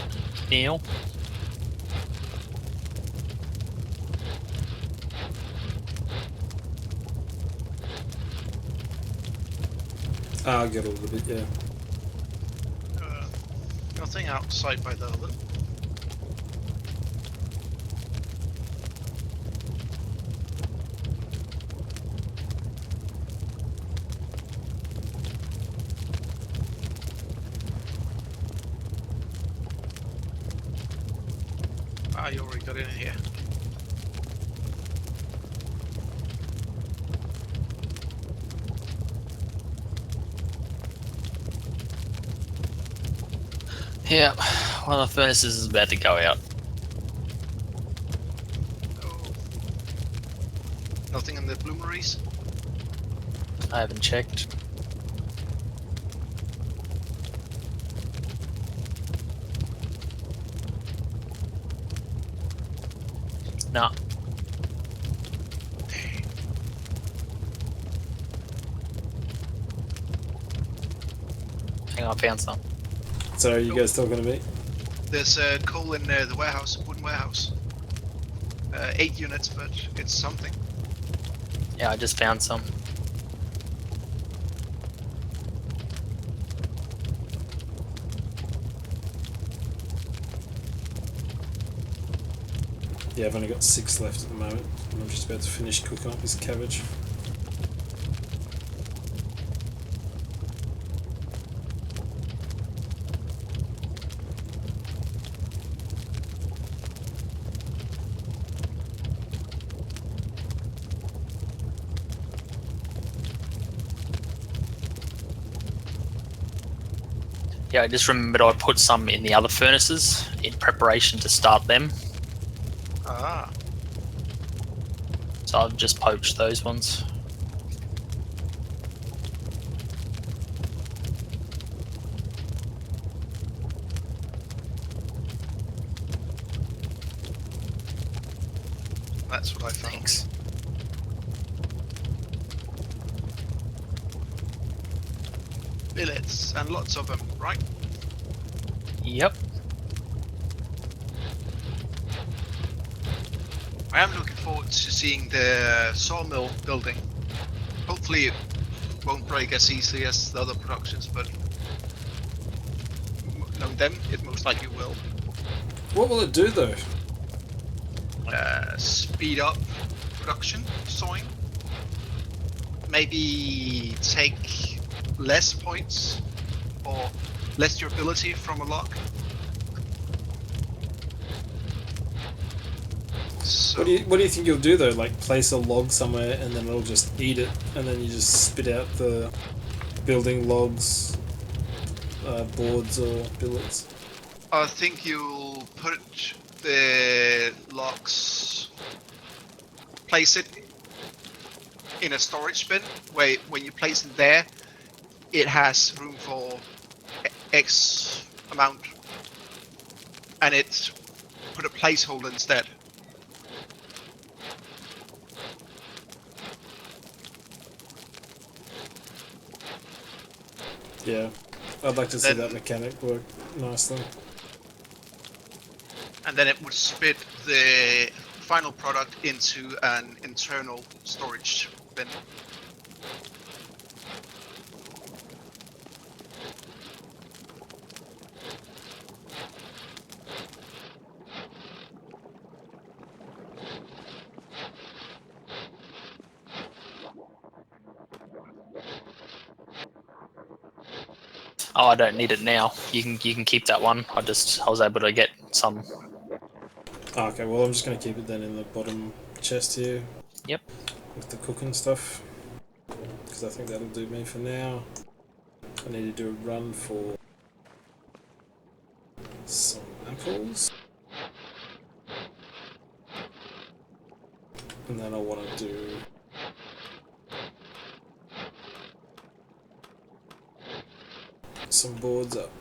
Neil? I'll get a little bit, yeah. Nothing outside by the oven. Ah, you already got it in here. Yeah, one of the furnaces is about to go out. Oh. Nothing in the bloomeries? I haven't checked. No. Hang on, I found some. So are you guys talking to me? There's coal in the warehouse, wooden warehouse. 8 units, but it's something. Yeah, I just found some. Yeah, I've only got 6 left at the moment. And I'm just about to finish cooking up this cabbage. Yeah, I just remembered I put some in the other furnaces in preparation to start them. Ah. So I've just poached those ones. That's what I found. Thanks. Billets, and lots of them, right? Yep. I am looking forward to seeing the sawmill building. Hopefully it won't break as easily as the other productions, but knowing them, it most likely will. What will it do though? Speed up production, sawing. Maybe take less points or less durability from a log. So What do you think you'll do though? Like place a log somewhere and then it'll just eat it, and then you just spit out the building logs, boards or billets. I think you'll put the logs, place it in a storage bin where when you place it there, it has room for X amount, and it's put a placeholder instead. Yeah, I'd like to see Then- that mechanic work nicely. And then it would spit the final product into an internal storage bin. Oh, I don't need it now. You can keep that one. I was able to get some. Oh, okay, well I'm just gonna keep it then in the bottom chest here. Yep. With the cooking stuff, because I think that'll do me for now. I need to do a run for some apples, and then I want to do some boards up.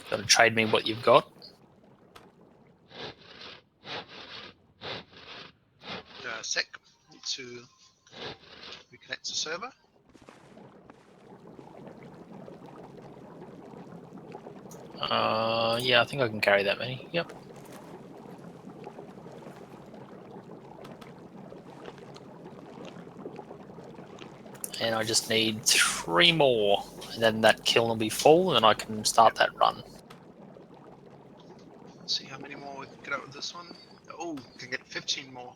Got to trade me what you've got. Sec, need to reconnect to server. Yeah, I think I can carry that many. Yep. And I just need 3 more, and then that kiln will be full, and I can start that run. See how many more we can get out of this one. Oh, can get 15 more.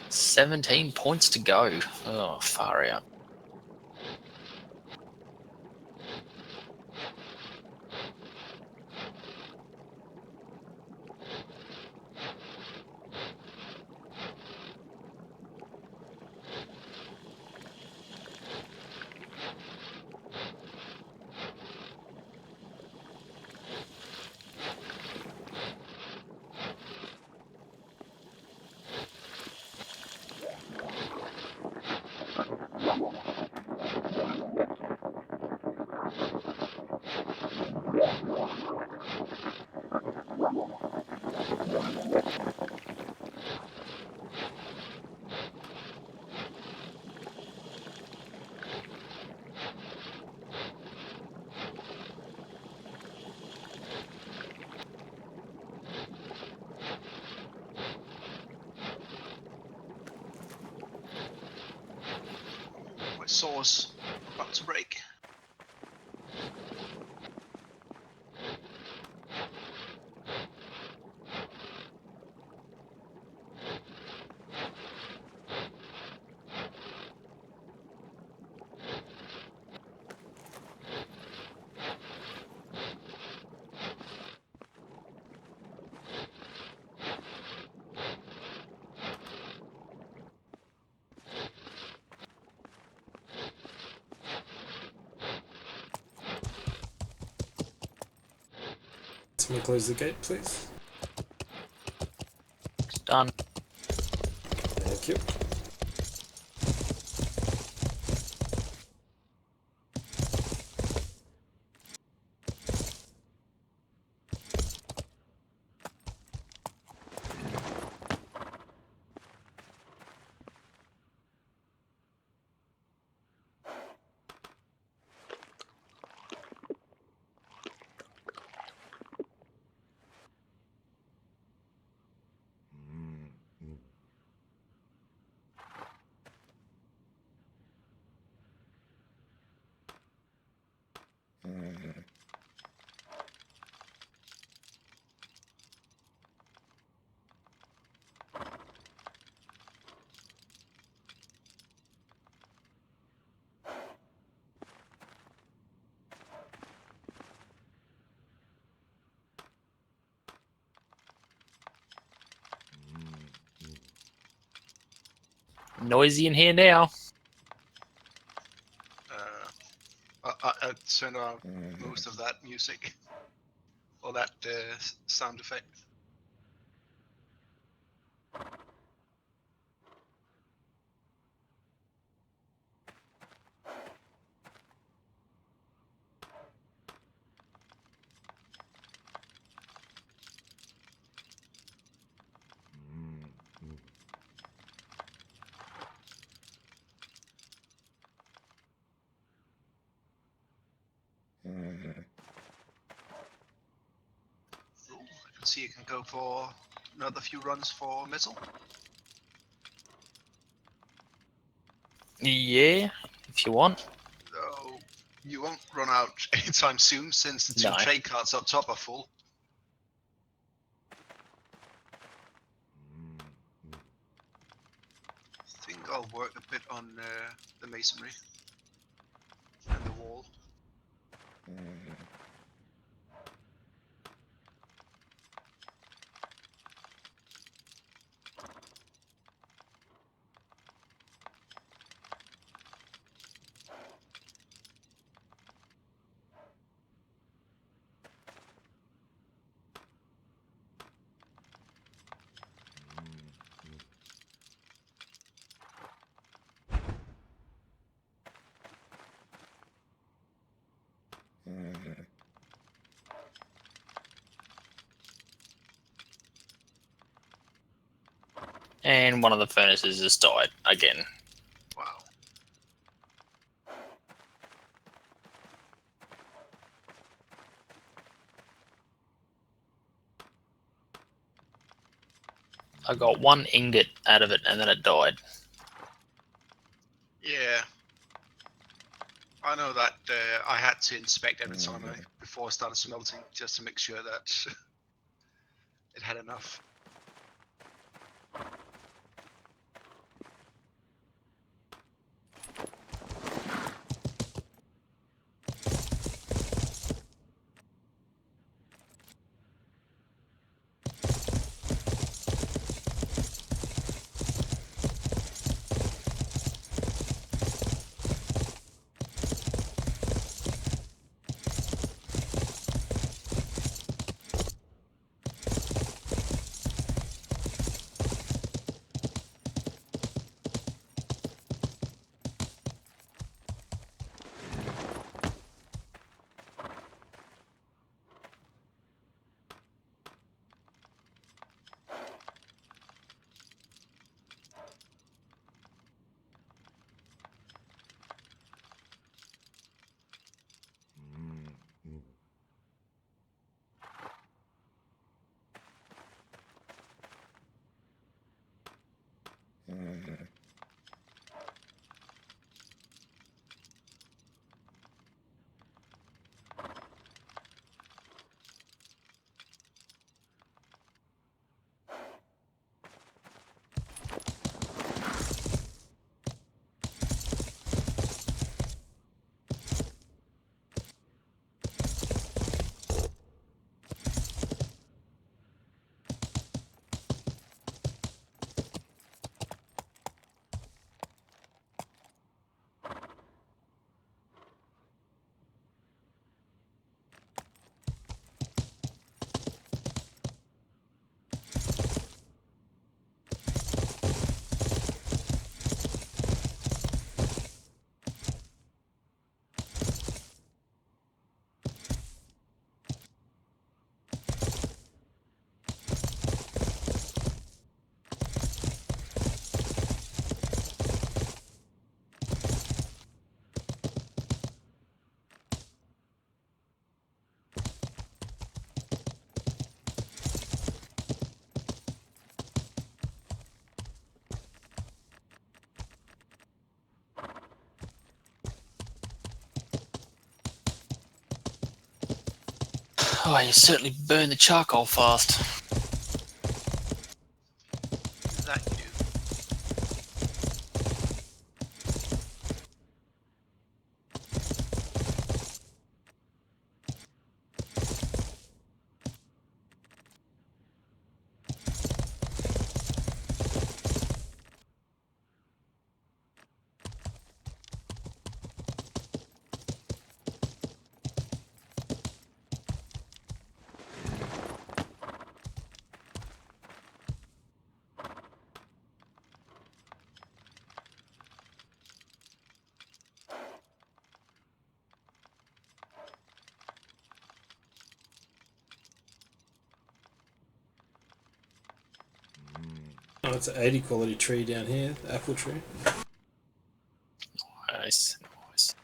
$17 points to go. Oh, far out. saws about to break. Someone close the gate, please. It's done. Thank you. Noisy in here now. I turned off most of that music or that sound effect. Cool. I can see you can go for another few runs for metal. Yeah, if you want. So you won't run out anytime soon since the two No. trade cards up top are full. I think I'll work a bit on the masonry and the wall. And one of the furnaces has died again. Wow. I got one ingot out of it and then it died. Yeah. I know that I had to inspect every time before I started smelting just to make sure that it had enough. Oh, you certainly burn the charcoal fast. Is that you? Oh, it's an 80 quality tree down here, the apple tree. Nice. Nice.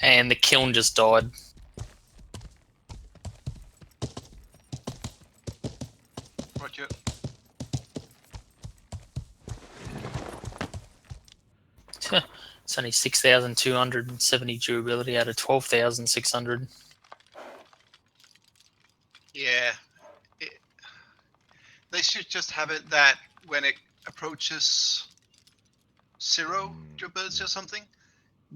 And the kiln just died. Roger. It's only 6,270 durability out of 12,600. Yeah. They should just have it that when it approaches 0 durability or something,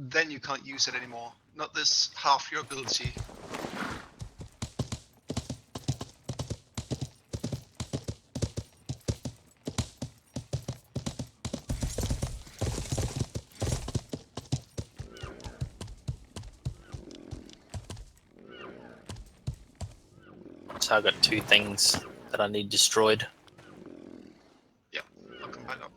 then you can't use it anymore. Not this half your ability. So I've got 2 things that I need destroyed. Yeah, I'll come back up.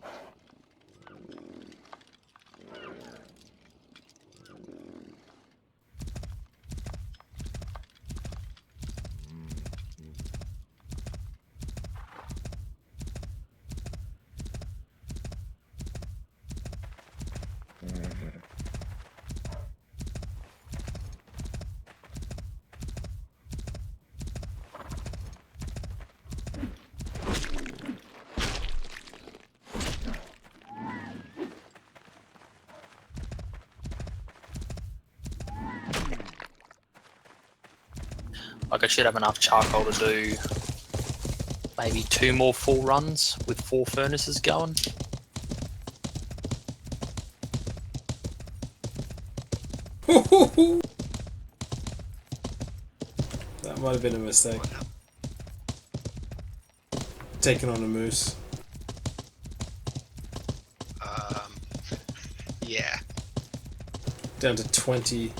Like I should have enough charcoal to do maybe 2 more full runs with 4 furnaces going. That might have been a mistake. Taking on a moose. Yeah. Down to 20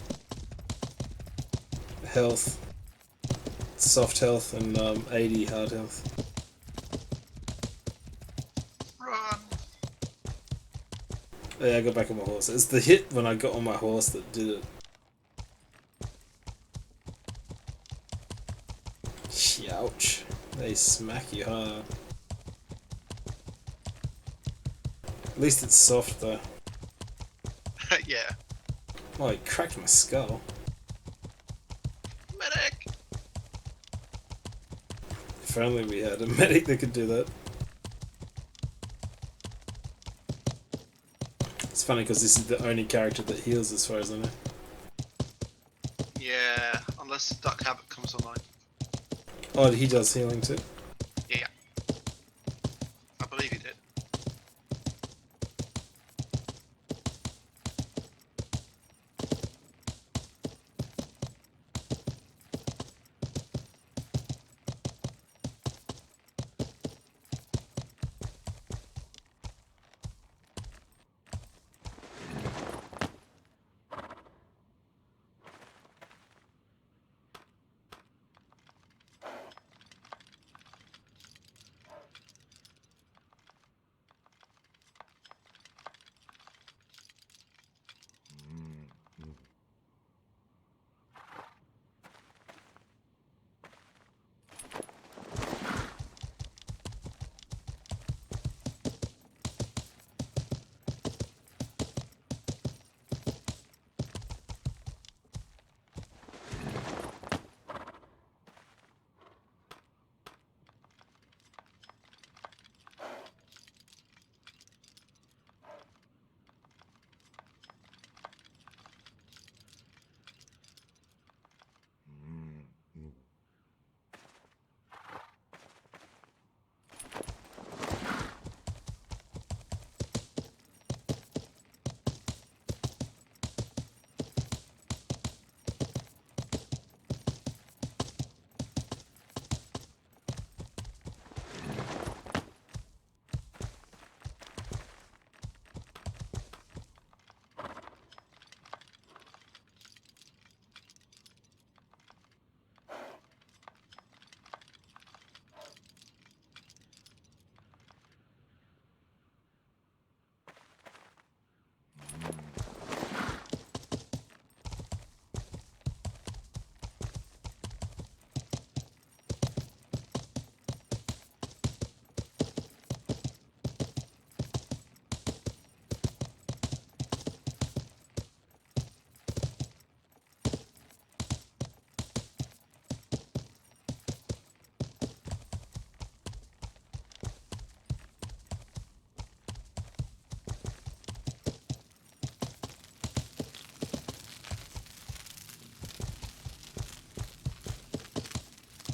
health, soft health, and 80 hard health. Run. Yeah, I got back on my horse. It's the hit when I got on my horse that did it. Ouch. They smack you hard. At least it's soft though. Yeah. Oh, it cracked my skull. Medic. If only we had a medic that could do that. It's funny because this is the only character that heals as far as I know. Yeah, unless Duck Habit comes online. Oh, he does healing too. Yeah. I believe he did.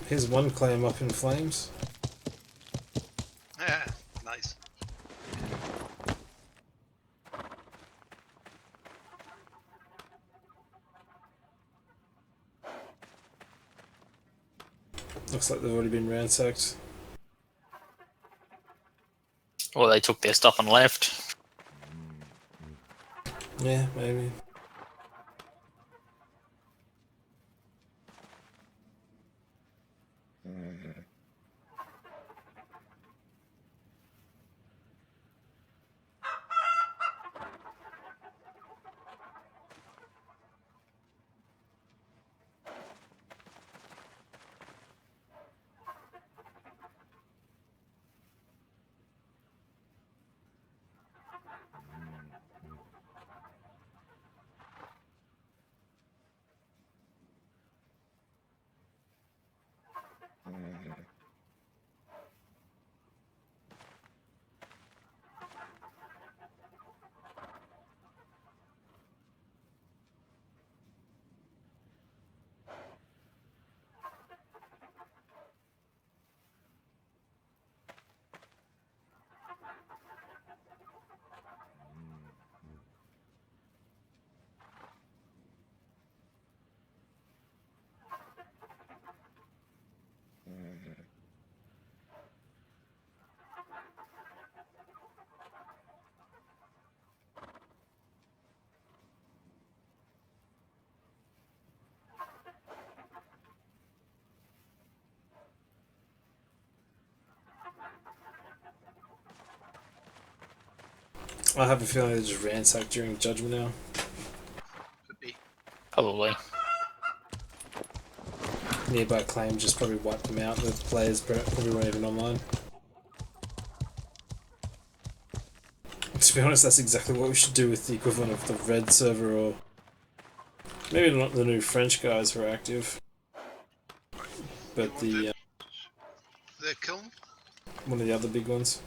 Here's one claim up in flames. Yeah, nice. Looks like they've already been ransacked. Or they took their stuff and left. Yeah, maybe. I have a feeling they just ransacked during Judgment Hour. Could be. Probably. Nearby claim just probably wiped them out. The players probably weren't even online. To be honest, that's exactly what we should do with the equivalent of the red server, or maybe not the new French guys who are active, but the kiln? one of the other big ones.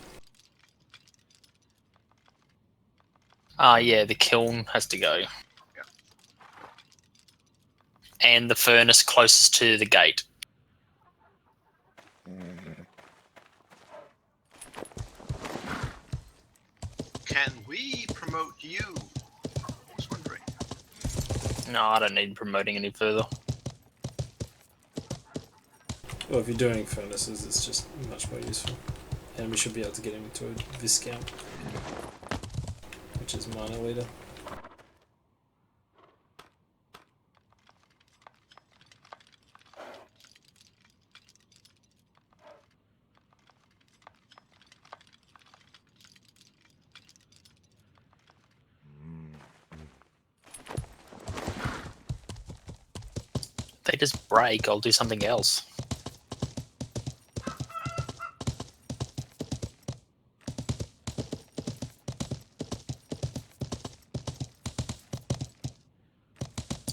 Yeah, the kiln has to go. Yeah. And the furnace closest to the gate. Can we promote you? I was wondering. No, I don't need promoting any further. Well, if you're doing furnaces, it's just much more useful. And we should be able to get him to a Viscount, which is minor leader. If they just break, I'll do something else.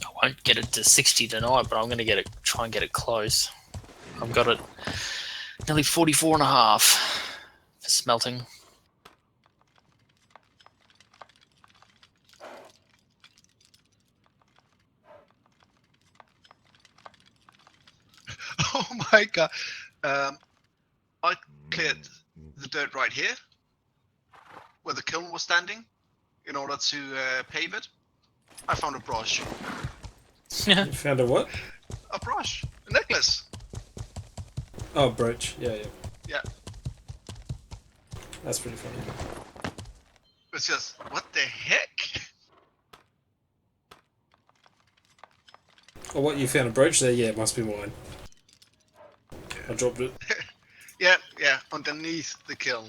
I won't get it to 60 tonight, but I'm going to try and get it close. I've got it nearly 44.5 for smelting. Oh my god. I cleared the dirt right here, where the kiln was standing, in order to pave it. I found a brush. You found a what? A brush. A necklace. Oh, brooch. Yeah, yeah. Yeah. That's pretty funny. It's just, what the heck? Oh, what, you found a brooch there? Yeah, it must be mine. I dropped it. Yeah, underneath the kiln.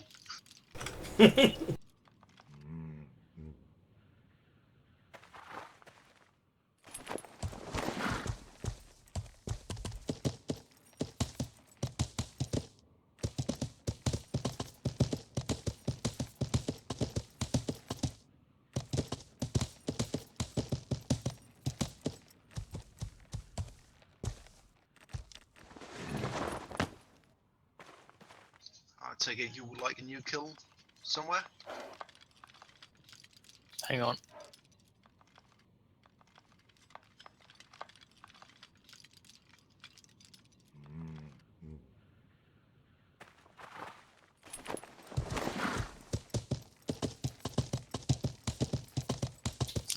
I take it you would like a new kiln somewhere? Hang on.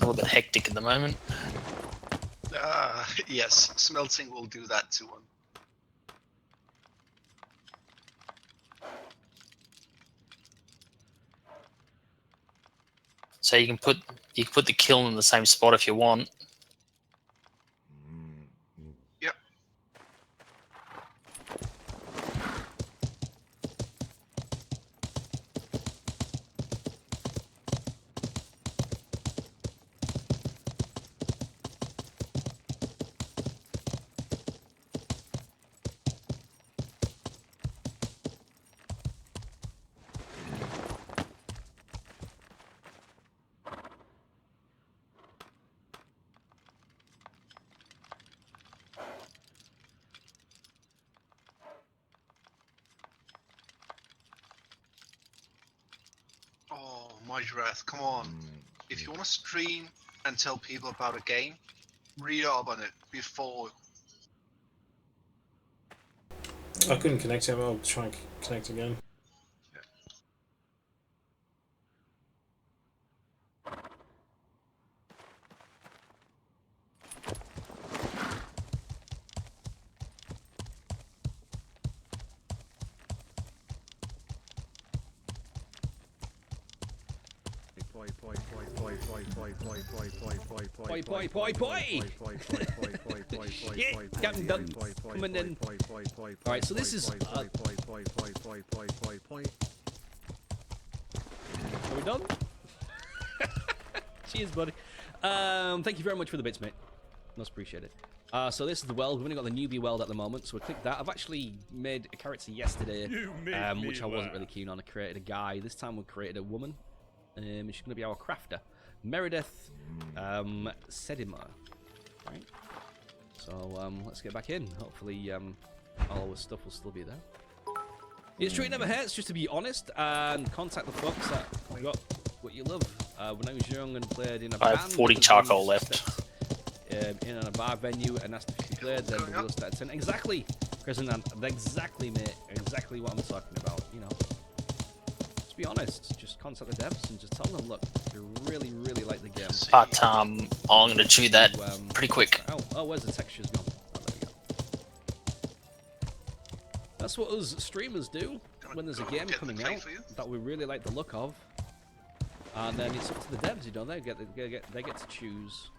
A little bit hectic at the moment. Yes, smelting will do that to one. So you can put the kiln in the same spot if you want. Yep. Oh, Majrath, come on. If you want to stream and tell people about a game, read up on it before. I couldn't connect him. I'll try and connect again. Yeah, Captain Dunn coming in. Alright, so this is... Are we done? Cheers, buddy. Thank you very much for the bits, mate. Most appreciated. So this is the world. We've only got the newbie world at the moment, so we'll click that. I've actually made a character yesterday, which I wasn't really keen on. I created a guy. This time we created a woman. She's going to be our crafter. Meredith Sedima. Right. So let's get back in. Hopefully all our stuff will still be there. It's true, it never hurts just to be honest and contact the folks that got what you love. When I was young and played in a band, I have 40 charcoal left. In a bar venue and asked if you played, then the wheels started turning. Exactly, Chris, exactly, mate. Exactly what I'm talking about. You know, just be honest. Just contact the devs and just tell them, look, you really, really like the game. But I'm going to chew that pretty quick. Oh, where's the textures gone? Oh, there we go. That's what us streamers do when there's a game coming out that we really like the look of, and then it's up to the devs. You know, they get to choose.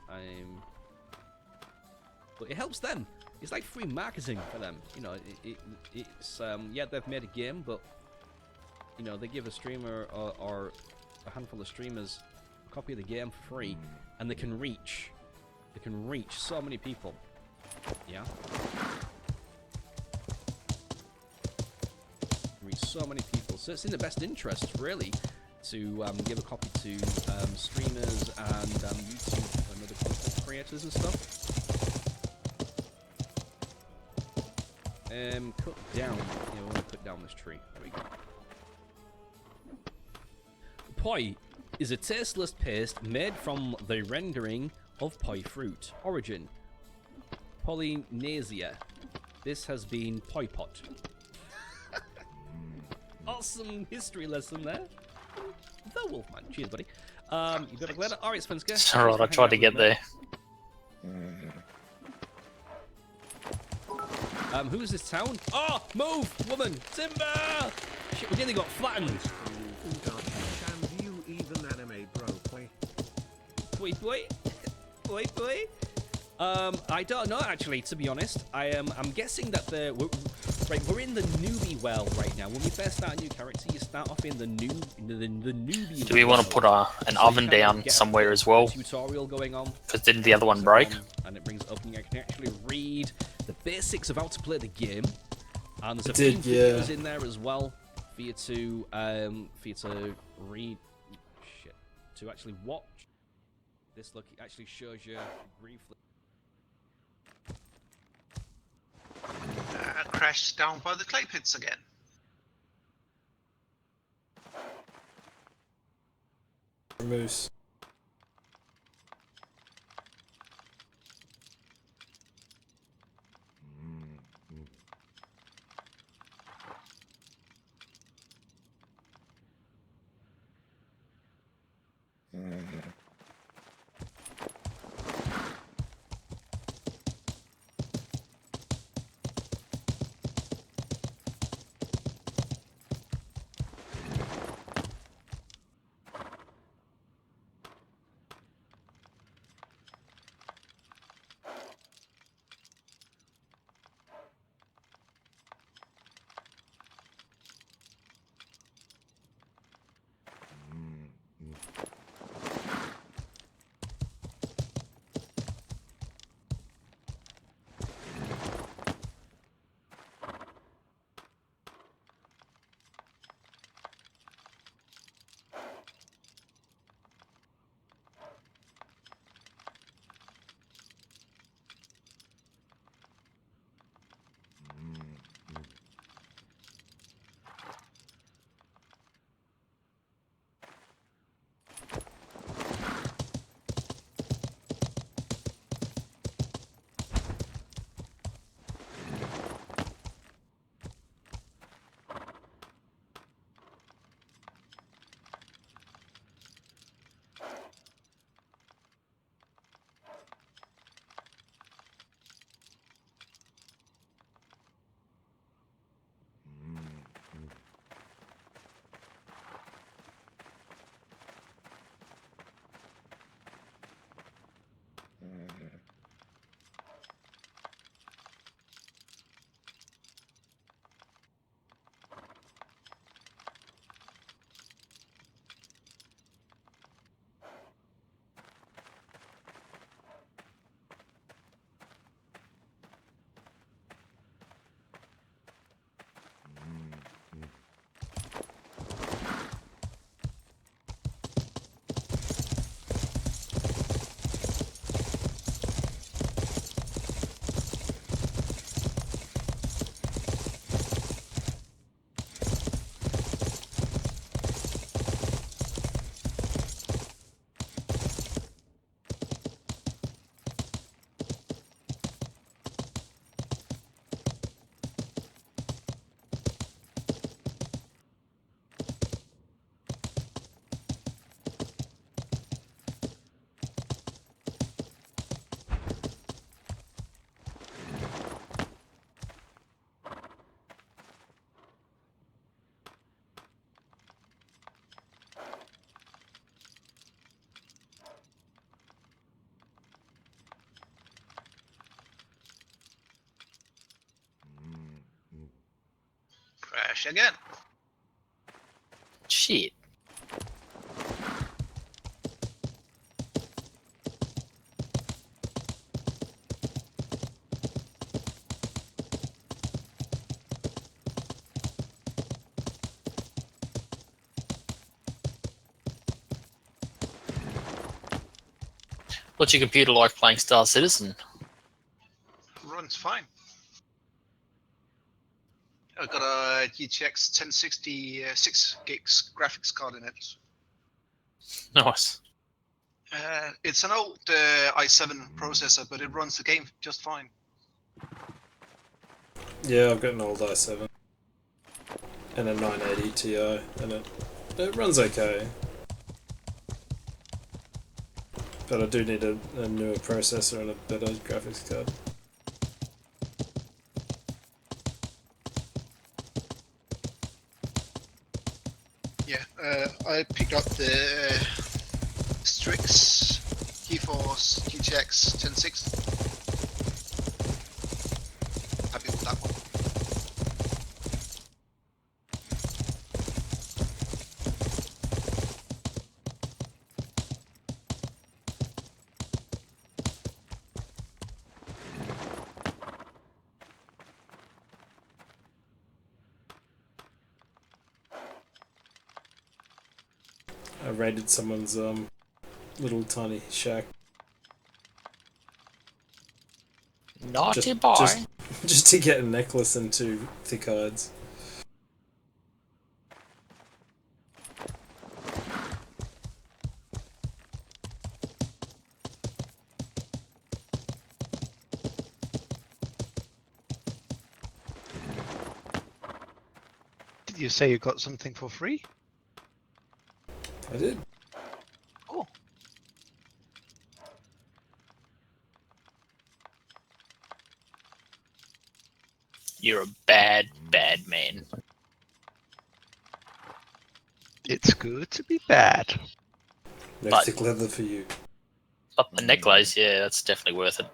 But it helps them. It's like free marketing for them. You know, it's yeah, they've made a game, but you know, they give a streamer or a handful of streamers a copy of the game for free, and they can reach so many people. Yeah. Reach so many people. So it's in the best interest, really, to give a copy to streamers and YouTube and other content creators and stuff. Cut down. Yeah, we want to cut down this tree. There we go. Poi is a tasteless paste made from the rendering of poi fruit. Origin: Polynesia. This has been poi pot. Awesome history lesson there. The Wolfman. Cheers, buddy. You got a glider? Alright, Spensker. It's alright, I tried to get there. Who is this town? Oh, move, woman, timber! Shit, we nearly got flattened. Can you even anime bro play? Boy. I don't know actually. To be honest, I'm guessing that we're in the newbie world right now. When we first start a new character, you start off in the newbie. Do we want to put an oven down somewhere as well? Tutorial going on. Because didn't the other one break? And it brings it up, and you can actually read the basics of how to play the game. And there's a few videos in there as well for you to read. Shit. To actually watch. This look actually shows you briefly. Crashed down by the clay pits again. Moose. Crash again. Shit. What's your computer like playing Star Citizen? Runs fine. I've got a GTX 1060 6 gigs graphics card in it. Nice. It's an old i7 processor, but it runs the game just fine. Yeah, I've got an old i7 and a 980 Ti, and it runs okay. But I do need a newer processor and a better graphics card. Yeah, I picked up the Strix GeForce GTX 1060. Happy with that one. I raided someone's little tiny shack Naughty boy. just to get a necklace and 2 thick hides. Did you say you got something for free? I did. Cool. You're a bad, bad man. It's good to be bad. No But- thick leather for you. But the necklace, yeah, that's definitely worth it.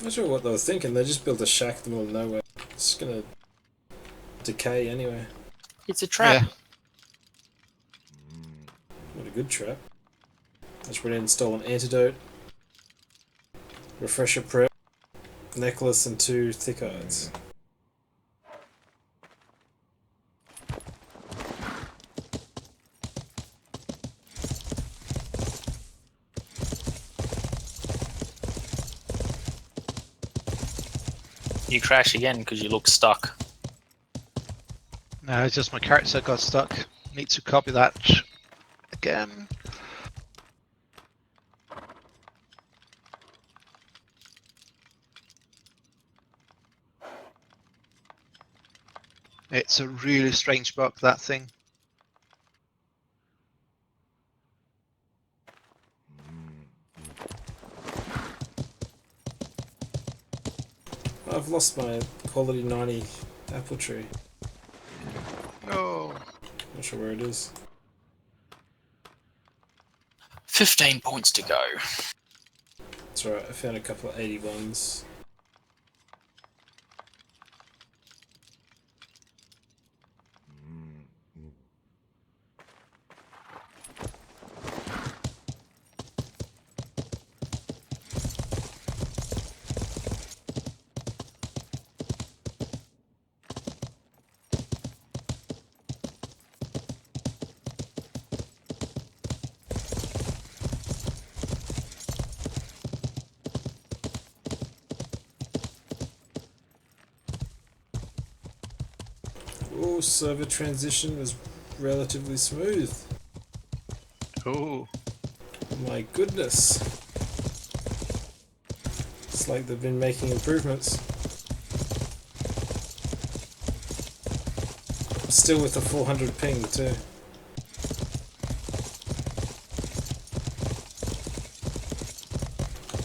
Not sure what they were thinking. They just built a shack in the middle of nowhere. It's gonna decay anyway. It's a trap. Yeah. What a good trap. I just went in and install an antidote, refresher prep, necklace, and 2 thick hides. You crash again because you look stuck. No, it's just my character got stuck. Need to copy that again. It's a really strange bug, that thing. I've lost my quality 90 apple tree. No. Not sure where it is. 15 points to go. That's right, I found a couple of 81s. Oh, server transition was relatively smooth. Oh, My goodness. It's like they've been making improvements. Still with the 400 ping too.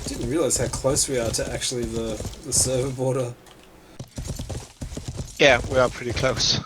Didn't realise how close we are to actually the server border. yeah, we are pretty close.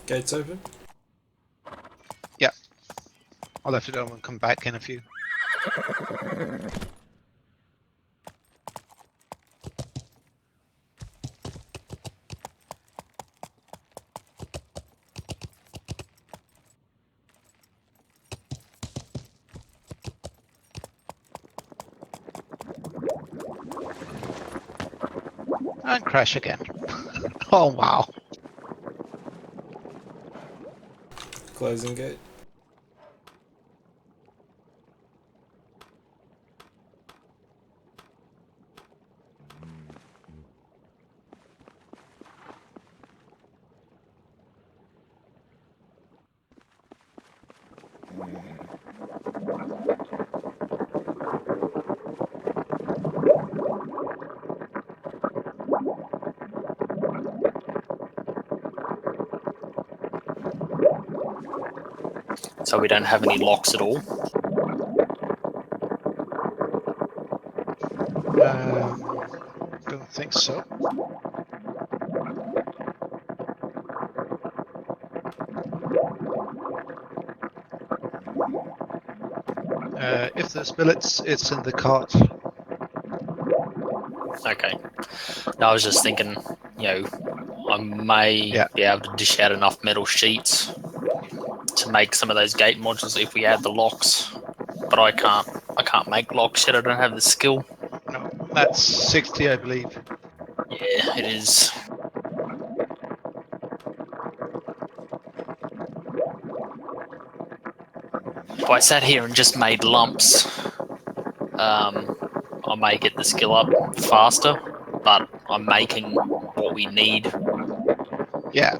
Gates open. Yeah, I'll have to go and come back in a few. And crash again. Oh wow. Closing gate. So we don't have any locks at all. Don't think so. If there's billets, it's in the cart. Okay. No, I was just thinking, I may be able to dish out enough metal sheets to make some of those gate modules if we add the locks. But I can't make locks yet. I don't have the skill. No, that's 60, I believe. Yeah, it is. If I sat here and just made lumps, I may get the skill up faster, but I'm making what we need. Yeah.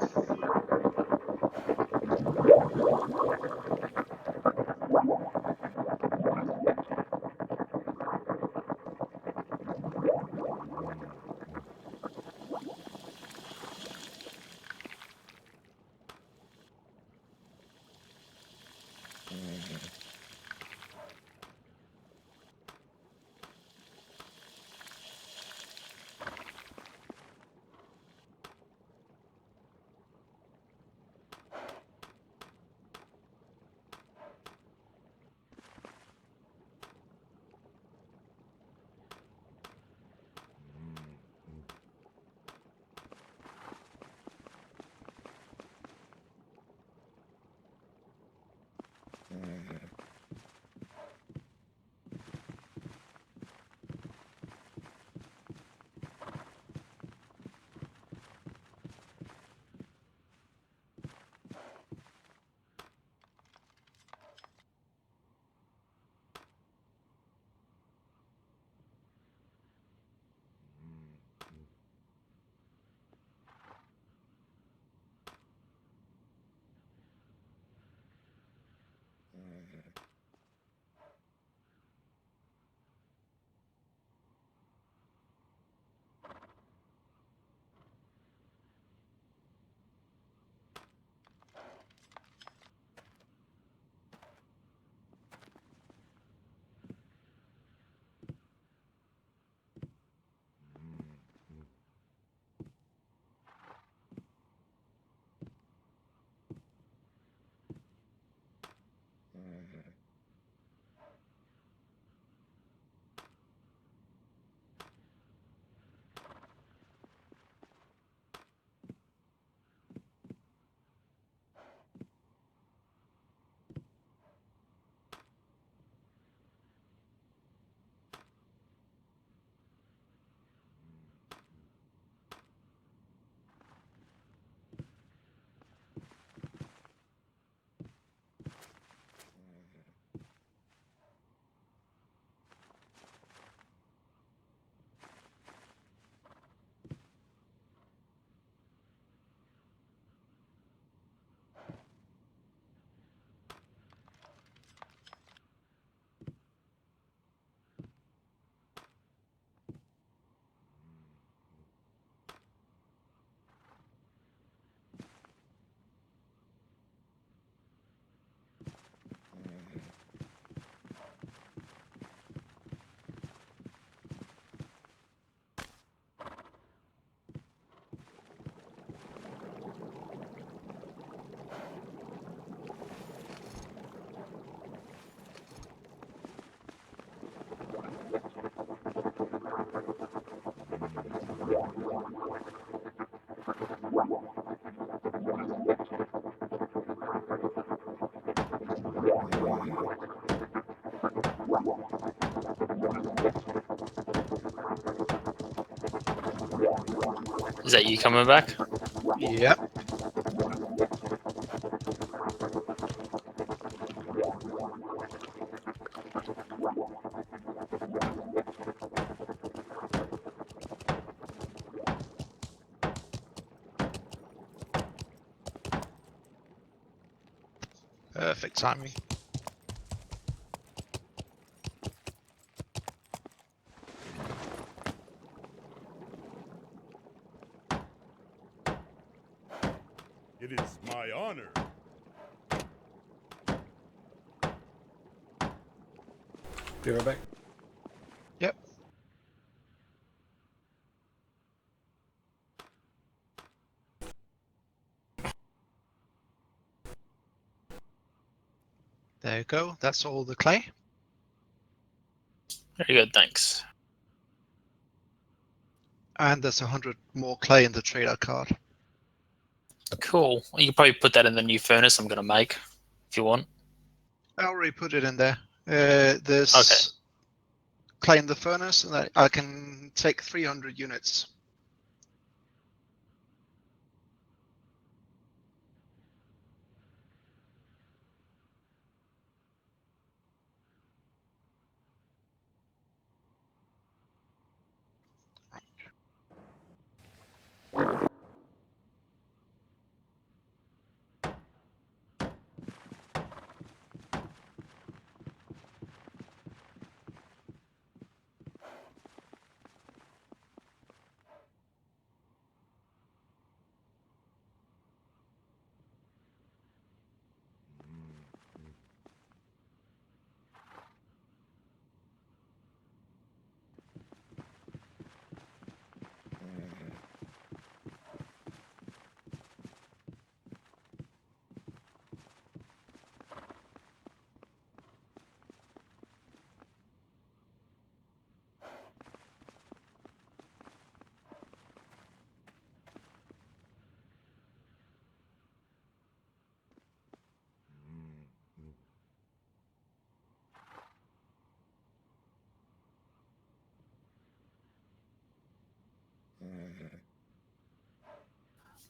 Is that you coming back? Yep. Perfect timing. It is my honor. Be right back. Yep. There you go. That's all the clay. Very good, thanks. And there's 100 more clay in the trader card. Cool. You can probably put that in the new furnace I'm going to make, if you want. I already put it in there. There's Okay. clay in the furnace, and I can take 300 units.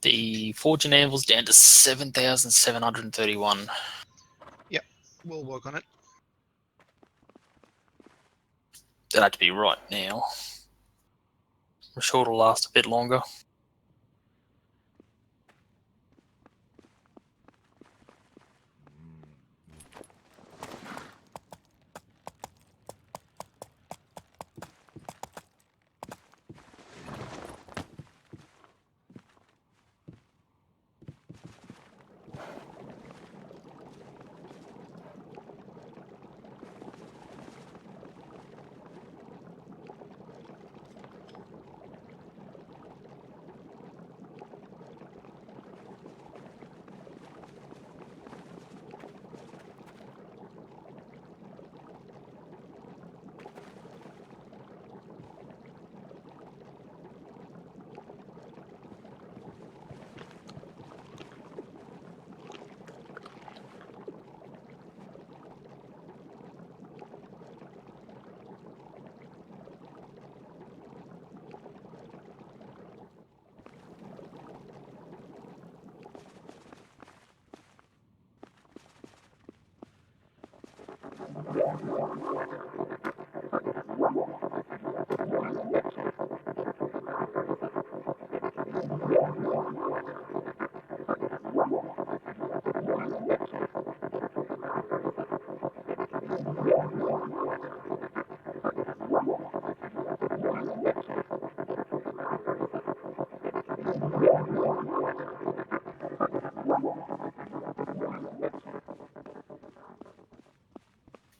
The forging anvil's down to 7,731. Yep, we'll work on it. That'd have to be right now. I'm sure it'll last a bit longer.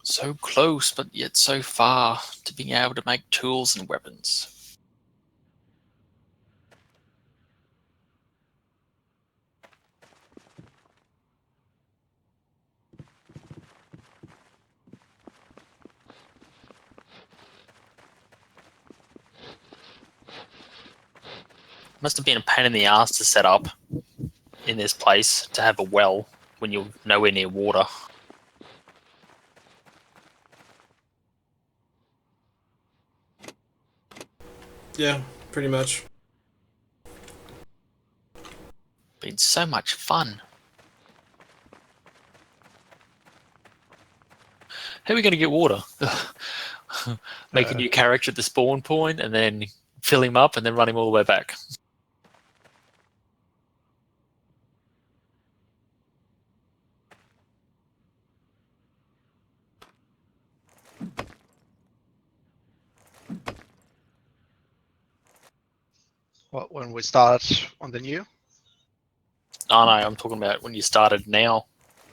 So close, but yet so far to being able to make tools and weapons. Must have been a pain in the ass to set up in this place to have a well when you're nowhere near water. Yeah, pretty much. Been so much fun. How are we going to get water? Make a new character at the spawn point and then fill him up and then run him all the way back. What, when we start on the new? Oh no, I'm talking about when you started now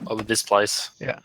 with this place. Yeah.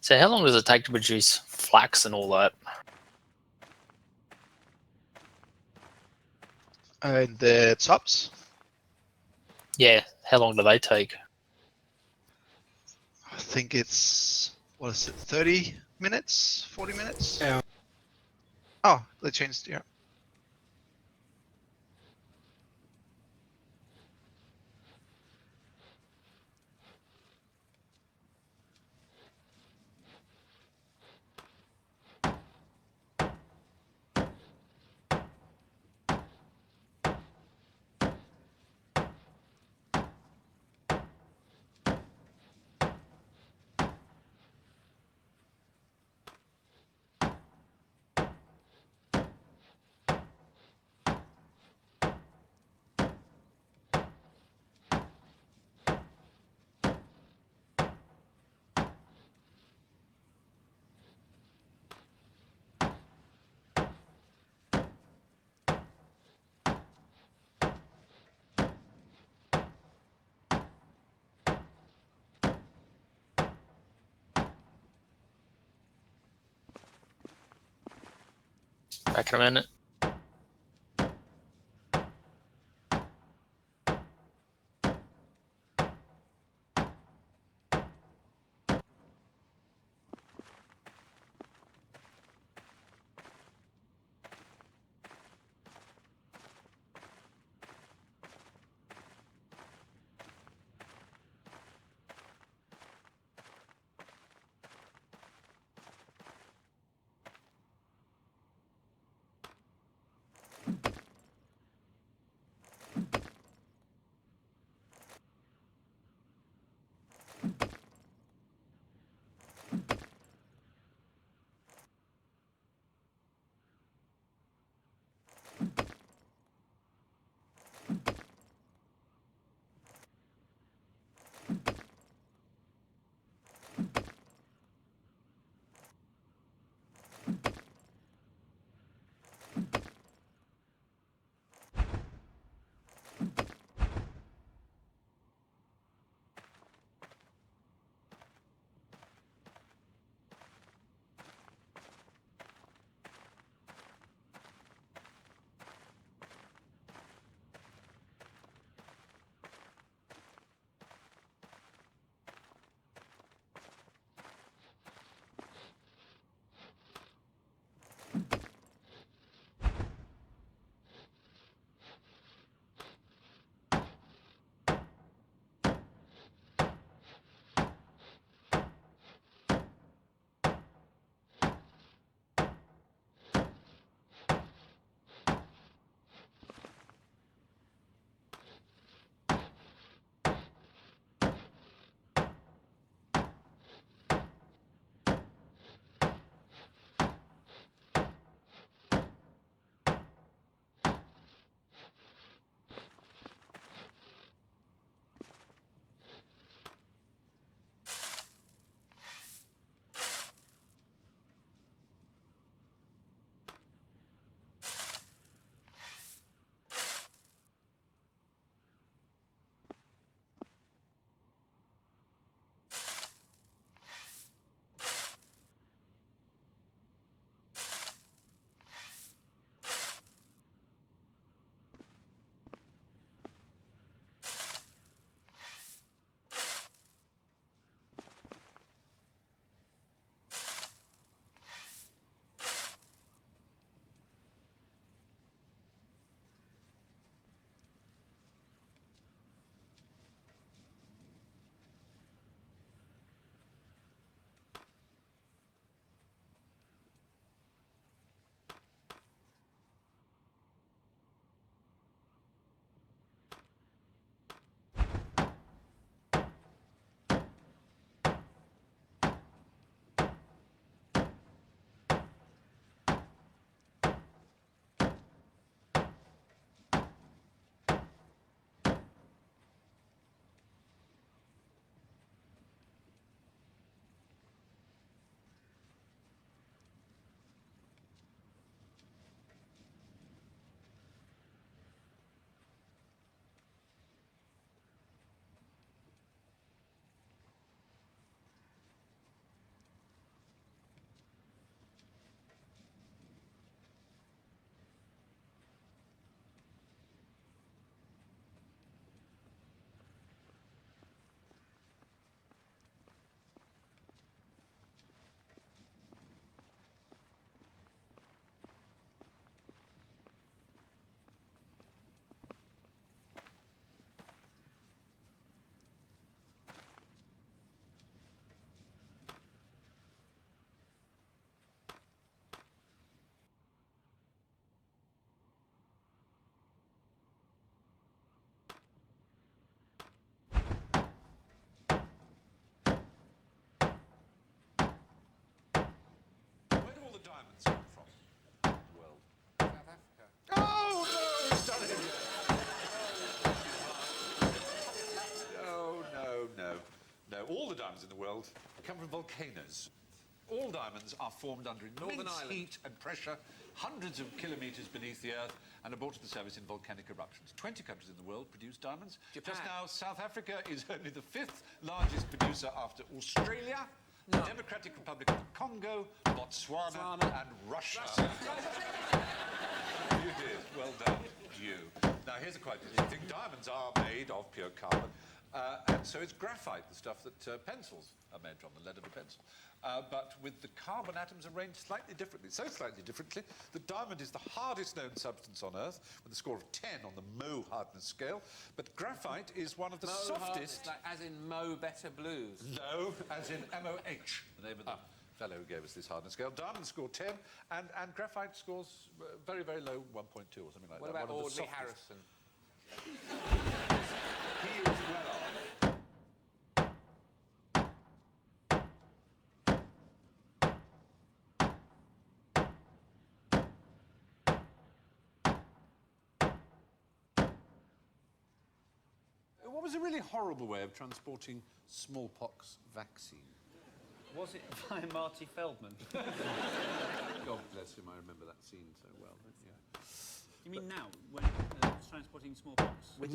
So how long does it take to produce flax and all that? And the tops, Yeah, how long do they take? I think it's, what is it, 30 minutes? 40 minutes? Yeah. Oh, they changed, yeah. Back in a minute. diamonds in the world come from volcanoes. All diamonds are formed under immense heat and pressure, hundreds of kilometres beneath the earth, and are brought to the surface in volcanic eruptions. 20 countries in the world produce diamonds. Japan. Just now, South Africa is only the 5th largest producer after Australia, the Democratic Republic of the Congo, Botswana, and Russia. You did. Well done, you. Now, here's a quite interesting thing. Diamonds are made of pure carbon, and so is graphite, the stuff that pencils are made from, the lead of a pencil. But with the carbon atoms arranged slightly differently, so slightly differently that diamond is the hardest known substance on Earth, with a score of 10 on the Mohs hardness scale, but graphite is one of the softest... Like, as in Mo Better Blues? No, as in MOH, the name of the fellow who gave us this hardness scale. Diamond score 10, and graphite scores very, very low, 1.2 or something like what that. What about Audley Harrison? He is well on. What was a really horrible way of transporting smallpox vaccine? Was it by Marty Feldman? God bless him, I remember that scene so well. Yeah. You mean now, when transporting smallpox?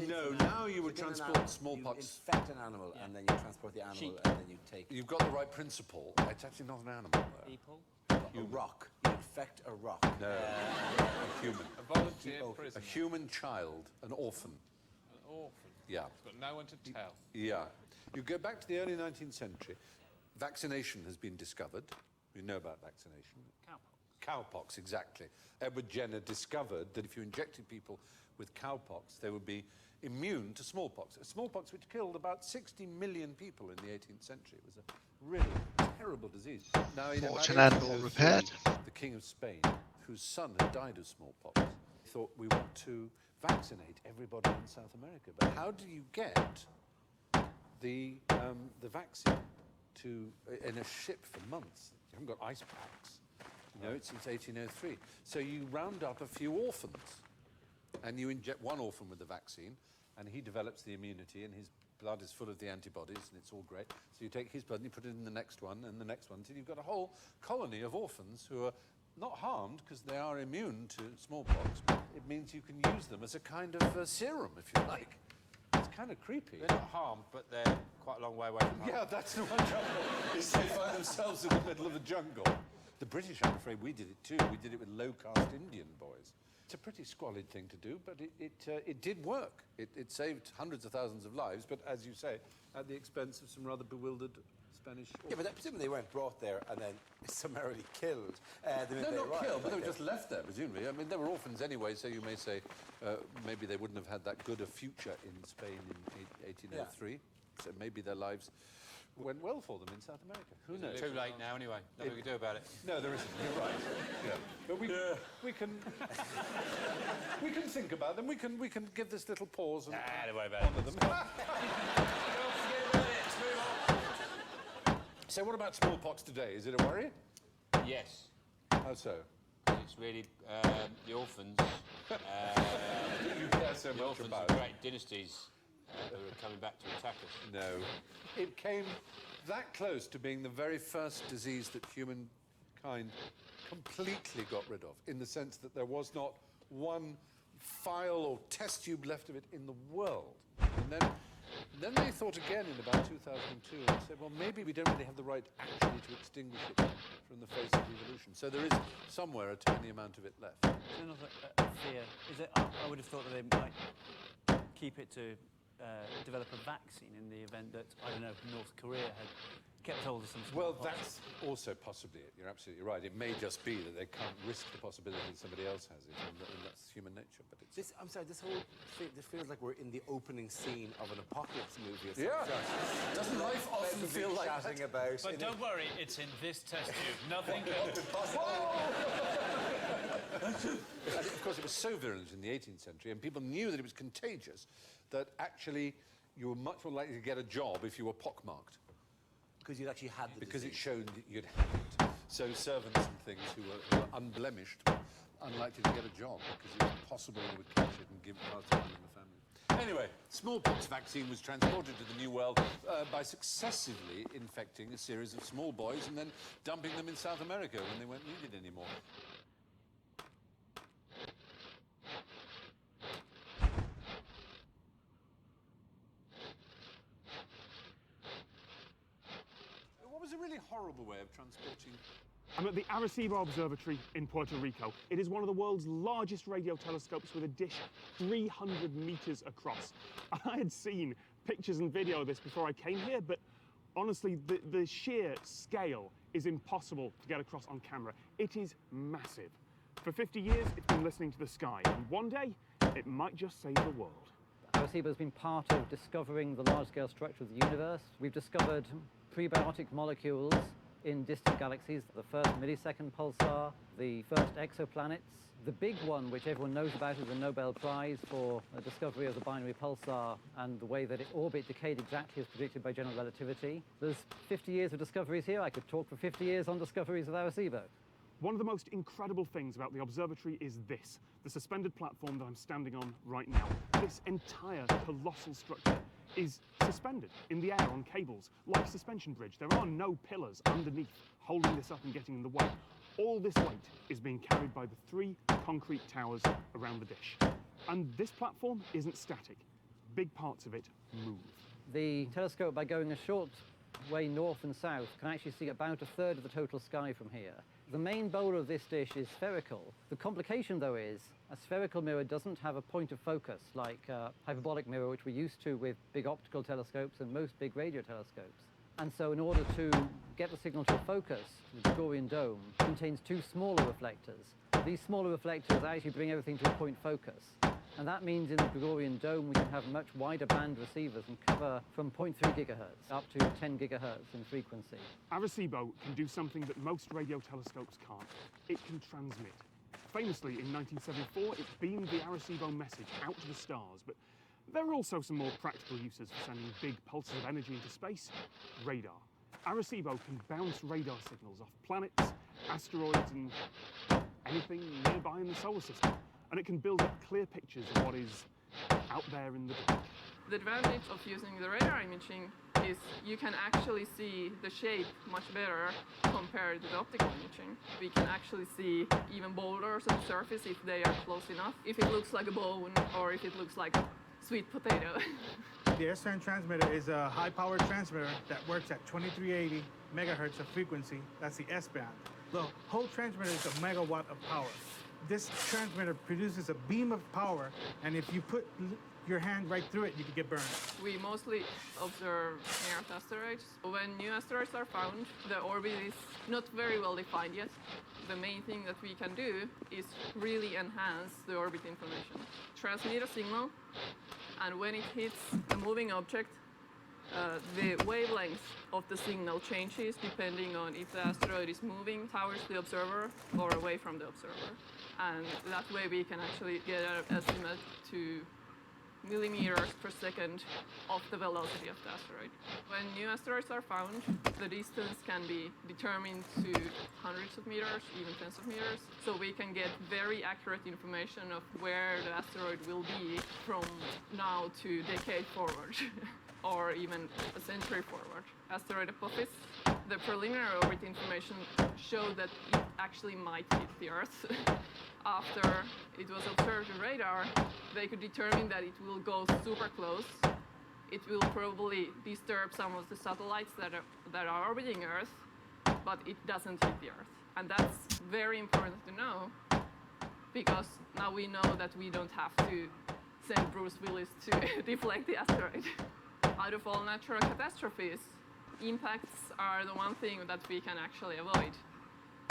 No, now you would transport smallpox. You infect an animal and then you transport the animal Sheep. and then you take... You've got the right principle. It's actually not an animal, though. People? A rock. You infect a rock. No, a human. A volunteer prisoner. A human child, an orphan. An orphan. Yeah. He's got no one to tell. Yeah. You go back to the early 19th century, vaccination has been discovered. We know about vaccination. Cowpox. Cowpox, exactly. Edward Jenner discovered that if you injected people with cowpox, they would be immune to smallpox. A smallpox which killed about 60 million people in the 18th century. It was a really terrible disease. Now, in Fought about an animal 1803, repaired. the King of Spain, whose son had died of smallpox, thought we want to vaccinate everybody in South America. But how do you get the vaccine to in a ship for months? You haven't got ice packs. You know, it's 1803. So you round up a few orphans, and you inject one orphan with the vaccine, and he develops the immunity, and his blood is full of the antibodies, and it's all great. So you take his blood and you put it in the next one, and the next one, until you've got a whole colony of orphans who are not harmed because they are immune to smallpox. It means you can use them as a kind of serum, if you like. It's kind of creepy. They're not harmed, but they're quite a long way away from home. Yeah, that's the one trouble, is they find themselves in the middle of the jungle. The British, I'm afraid, we did it too. We did it with low-caste Indian boys. It's a pretty squalid thing to do, but it did work. It saved hundreds of thousands of lives, but as you say, at the expense of some rather bewildered Spanish... Yeah, but presumably they weren't brought there and then summarily killed. No, not killed, but they were just left there, presumably. I mean, they were orphans anyway, so you may say maybe they wouldn't have had that good a future in Spain in 1803. Yeah. So maybe their lives went well for them in South America. Who knows? Too late now, anyway. Nothing we can do about it. No, there isn't. You're right. Yeah. But we can we can think about them. We can give this little pause and don't worry about honour them. So what about smallpox today? Is it a worry? Yes. How so? It's really the orphans. You care so the much orphans about of great dynasties who are coming back to attack us. No. It came that close to being the very first disease that humankind completely got rid of, in the sense that there was not one vial or test tube left of it in the world. And then they thought again in about 2002 and said, well, maybe we don't really have the right actually to extinguish it from the face of evolution. So there is somewhere a tiny amount of it left. Is there not a fear? Is it? I would have thought that they might keep it to develop a vaccine in the event that, I don't know, North Korea had kept hold of some smallpox. Well, that's also possibly it. You're absolutely right. It may just be that they can't risk the possibility that somebody else has it, and that's human nature. But it's... I'm sorry, this whole thing, this feels like we're in the opening scene of an apocalypse movie or something. Yeah. Doesn't life often feel like chatting that? about... But don't worry, it's in this test tube. Nothing can... And of course, it was so virulent in the 18th century, and people knew that it was contagious, that actually you were much more likely to get a job if you were pockmarked. Because you'd actually had the Because disease. it showed that you'd had it. So servants and things who were unblemished were unlikely to get a job because it was possible they would catch it and pass it on in the family. Anyway. Anyway, smallpox vaccine was transported to the New World by successively infecting a series of small boys and then dumping them in South America when they weren't needed anymore. What was a really horrible way of transporting? I'm at the Arecibo Observatory in Puerto Rico. It is one of the world's largest radio telescopes with a dish 300 meters across. I had seen pictures and video of this before I came here, but honestly, the sheer scale is impossible to get across on camera. It is massive. For 50 years, it's been listening to the sky, and one day, it might just save the world. Arecibo has been part of discovering the large-scale structure of the universe. We've discovered prebiotic molecules in distant galaxies, the first millisecond pulsar, the first exoplanets. The big one, which everyone knows about, is the Nobel Prize for the discovery of the binary pulsar and the way that its orbit decayed exactly as predicted by general relativity. There's 50 years of discoveries here. I could talk for 50 years on discoveries of Arecibo. One of the most incredible things about the observatory is this, the suspended platform that I'm standing on right now. This entire colossal structure is suspended in the air on cables, like a suspension bridge. There are no pillars underneath holding this up and getting in the way. All this weight is being carried by the 3 concrete towers around the dish. And this platform isn't static. Big parts of it move. The telescope, by going a short way north and south, can actually see about a third of the total sky from here. The main bowl of this dish is spherical. The complication, though, is a spherical mirror doesn't have a point of focus like a hyperbolic mirror, which we're used to with big optical telescopes and most big radio telescopes. And so in order to get the signal to a focus, the Gregorian dome contains 2 smaller reflectors. These smaller reflectors actually bring everything to a point focus. And that means in the Gregorian dome we can have much wider band receivers and cover from 0.3 gigahertz up to 10 gigahertz in frequency. Arecibo can do something that most radio telescopes can't. It can transmit. Famously, in 1974, it beamed the Arecibo message out to the stars, but there are also some more practical uses for sending big pulses of energy into space. Radar. Arecibo can bounce radar signals off planets, asteroids, and anything nearby in the solar system. And it can build up clear pictures of what is out there in the dark. The advantage of using the radar imaging is you can actually see the shape much better compared to the optical imaging. We can actually see even boulders on the surface if they are close enough, if it looks like a bone or if it looks like a sweet potato. The S-band transmitter is a high-powered transmitter that works at 2380 megahertz of frequency. That's the S-band. The whole transmitter is a megawatt of power. This transmitter produces a beam of power, and if you put your hand right through it, you could get burned. We mostly observe near-Earth asteroids. When new asteroids are found, the orbit is not very well defined yet. The main thing that we can do is really enhance the orbit information. Transmit a signal, and when it hits a moving object, the wavelength of the signal changes depending on if the asteroid is moving towards the observer or away from the observer. And that way we can actually get an estimate to millimeters per second of the velocity of the asteroid. When new asteroids are found, the distance can be determined to hundreds of meters, even tens of meters. So we can get very accurate information of where the asteroid will be from now to a decade forward. Or even a century forward. Asteroid Apophis, the preliminary orbit information showed that it actually might hit the Earth. After it was observed in radar, they could determine that it will go super close. It will probably disturb some of the satellites that are orbiting Earth, but it doesn't hit the Earth. And that's very important to know, because now we know that we don't have to send Bruce Willis to deflect the asteroid. Out of all natural catastrophes, impacts are the one thing that we can actually avoid.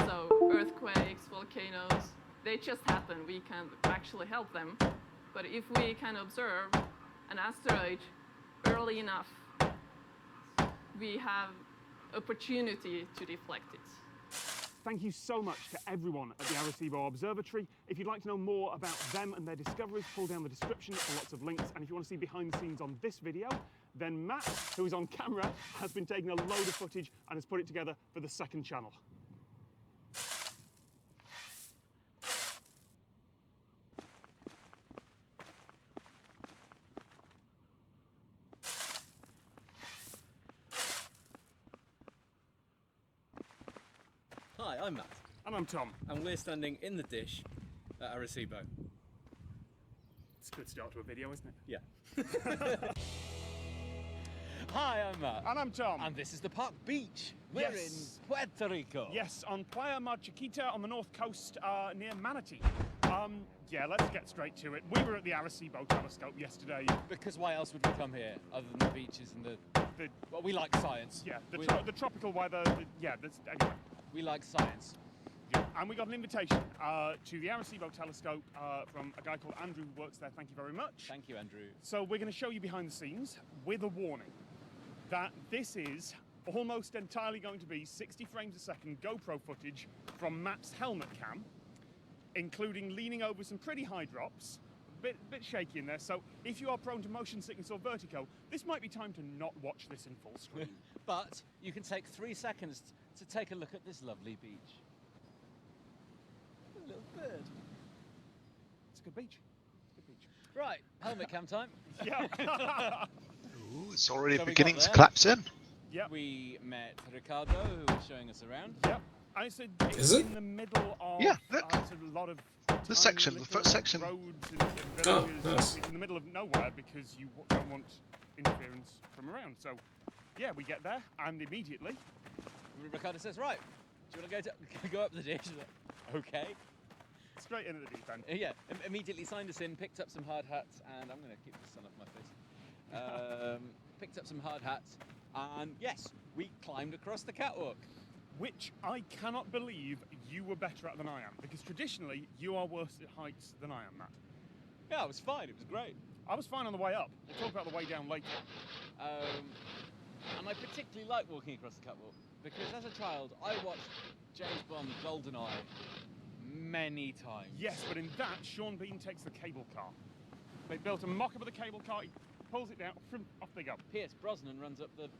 So earthquakes, volcanoes, they just happen. We can't actually help them. But if we can observe an asteroid early enough, we have opportunity to deflect it. Thank you so much to everyone at the Arecibo Observatory. If you'd like to know more about them and their discoveries, pull down the description for lots of links. And if you want to see behind the scenes on this video, then Matt, who is on camera, has been taking a load of footage and has put it together for the second channel. I'm Matt. And I'm Tom. And we're standing in the dish at Arecibo. It's a good start to a video, isn't it? Yeah. Hi, I'm Matt. And I'm Tom. And this is the Park Beach. We're Yes. in Puerto Rico. Yes, on Playa Mar Chiquita on the north coast near Manatee. Yeah, let's get straight to it. We were at the Arecibo telescope yesterday. Because why else would we come here other than the beaches and the well, we like science. Yeah, the tropical weather. Anyway. We like science. Yeah. And we got an invitation to the Arecibo telescope from a guy called Andrew who works there. Thank you very much. Thank you, Andrew. So we're going to show you behind the scenes with a warning that this is almost entirely going to be 60 frames a second GoPro footage from Matt's helmet cam, including leaning over some pretty high drops, bit shaky in there. So if you are prone to motion sickness or vertigo, this might be time to not watch this in full screen. But you can take 3 seconds to take a look at this lovely beach. A little bird. It's a good beach. It's a good beach. Right, helmet cam time. Yeah. Ooh, it's already So we beginning got to there. collapse in. Yep. We met Ricardo, who was showing us around. Yep. And it's Is it? in the middle of Yeah, look. it's a lot of This tiny section, the little first section. roads and Oh, villages. nice. It's in the middle of nowhere because you don't want interference from around. So, yeah, we get there and immediately. Ricardo says, right, do you want to go up the dish? Okay. Straight into the deep end. Yeah, immediately signed us in, picked up some hard hats, and I'm going to keep the sun off my face. Picked up some hard hats, and yes, we climbed across the catwalk. Which I cannot believe you were better at than I am, because traditionally you are worse at heights than I am, Matt. Yeah, it was fine, it was great. I was fine on the way up. We'll talk about the way down later. And I particularly like walking across the catwalk, because as a child, I watched James Bond GoldenEye many times. Yes, but in that, Sean Bean takes the cable car. They built a mock-up of the cable car, he pulls it down, off they go. Pierce Brosnan runs up the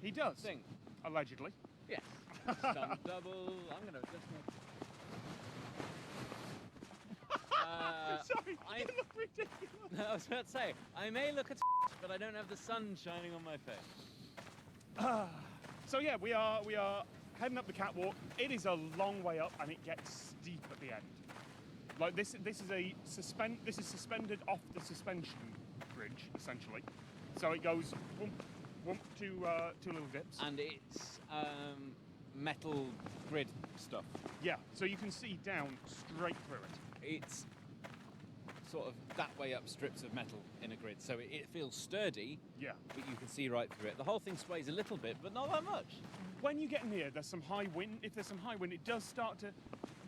He does. thing. Allegedly. Yes. Stunt double. I'm going to adjust my... Sorry, you look ridiculous. No, I was about to say, I may look at but I don't have the sun shining on my face. So yeah, we are heading up the catwalk. It is a long way up and it gets steep at the end. Like this is suspended off the suspension bridge essentially. So it goes whoomp, whoomp, two little dips. And it's metal grid stuff. Yeah, so you can see down straight through it. It's sort of that way up strips of metal in a grid, so it feels sturdy. Yeah. But you can see right through it. The whole thing sways a little bit, but not that much. When you get near, there's some high wind. If there's some high wind, it does start to.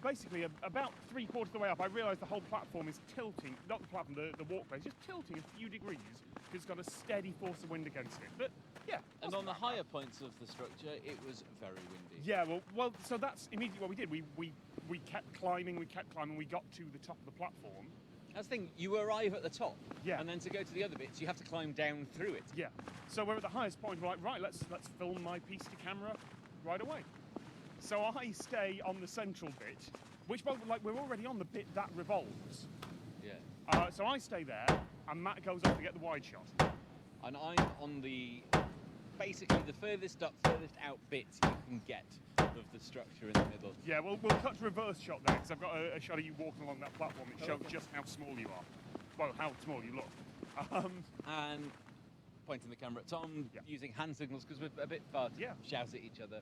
Basically, about 3/4 of the way up, I realised the whole platform is tilting. Not the platform, the walkway is just tilting a few degrees because it's got a steady force of wind against it. But yeah. And on the higher points of the structure, it was very windy. Yeah, well, so that's immediately what we did. We kept climbing, we got to the top of the platform. That's the thing, you arrive at the top, yeah, and then to go to the other bits, you have to climb down through it. Yeah. So we're at the highest point. We're like, right, let's film my piece to camera right away. So I stay on the central bit, which like we're already on the bit that revolves. Yeah. So I stay there, and Matt goes off to get the wide shot. And I'm on the basically the furthest up, furthest out bit you can get of the structure in the middle. Yeah, we'll cut to reverse shot there because I've got a shot of you walking along that platform that shows just how small you are. Well, how small you look. And pointing the camera at Tom, using hand signals because we're a bit far to shout at each other.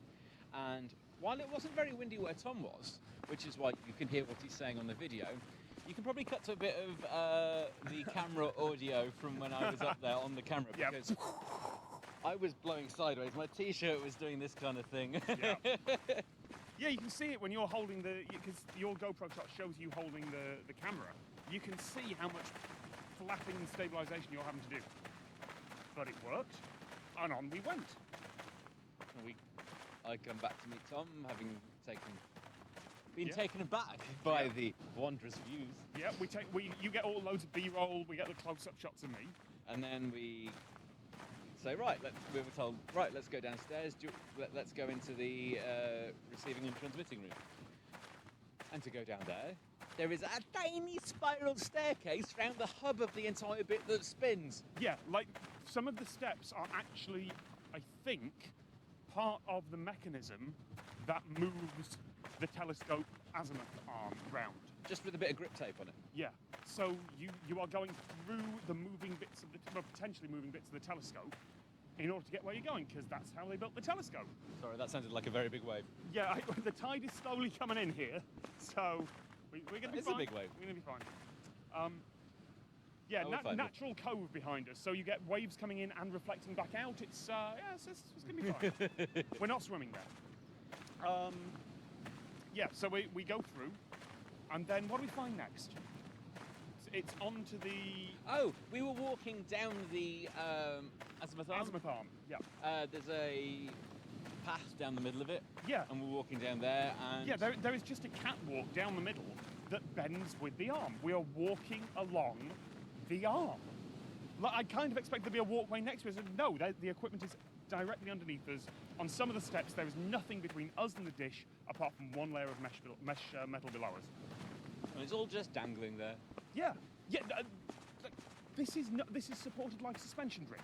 And while it wasn't very windy where Tom was, which is why you can hear what he's saying on the video, you can probably cut to a bit of the camera audio from when I was up there on the camera because I was blowing sideways. My t-shirt was doing this kind of thing. Yeah, you can see it when you're holding because your GoPro shot shows you holding the camera. You can see how much flapping and stabilisation you're having to do. But it worked, and on we went. And I come back to meet Tom, having been taken aback by the wondrous views. Yeah, you get all loads of B-roll, we get the close-up shots of me. And then we say, we were told, right, let's go downstairs, let's go into the receiving and transmitting room. And to go down there is a tiny spiral staircase round the hub of the entire bit that spins. Yeah, like some of the steps are actually, I think, part of the mechanism that moves the telescope azimuth arm round. Just with a bit of grip tape on it. Yeah. So you are going through the moving bits of the, well, potentially moving bits of the telescope in order to get where you're going, because that's how they built the telescope. Sorry, that sounded like a very big wave. Yeah, the tide is slowly coming in here, so we're going to be It's fine. a big wave. We're going to be fine. Yeah, natural cove behind us, so you get waves coming in and reflecting back out. It's it's going to be fine. We're not swimming there. Yeah, so we go through, and then what do we find next? It's on to the... Oh, we were walking down the azimuth arm. Azimuth arm, yeah. There's a path down the middle of it. Yeah. And we're walking down there, and... Yeah, there is just a catwalk down the middle that bends with the arm. We are walking along the arm. Like, I kind of expected there to be a walkway next to us. No, the equipment is directly underneath us. On some of the steps, there is nothing between us and the dish apart from one layer of mesh metal below us. And it's all just dangling there. Yeah, yeah. This is supported like a suspension bridge.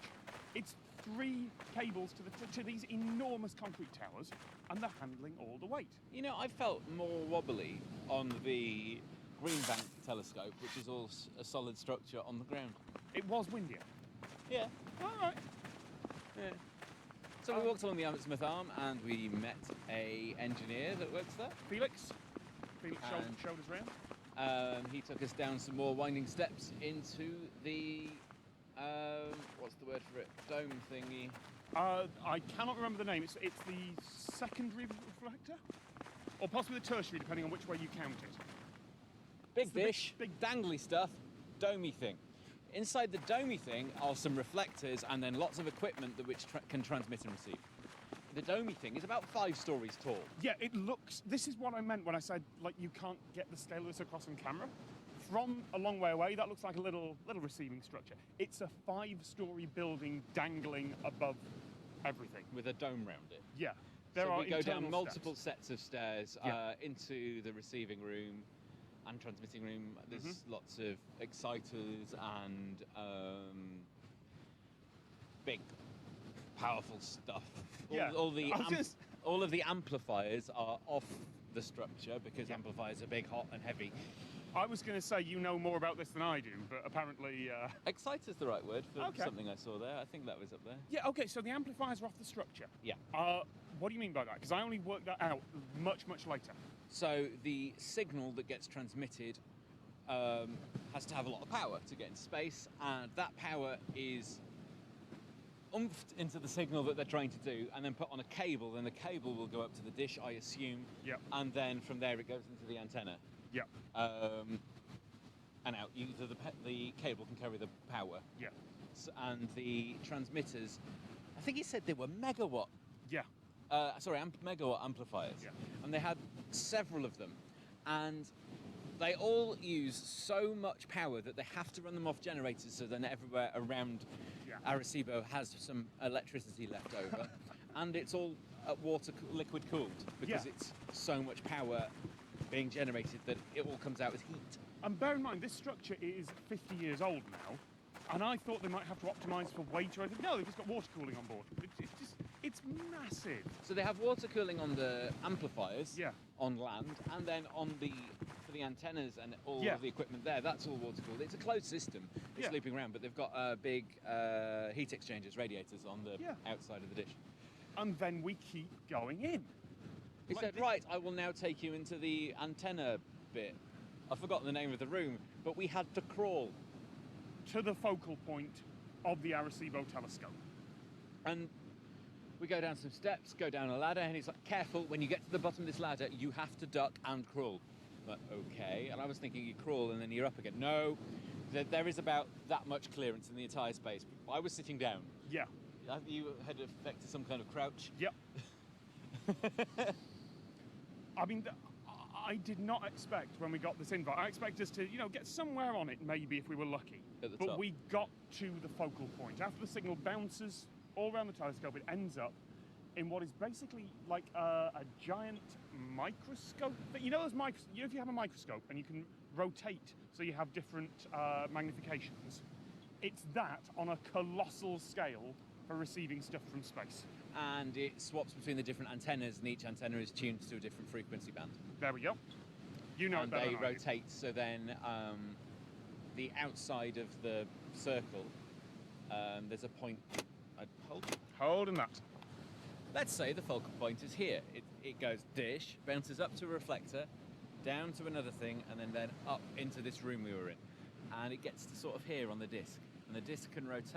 It's 3 cables to these enormous concrete towers, and they're handling all the weight. You know, I felt more wobbly on the Greenbank telescope, which is all a solid structure on the ground. It was windier. Yeah. All right. Yeah. So we walked along the azimuth arm, and we met a engineer that works there. Felix showed us around. He took us down some more winding steps into the what's the word for it? Dome thingy. I cannot remember the name. It's the secondary reflector, or possibly the tertiary, depending on which way you count it. Big dish, big dangly stuff, domey thing. Inside the domey thing are some reflectors and then lots of equipment that which can transmit and receive. The domey thing is about 5 stories tall. Yeah, it looks... This is what I meant when I said, like, you can't get the scale of this across on camera. From a long way away, that looks like a little receiving structure. It's a 5-story building dangling above everything. With a dome round it. Yeah. So we go down multiple sets of stairs into the receiving room and transmitting room. There's lots of exciters and big, powerful stuff. All of the amplifiers are off the structure because amplifiers are big, hot, and heavy. I was going to say you know more about this than I do, but apparently... Exciter's the right word for something I saw there. I think that was up there. Yeah, okay, so the amplifiers are off the structure. Yeah. What do you mean by that? Because I only worked that out much, much later. So the signal that gets transmitted has to have a lot of power to get into space, and that power is umphed into the signal that they're trying to do and then put on a cable. Then the cable will go up to the dish, I assume. Yep. And then from there it goes into the antenna. Yep. And out. Either the cable can carry the power. Yeah. And the transmitters, I think he said they were megawatt. Yeah. Megawatt amplifiers. Yeah. And they had several of them. And they all use so much power that they have to run them off generators, so then everywhere around Arecibo has some electricity left over. And it's all liquid cooled because it's so much power being generated that it all comes out as heat. And bear in mind, this structure is 50 years old now, and I thought they might have to optimise for weight or anything. No, they've just got water cooling on board. It's massive. So they have water cooling on the amplifiers on land, and then for the antennas and all of the equipment there, that's all water cooled. It's a closed system. It's looping around, but they've got big heat exchangers, radiators on the outside of the dish. And then we keep going in. He said, right, I will now take you into the antenna bit. I've forgotten the name of the room, but we had to crawl to the focal point of the Arecibo telescope. And we go down some steps, go down a ladder, and he's like, careful, when you get to the bottom of this ladder, you have to duck and crawl. I'm like, okay. And I was thinking you crawl and then you're up again. No, there is about that much clearance in the entire space. I was sitting down. Yeah. You had affected some kind of crouch? Yep. I mean, I did not expect when we got this invite. I expected us to, get somewhere on it, maybe, if we were lucky. At the top. But we got to the focal point. After the signal bounces all around the telescope, it ends up in what is basically like a giant microscope. If you have a microscope and you can rotate so you have different magnifications, it's that on a colossal scale for receiving stuff from space. and it swaps between the different antennas, and each antenna is tuned to a different frequency band. There we go. You know it and better they than I do. rotate, so then the outside of the circle, there's a point. I'd hold. Holding that. Let's say the focal point is here. It goes dish, bounces up to a reflector, down to another thing, and then up into this room we were in. And it gets to sort of here on the disc. And the disc can rotate